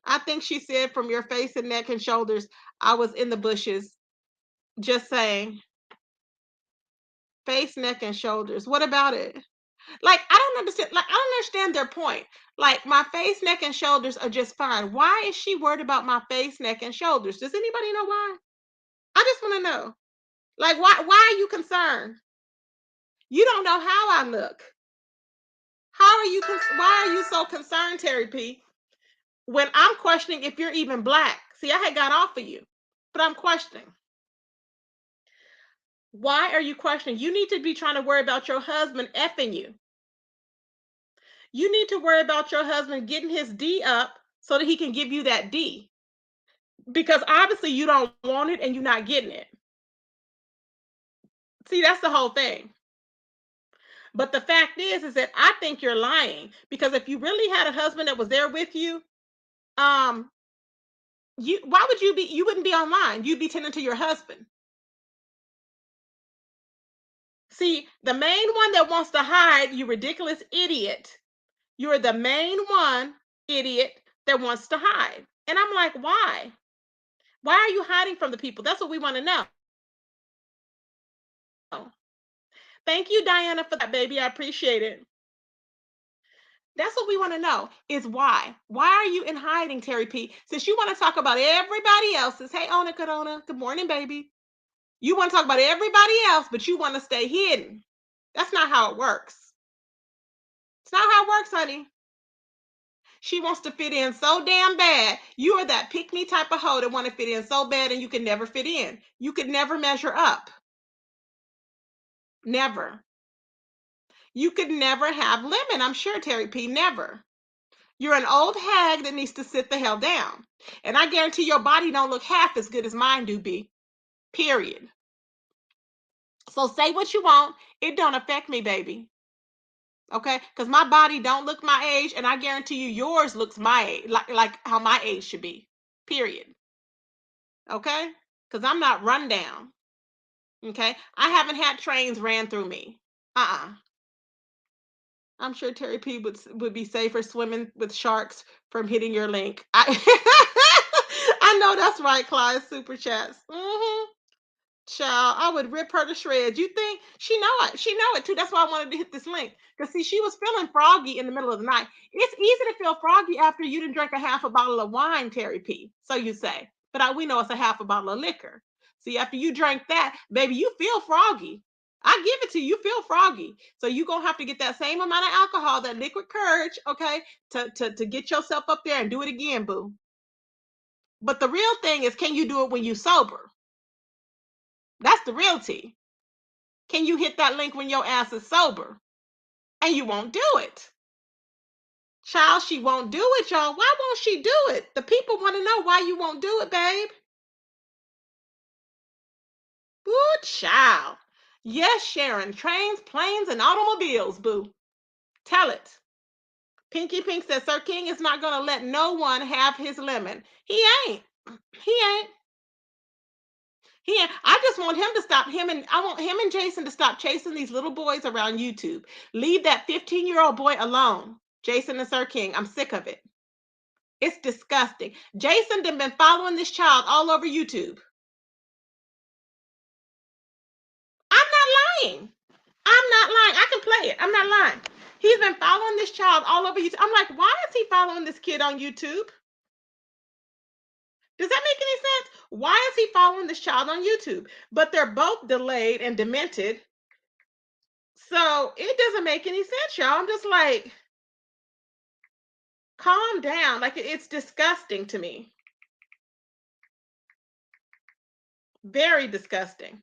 I think she said from your face and neck and shoulders, I was in the bushes. Just saying. Face, neck, and shoulders. What about it? Like, I don't understand. Like, I don't understand their point. Like, my face, neck, and shoulders are just fine. Why is she worried about my face, neck, and shoulders? Does anybody know why? I just want to know. Like, why are you concerned? You don't know how I look. How are you why are you so concerned, Terry P? When I'm questioning if you're even black. See, I had got off of you, but I'm questioning. Why are you questioning? You need to be trying to worry about your husband effing you. You need to worry about your husband getting his D up so that he can give you that D. Because obviously you don't want it and you're not getting it. See, that's the whole thing. But the fact is that I think you're lying because if you really had a husband that was there with you, um, why would you wouldn't be online. You'd be tending to your husband. See, the main one that wants to hide, you ridiculous idiot. You're the main one, idiot, that wants to hide. And I'm like, why? Why are you hiding from the people? That's what we want to know. Thank you, Diana, for that, baby. I appreciate it. That's what we want to know is why. Why are you in hiding, Terry P? Since you want to talk about everybody else's. Hey, Ona Kadona. Good morning, baby. You want to talk about everybody else, but you want to stay hidden. That's not how it works. It's not how it works, honey. She wants to fit in so damn bad. You are that pick me type of hoe that want to fit in so bad and you can never fit in. You could never measure up. Never. You could never have lemon, I'm sure, Terry P. Never. You're an old hag that needs to sit the hell down. And I guarantee your body don't look half as good as mine do be. Period. So say what you want. It don't affect me, baby. Okay? Because my body don't look my age, and I guarantee you yours looks my age, like how my age should be. Period. Okay? Because I'm not run down. Okay? I haven't had trains ran through me. Uh-uh. I'm sure Terry P would be safer swimming with sharks from hitting your link. I know that's right, Clyde. Super chats. Child, I would rip her to shreds. You think she know it? She know it too. That's why I wanted to hit this link. Because see, she was feeling froggy in the middle of the night. It's easy to feel froggy after you didn't drink a half a bottle of wine, Terry P. So you say. but we know it's a half a bottle of liquor. See, after you drink that, baby, you feel froggy. I give it to you, you feel froggy. So you're gonna have to get that same amount of alcohol, that liquid courage, okay, to get yourself up there and do it again, boo. But the real thing is, can you do it when you sober? That's the real tea. Can you hit that link when your ass is sober? And you won't do it. Child, she won't do it, y'all. Why won't she do it? The people want to know why you won't do it, babe. Ooh, child. Yes, Sharon. Trains, planes, and automobiles, boo. Tell it. Pinky Pink says Sir King is not going to let no one have his lemon. He ain't. He ain't. He ain't. I just want him to stop. I want him and Jason to stop chasing these little boys around YouTube. Leave that 15-year-old boy alone. Jason and Sir King. I'm sick of it. It's disgusting. Jason done been following this child all over YouTube. I'm not lying. I'm not lying. I can play it. I'm not lying. He's been following this child all over YouTube. I'm like, why is he following this kid on YouTube? Does that make any sense? Why is he following this child on YouTube? But they're both delayed and demented. So it doesn't make any sense, y'all. I'm just like, calm down. Like, it's disgusting to me. Very disgusting.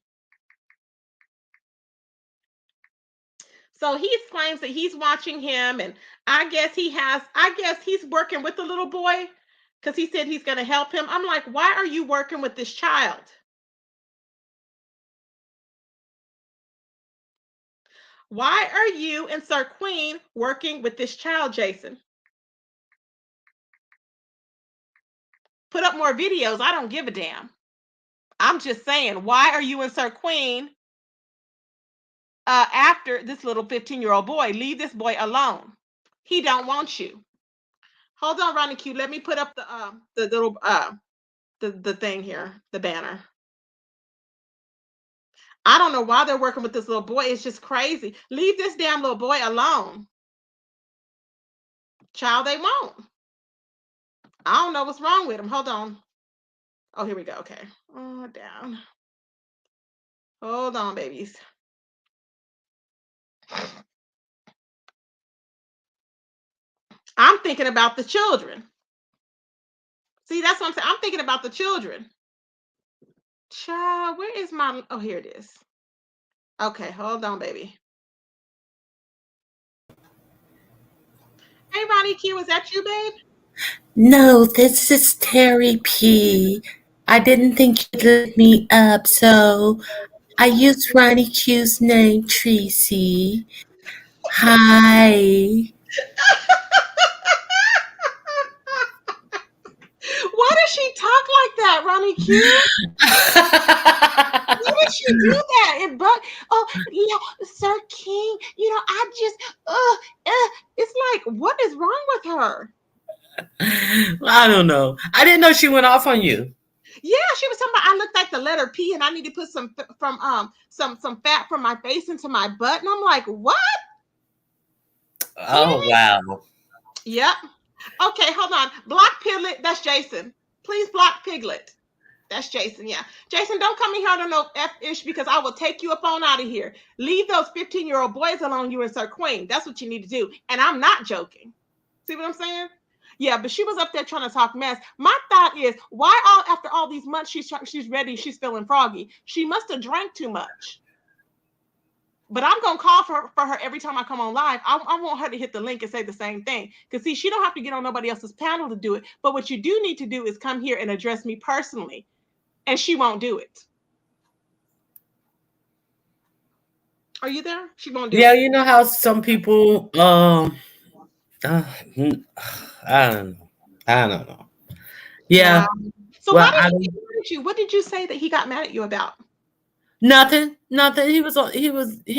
So he claims that he's watching him, and I guess he's working with the little boy because he said he's going to help him. I'm like, why are you working with this child? Why are you and Sir Queen working with this child, Jason? Put up more videos. I don't give a damn. I'm just saying, why are you and Sir Queen after this little 15-year-old boy? Leave this boy alone. He don't want you. Hold on, Ronnie Q. Let me put up the little the thing here, the banner. I don't know why they're working with this little boy. It's just crazy. Leave this damn little boy alone. Child, they won't. I don't know what's wrong with him. Hold on. Oh, here we go. Okay. Oh, down. Hold on, babies. I'm thinking about the children. See, that's what I'm saying. I'm thinking about the children. Child, where is my... Oh, here it is. Okay, hold on, baby. Hey, Ronnie Q, is that you, babe? No, this is Terry P. I didn't think you'd look me up, so I used Ronnie Q's name, Tracy. Hi. Why does she talk like that, Ronnie Q? Why would she do that? Sir King, I just, it's like, what is wrong with her? I don't know. I didn't know she went off on you. Yeah, she was talking about I looked like the letter P and I need to put some fat from my face into my butt. And I'm like, what? Oh, wow. Yep. Okay, hold on. Block Piglet, that's Jason. Please block Piglet. That's Jason, yeah. Jason, don't come in here on no F-ish because I will take you up on out of here. Leave those 15-year-old boys alone, you and Sir Queen. That's what you need to do. And I'm not joking. See what I'm saying? Yeah, but she was up there trying to talk mess. My thought is, why after all these months she's ready, she's feeling froggy. She must have drank too much. But I'm gonna call for her every time I come on live. I want her to hit the link and say the same thing. Because see, she don't have to get on nobody else's panel to do it. But what you do need to do is come here and address me personally. And she won't do it. Are you there? She won't do it. Yeah, you know how some people, I don't know. I don't know. Yeah. Wow. So Well, why did he get mad at you? What did you say that he got mad at you about? nothing. He was on. He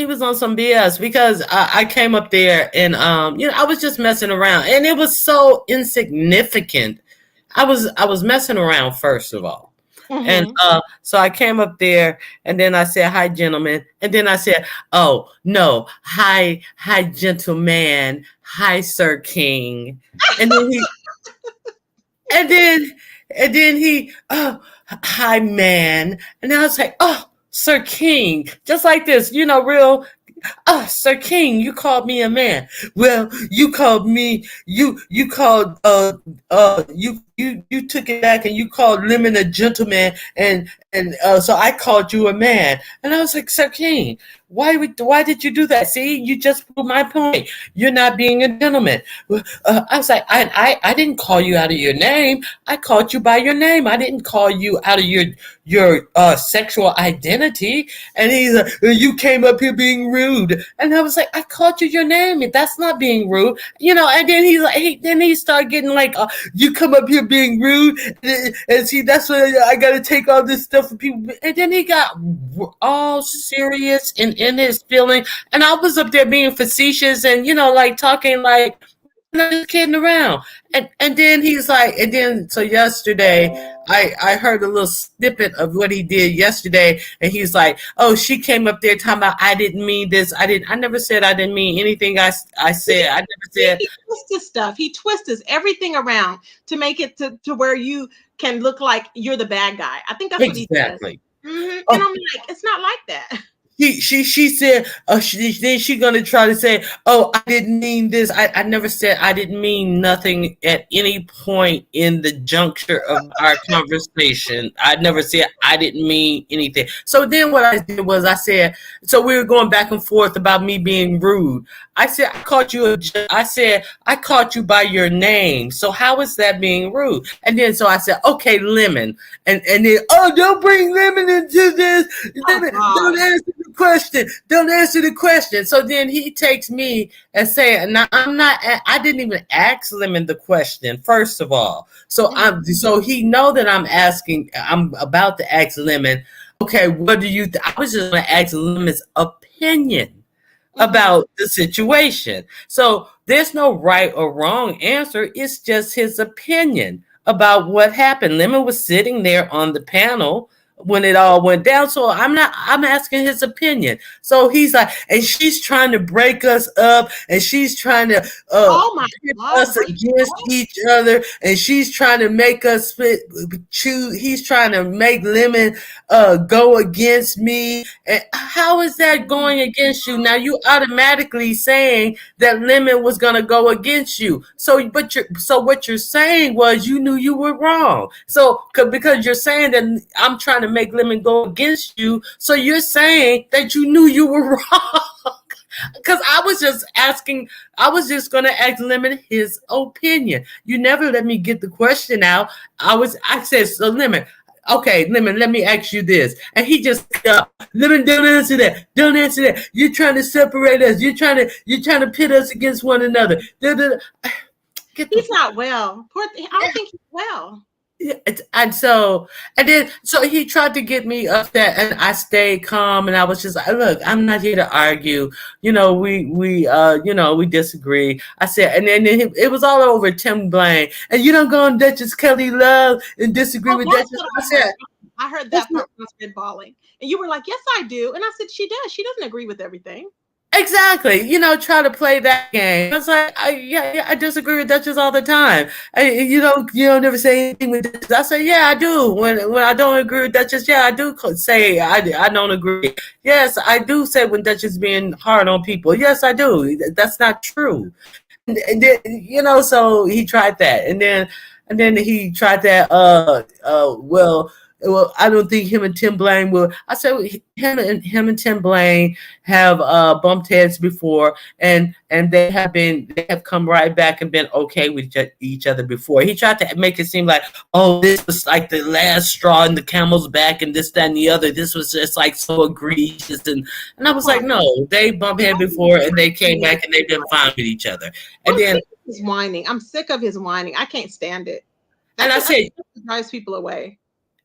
was on some BS because I came up there and I was just messing around and it was so insignificant. I was messing around first of all. And Mm-hmm. so I came up there and then I said, hi, gentlemen. And then I said, oh, no, hi, gentleman. Hi, Sir King. And then And then he, oh, hi, man. And I was like, oh, Sir King, just like this, real. Oh, Sir King, you called me a man. Well, you called me. You called. You took it back and you called Lemon a gentleman, and so I called you a man. And I was like, Sir King, why did you do that? See, you just proved my point. You're not being a gentleman. I was like, I didn't call you out of your name. I called you by your name. I didn't call you out of your sexual identity. And he's like, you came up here being rude. And I was like, I called you your name. That's not being rude. And then he's like, then he started getting like, you come up here being rude. And see, that's why I got to take all this stuff from people. And then he got all serious and in his feeling. And I was up there being facetious and, like talking like, not just kidding around. And then he's like, and then so yesterday I heard a little snippet of what he did yesterday, and he's like, oh, she came up there talking about I didn't mean this. I never said I didn't mean anything I said. I never said. He twists stuff. He twists everything around to make it to where you can look like you're the bad guy. I think that's what he says. Exactly. And Oh, I'm like, it's not like that. she said, then she gonna try to say, oh, I didn't mean this. I never said I didn't mean nothing at any point in the juncture of our conversation. I never said I didn't mean anything. So then what I did was I said, so we were going back and forth about me being rude. I said I said I called you by your name. So how is that being rude? And then so I said, okay, Lemon. And then, oh, don't bring Lemon into this. Lemon, don't answer the question. Don't answer the question. So then he takes me and saying, now I didn't even ask Lemon the question, first of all. So he know that I'm about to ask Lemon, okay, what do you I was just gonna ask Lemon's opinion about the situation. So there's no right or wrong answer. It's just his opinion about what happened. Lemon was sitting there on the panel when it all went down. So I'm asking his opinion. So he's like, and she's trying to break us up, and she's trying to Oh my pit God, us against each other, and she's trying to make us choose. He's trying to make Lemon go against me. And how is that going against you? Now you automatically saying that Lemon was gonna go against you. So what you're saying was you knew you were wrong. So because you're saying that I'm trying to make Lemon go against you, so you're saying that you knew you were wrong. Because I was just gonna ask Lemon his opinion. You never let me get the question out. I said, so Lemon, okay, Lemon, let me ask you this. And he just Lemon, don't answer that. Don't answer that. You're trying to separate us. You're trying to pit us against one another. He's not well. I don't think he's well. Yeah, so he tried to get me upset, and I stayed calm, and I was just like, look, I'm not here to argue. We disagree. I said, and then it was all over Tim Blaine, and you don't go on Duchess Kelly Love and disagree with Duchess. I heard that part when I was spitballing, and you were like, yes, I do, and I said, she does. She doesn't agree with everything. Exactly. Try to play that game. I was like, I disagree with Duchess all the time. You don't never say anything with Duchess. I say, yeah, I do. When I don't agree with Duchess, yeah, I do say I don't agree. Yes, I do say when Duchess being hard on people. Yes, I do. That's not true. And then, so he tried that. And then he tried that, well, I don't think him and Tim Blaine will. I said him and Tim Blaine have bumped heads before, and they have come right back and been okay with each other before. He tried to make it seem like, oh, this was like the last straw in the camel's back, and this, that, and the other. This was just like so egregious, and I was like, no, they bumped heads before, and they came back, and they've been fine with each other. And then his whining. I'm sick of his whining. I can't stand it. And I said, it drives people away.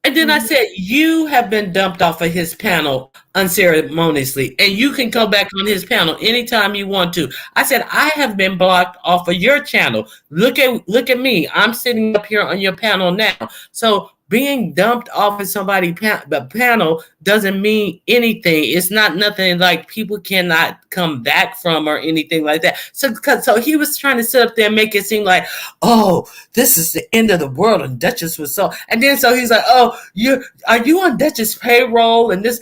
And then I said, you have been dumped off of his panel unceremoniously, and you can go back on his panel anytime you want to. I said, I have been blocked off of your channel. Look at me. I'm sitting up here on your panel now. So being dumped off of somebody's the panel doesn't mean anything. It's not nothing like people cannot come back from or anything like that. So he was trying to sit up there and make it seem like, oh, this is the end of the world, and Duchess was so. And then so he's like, oh, are you on Duchess payroll? And this.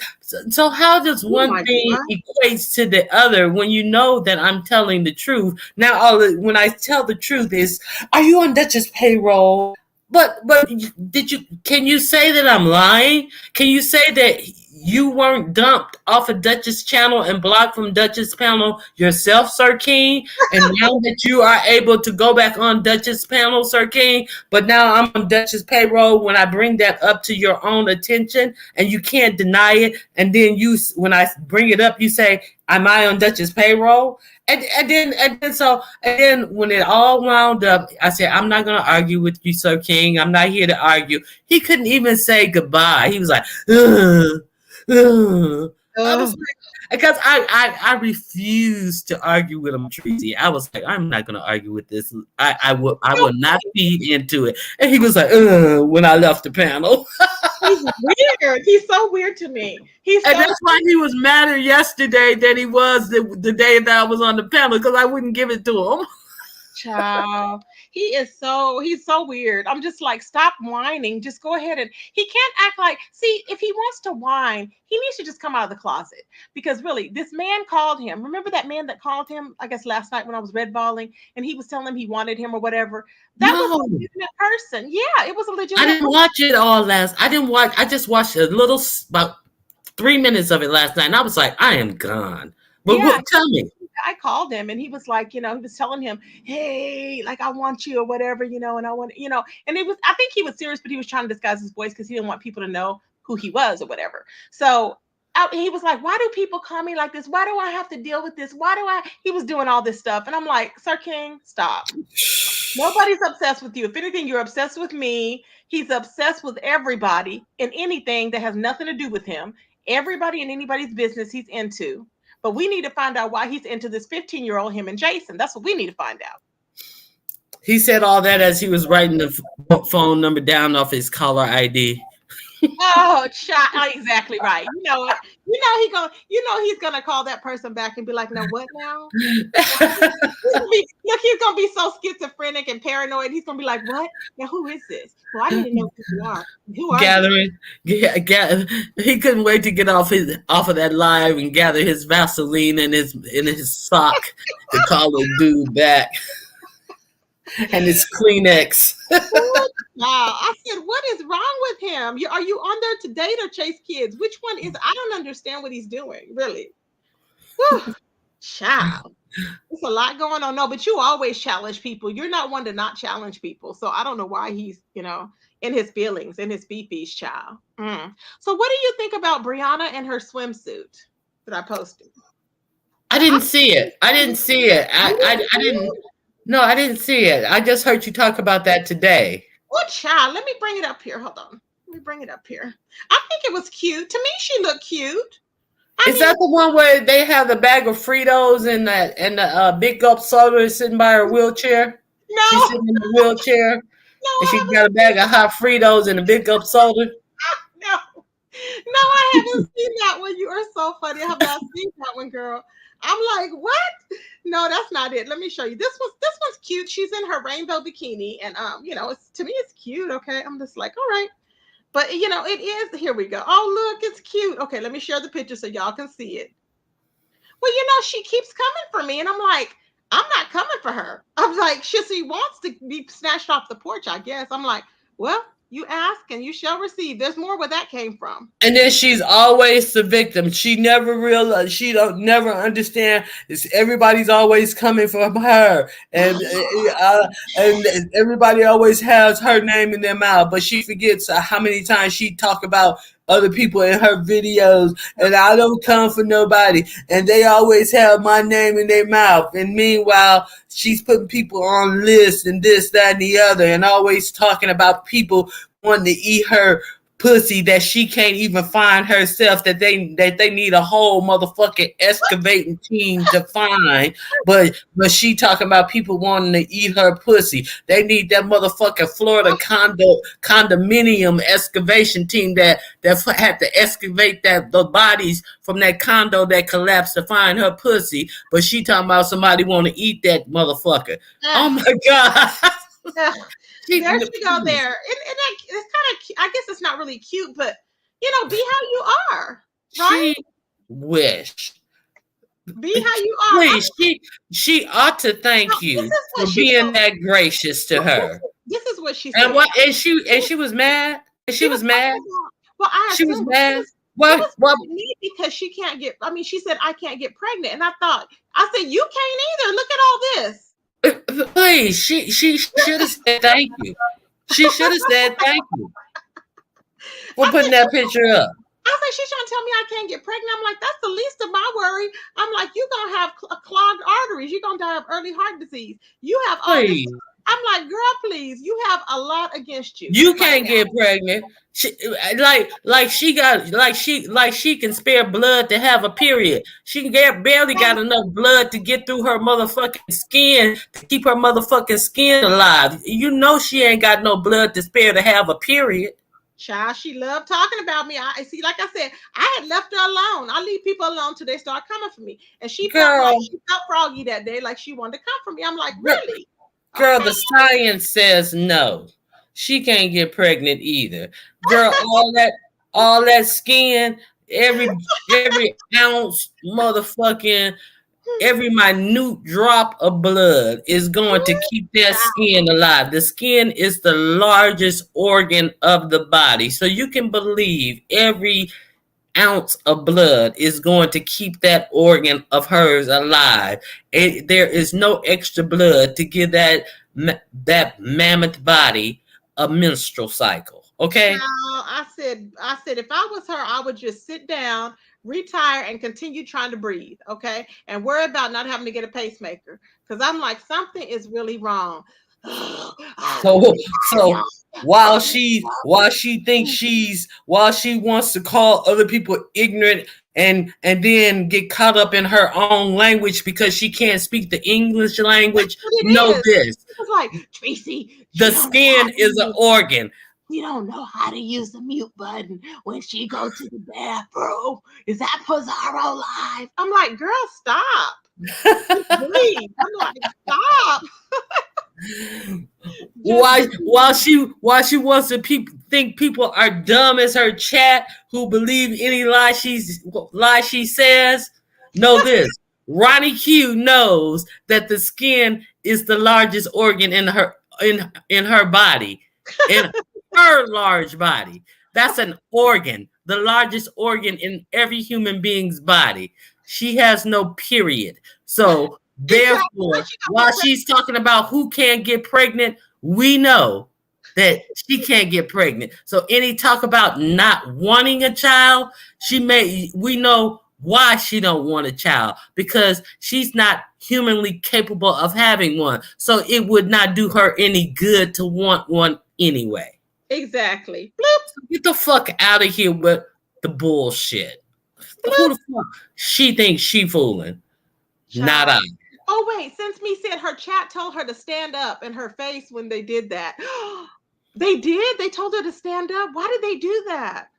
So how does Oh one my thing God. equates to the other when you know that I'm telling the truth? Now, when I tell the truth is, are you on Duchess payroll? But did you? Can you say that I'm lying? Can you say that you weren't dumped off of Duchess channel and blocked from Duchess panel yourself, Sir King? And now that you are able to go back on Duchess panel, Sir King, but now I'm on Duchess payroll. When I bring that up to your own attention, and you can't deny it, and then when I bring it up, you say, "Am I on Duchess payroll?" And then when it all wound up, I said, I'm not gonna argue with you, Sir King. I'm not here to argue. He couldn't even say goodbye. He was like, ugh, ugh. I was Oh, like, because I refused to argue with him, Tracy. I was like, I'm not gonna argue with this. I will not feed into it. And he was like, ugh, when I left the panel. he's weird. He's so weird to me. He's And so that's why he was madder yesterday than he was the day that I was on the panel, because I wouldn't give it to him. child. He's so weird. I'm just like, stop whining. Just go ahead, and he can't act like, see, if he wants to whine, he needs to just come out of the closet. Because really, this man called him. Remember that man that called him, I guess last night when I was red balling, and he was telling him he wanted him or whatever. That was a No, legitimate person. Yeah, it was a I legitimate didn't person. watch it all last. I didn't watch. I just watched a little, about 3 minutes of it last night, and I was like, I am gone. But Yeah, tell me, I called him and he was like, he was telling him, hey, like I want you or whatever, and I want, and I think he was serious, but he was trying to disguise his voice because he didn't want people to know who he was or whatever. So he was like, why do people call me like this? Why do I have to deal with this? He was doing all this stuff. And I'm like, Sir King, stop. Nobody's obsessed with you. If anything, you're obsessed with me. He's obsessed with everybody and anything that has nothing to do with him. Everybody and anybody's business he's into. But we need to find out why he's into this 15-year-old, him and Jason. That's what we need to find out. he said all that as he was writing the phone number down off his caller ID. Oh, exactly right. You know what? He's gonna call that person back and be like, "Now what now?" He's gonna be so schizophrenic and paranoid. He's gonna be like, "What? Now who is this? Well, I need to know who you are. Who are you?" Gathering, he couldn't wait to get off of that live and gather his Vaseline in his sock to call the dude back, and his Kleenex. Oh, wow. I said, what is wrong with him? Are you on there to date or chase kids? Which one is? I don't understand what he's doing. Really. Whew. Child. There's a lot going on. No, but you always challenge people. You're not one to not challenge people. So I don't know why he's, in his feelings, in his beefies, child. So what do you think about Brianna and her swimsuit that I posted? I didn't see it. I didn't see it. I didn't. No, I didn't see it. I just heard you talk about that today. Oh, child. Let me bring it up here. Hold on. Let me bring it up here. I think it was cute. To me, she looked cute. Is that the one where they have the bag of Fritos and the big gulp soda sitting by her wheelchair? No, She's sitting in the wheelchair no, and I she haven't got a bag of hot Fritos and a big gulp soda. no, no, I haven't seen that one. You are so funny. I have not seen that one, girl. I'm like, what? No, that's not it. Let me show you. This one's cute. She's in her rainbow bikini, and to me, it's cute. Okay, I'm just like, all right. But it is. Here we go. Oh, look, it's cute. Okay, let me share the picture so y'all can see it. Well, she keeps coming for me, and I'm like, I'm not coming for her. I'm like, she wants to be snatched off the porch, I guess. I'm like, well, you ask and you shall receive. There's more where that came from. And then she's always the victim. She never realize. She don't never understand. Everybody's always coming for her, and everybody always has her name in their mouth. But she forgets how many times she talk about other people in her videos, and I don't come for nobody, and they always have my name in their mouth. And meanwhile, she's putting people on lists and this, that, and the other, and always talking about people wanting to eat her pussy that she can't even find herself, that they need a whole motherfucking excavating team to find. But she talking about people wanting to eat her pussy. They need that motherfucking Florida condominium excavation team that had to excavate the bodies from that condo that collapsed to find her pussy. But she talking about somebody want to eat that motherfucker. Oh Ugh, my god. ugh. she, There she go there. And that, it's kind of, I guess it's not really cute, but be how you are, right? she wish. Be how you are. Please, she ought to thank This you is what for she being told that gracious to her. this is what she And said. what and she was mad. And she She was was mad. talking about, well, I She was assume mad. she Well, was well, mad at me because she can't get, I mean, she said, I can't get pregnant. And I said, you can't either. Look at all this. please, she should have said thank you. She should have said thank you for I putting said, that picture up. she's trying to tell me I can't get pregnant. I'm like, that's the least of my worry. I'm like, you're going to have clogged arteries. You're going to have early heart disease. You have all this. Please. I'm like, girl, please. You have a lot against you You right can't now. get pregnant. She, like she can spare blood to have a period. She can barely got enough blood to get through her motherfucking skin to keep her motherfucking skin alive. You know she ain't got no blood to spare to have a period. Child, she loved talking about me. I see, like I said, I had left her alone. I leave people alone till they start coming for me. And she felt like Girl, she felt froggy that day, like she wanted to come for me. I'm like, really? girl, Okay. the science says no. She can't get pregnant either. Girl, all that skin, every ounce motherfucking every minute drop of blood is going to keep that skin alive. The skin is the largest organ of the body. So you can believe every ounce of blood is going to keep that organ of hers alive. There is no extra blood to give that mammoth body a menstrual cycle. Okay? Child, I said, if I was her, I would just sit down, retire, and continue trying to breathe, okay, and worry about not having to get a pacemaker. Because I'm like, something is really wrong. So while she wants to call other people ignorant and then get caught up in her own language because she can't speak the English language, That's what it know is. this. It was like, Tracy, The skin is an organ. she don't know how to use the mute button when she goes to the bathroom. Is that Pizarro live? I'm like, girl, stop. Please. I'm like, stop. While she wants to think people are dumb as her chat who believe any lie she says, know this. Ronnie Q knows that the skin is the largest organ in her body. In her large body. That's an organ, the largest organ in every human being's body. She has no period. So therefore, while she's talking about who can't get pregnant, we know that she can't get pregnant. So any talk about not wanting a child, we know why she don't want a child, because she's not humanly capable of having one. So it would not do her any good to want one anyway. Exactly. Bloop. Get the fuck out of here with the bullshit. Bloop. Who the fuck? She thinks she fooling. Child. Not I. Oh, wait. Since me said her chat told her to stand up in her face when they did that. They did? They told her to stand up? Why did they do that?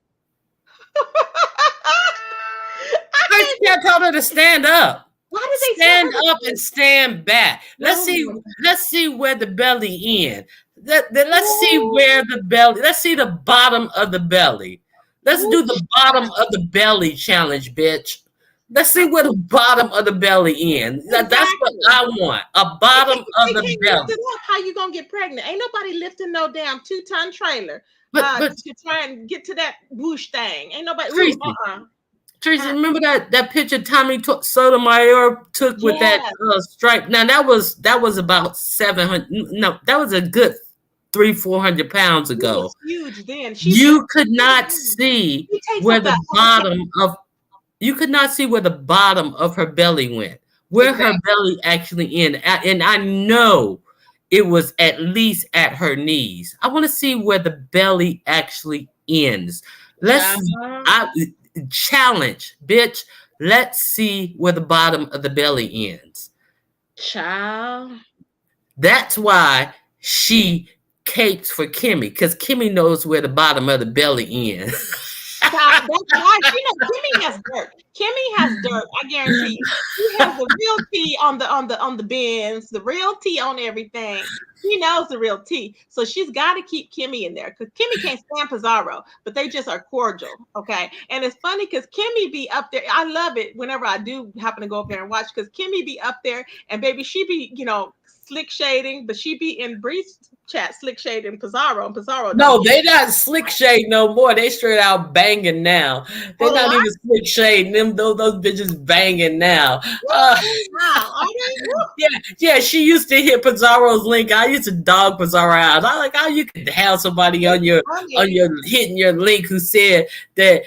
Her chat told her to stand up. Why did they stand up and stand back? Let's see where the belly ends. Let's see where the belly. Let's see the bottom of the belly. Let's do the bottom of the belly challenge, bitch. Let's see where the bottom of the belly ends. Exactly. That's what I want. A bottom of the belly. Lift it up, how you gonna get pregnant? Ain't nobody lifting no damn 2-ton trailer. But to try and get to that whoosh thing. Ain't nobody. Tracy, remember that picture Tommy Sotomayor took with that stripe? Now that was about 700. No, that was a good 300-400 pounds ago. Huge then. You could not see where the bottom of. You could not see where the bottom of her belly went, where her belly actually ended. And I know it was at least at her knees. I want to see where the belly actually ends. Let's Child. I challenge, bitch. Let's see where the bottom of the belly ends. Child. That's why she capes for Kimmy, because Kimmy knows where the bottom of the belly ends. Child, that's why Kimmy has dirt. Kimmy has dirt. I guarantee you. She has the real tea on the bins, the real tea on everything. She knows the real tea, so she's got to keep Kimmy in there because Kimmy can't stand Pizarro, but they just are cordial, okay? And it's funny because Kimmy be up there. I love it whenever I do happen to go up there and watch because Kimmy be up there and baby, she be slick shading, but she be in Bree's chat slick shading Pizarro, and Pizarro don't No, get they not slick shade no more. They straight out banging now. They a not lot. even slick shade. Those bitches banging now. Uh, Wow. Okay. yeah, yeah. She used to hit Pizarro's link. I used to dog Pizarro out. I like how you could have somebody on your Funny. hitting your link who said that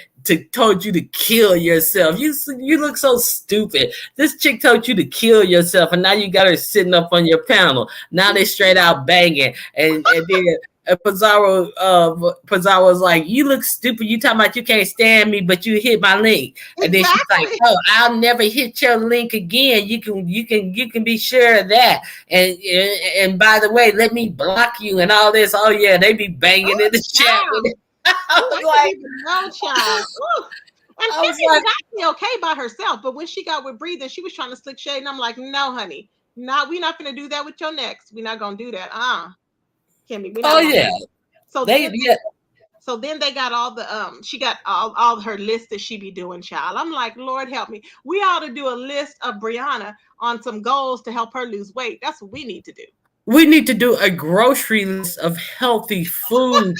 told you to kill yourself. You look so stupid. This chick told you to kill yourself, and now you got her sitting up on your panel. Now they straight out banging, and then Pizarro was like, "You look stupid. You talking about you can't stand me, but you hit my link." And then she's like, Exactly. "Oh, I'll never hit your link again. You can be sure of that. And by the way, let me block you and all this. Oh yeah, they be banging in Oh, the chat with child. it." I Oh, was I didn't like, even know, child. Ooh. And I was Kimmy was like, actually okay by herself, but when she got with breathing, she was trying to slick shade, and I'm like, no, honey, we're not gonna do that with your next. We're not gonna do that. Kimmy, we're oh not gonna do yeah, that. So they then yeah. so then they got all the she got all her lists that she be doing, child. I'm like, Lord help me. We ought to do a list of Brianna on some goals to help her lose weight. That's what we need to do. We need to do a grocery list of healthy food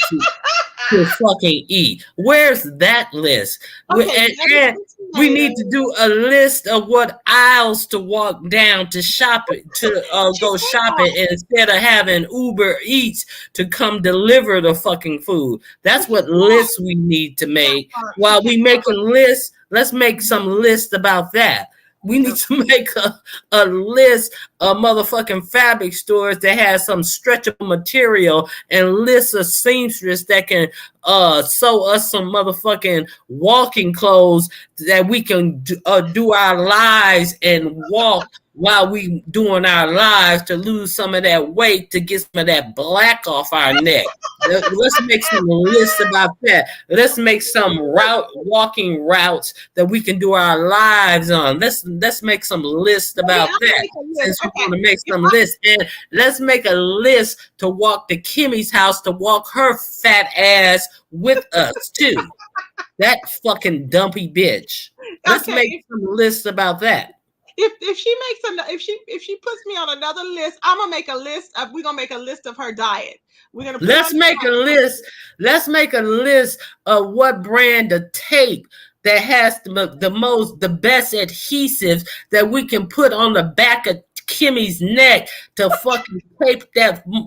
to fucking eat. Where's that list? Okay, And lettuce and we need to tomatoes. do a list of what aisles to walk down to shop it to She go said shopping that. instead of having Uber Eats to come deliver the fucking food. But That's she what can't. lists we need to That make. part. She While can't. we making lists, let's make some lists about that. We need Okay. to make a list of motherfucking fabric stores that has some stretchable material and lists of seamstress that can sew us some motherfucking walking clothes that we can do our lives and walk while we doing our lives to lose some of that weight to get some of that black off our neck. Let's make some lists about that. Let's make some walking routes that we can do our lives on. Let's make some lists Maybe about I'm gonna that. make a list. Since you Okay. want to make If some I, lists, and let's make a list to walk to Kimmy's house to walk her fat ass with us too. That fucking dumpy bitch. Let's make okay, some lists about that. if she makes if she puts me on another list, I'm gonna make a list of we're gonna make a list of her diet. We're gonna put her on Let's the make a diet. list. Let's make a list of what brand of tape that has the best adhesives that we can put on the back of Kimmy's neck to fucking tape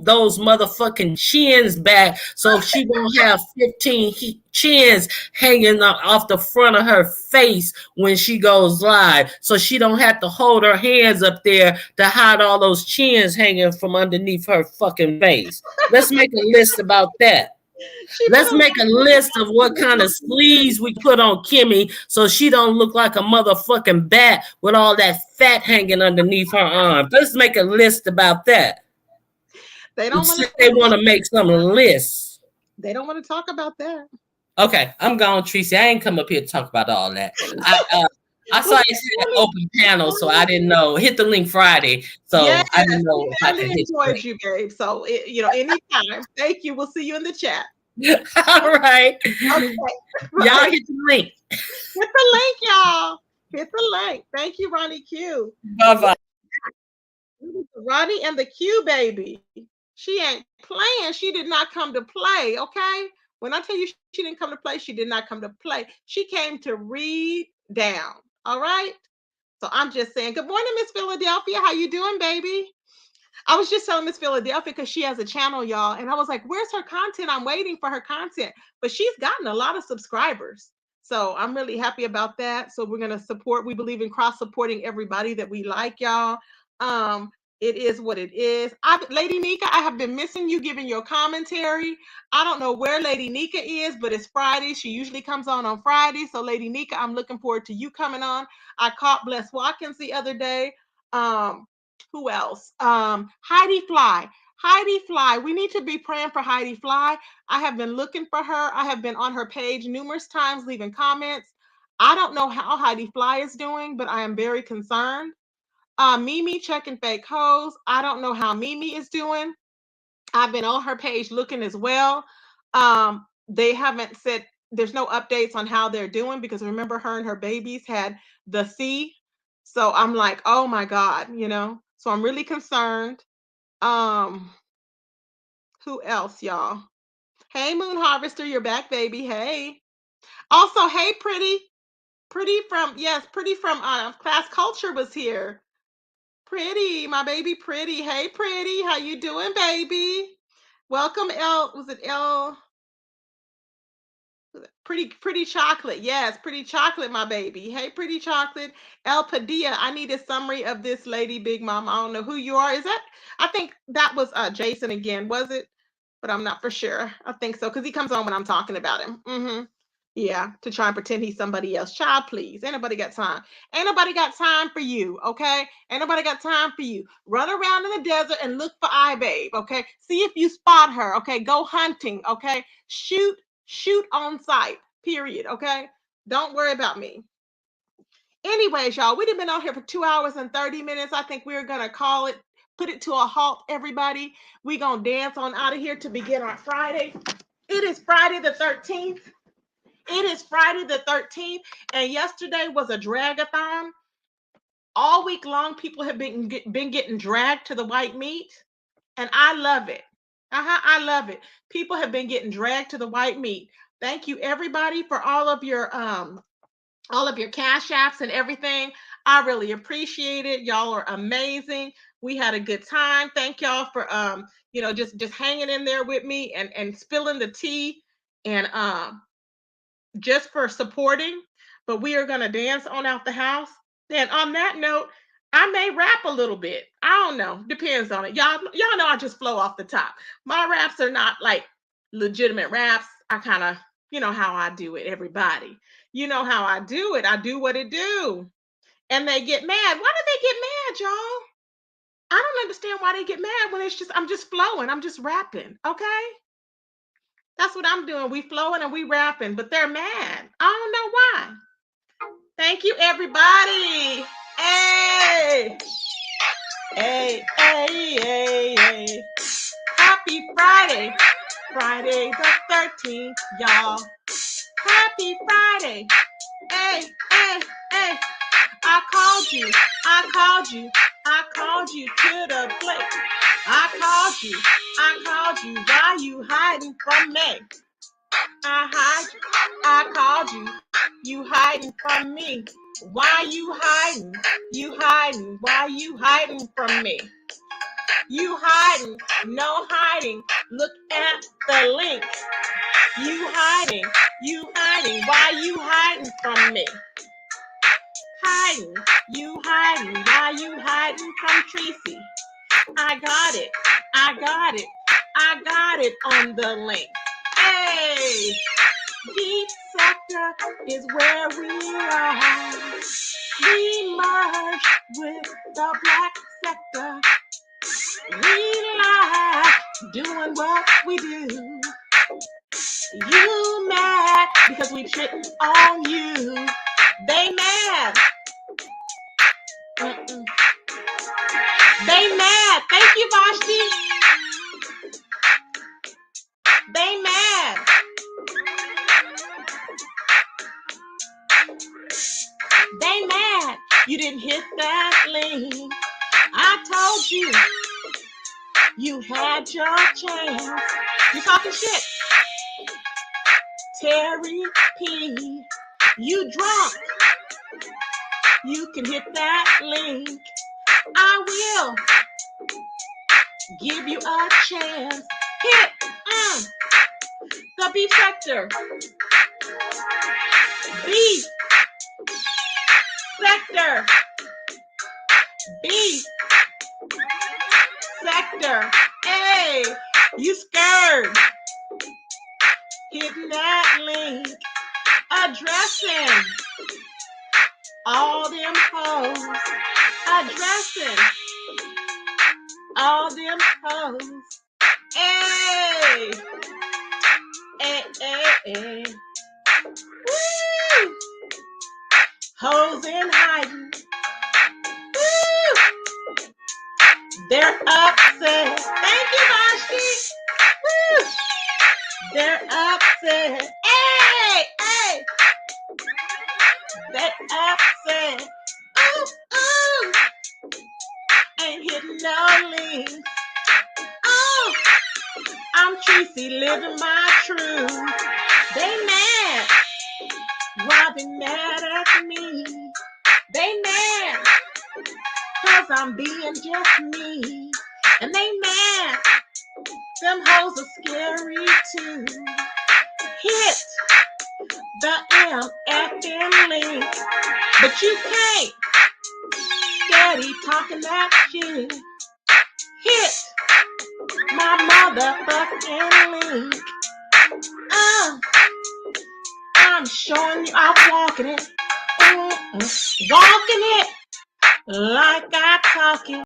those motherfucking chins back so she won't have 15 chins hanging off the front of her face when she goes live, so she don't have to hold her hands up there to hide all those chins hanging from underneath her fucking face. Let's make a list about that. She put Let's a make a list of what kind of list. sleeves we put on Kimmy so she don't look like a motherfucking bat with all that fat hanging underneath her arm. Let's make a list about that. They don't want to Since talk they want about to make some lists. they don't want to talk about that. Okay, I'm gone, Tracy. I ain't come up here to talk about all that. I Well, saw you said open panel, so I didn't know. Hit the link Friday, yes, so I didn't we know if I could really hit the enjoyed you, babe. So anytime. Thank you. We'll see you in the chat. link. All right, Okay, y'all right. hit the link. Hit the link, y'all. Hit the link. Thank you, Ronnie Q. Bye bye. Ronnie and the Q baby. She ain't playing. She did not come to play. Okay. When I tell you she didn't come to play, she did not come to play. She came to read down. All right. So I'm just saying, good morning, Miss Philadelphia. How you doing, baby? I was just telling Miss Philadelphia because she has a channel, y'all. And I was like, where's her content? I'm waiting for her content. But she's gotten a lot of subscribers. So I'm really happy about that. So we're going to support. We believe in cross supporting everybody that we like, y'all. Um, It is what it is. Lady Nika, I have been missing you giving your commentary. I don't know where Lady Nika is, but it's Friday. She usually comes on Friday. So Lady Nika, I'm looking forward to you coming on. I caught Bless Watkins the other day. Who else? Heidi Fly. Heidi Fly. We need to be praying for Heidi Fly. I have been looking for her. I have been on her page numerous times leaving comments. I don't know how Heidi Fly is doing, but I am very concerned. Mimi checking fake hoes. I don't know how Mimi is doing. I've been on her page looking as well. They haven't said, there's no updates on how they're doing, because remember, her and her babies had the C. So I'm like, oh my God, So I'm really concerned. Who else, y'all? Hey, Moon Harvester, you're back, baby. Hey. Also, hey, Pretty from Class Culture was here. Pretty, my baby Pretty. Hey, Pretty, how you doing, baby? Welcome, Pretty Chocolate. Yes, Pretty Chocolate, my baby. Hey, Pretty Chocolate. El Padilla, I need a summary of this lady, Big Mom. I don't know who you are. I think that was Jason again, was it? But I'm not for sure. I think so, because he comes on when I'm talking about him. Yeah, to try and pretend he's somebody else. Child, please. Ain't nobody got time. Ain't nobody got time for you, okay? Ain't nobody got time for you. Run around in the desert and look for iBabe, okay? See if you spot her, okay? Go hunting, okay? Shoot on sight, period, okay? Don't worry about me. Anyways, y'all, we've been out here for 2 hours and 30 minutes. I think we're going to put it to a halt, everybody. We're going to dance on out of here to begin our Friday. It is Friday the 13th. It is Friday the 13th, and yesterday was a drag-a-thon. All week long, people have been getting dragged to the white meat, and I love it. I love it. People have been getting dragged to the white meat. Thank you, everybody, for all of your cash apps and everything. I really appreciate it. Y'all are amazing. We had a good time. Thank y'all for just hanging in there with me and spilling the tea and just for supporting. But we are going to dance on out the house. And on that note, I may rap a little bit. I don't know. Depends on it. Y'all know I just flow off the top. My raps are not like legitimate raps. I kind of, how I do it, everybody. You know how I do it. I do what it do. And they get mad. Why do they get mad, y'all? I don't understand why they get mad when I'm just flowing. I'm just rapping. Okay? That's what I'm doing. We flowing and we rapping, but they're mad. I don't know why. Thank you, everybody. Hey. Hey, hey, hey, hey. Happy Friday. Friday the 13th, y'all. Happy Friday. Hey, hey, hey. I called you to the place. I called you. Why you hiding from me? I called you. You hiding from me. Why you hiding? Why you hiding from me? You hiding. No hiding. Look at the link. You hiding. Why you hiding from me? Hiding. You hiding. Why you hiding from Tracy? I got it on the link. Hey! Deep sector is where we are. We merge with the black sector. We lie, doing what we do. You mad because we tripped on you. They mad. Mm-mm. They mad. Thank you, Vashti. They mad. They mad. You didn't hit that link. I told you. You had your chance. You talking shit. Terry P. You drunk. You can hit that link. I will give you a chance. Hit the beef sector. Beef sector. Beef here. Hey, you scared. Hitting that link. Addressing all them hoes. Addressing all them hoes. Hey, hey, hey, hey. Woo! Hoes in hiding. Woo! They're upset. Thank you, Vashti. Woo! They're upset. Hey, hey. They're upset. Ooh, ooh. Ain't hitting no links. Oh, I'm Tracy living my truth. They mad. Why they mad at me? They mad. Cause I'm being just me. And they mad. Them hoes are scary too. Hit the MFM link. But you can't. Steady talking that shit. Hit my motherfucking link. I'm showing you I'm walking it. Walking it like I talk it.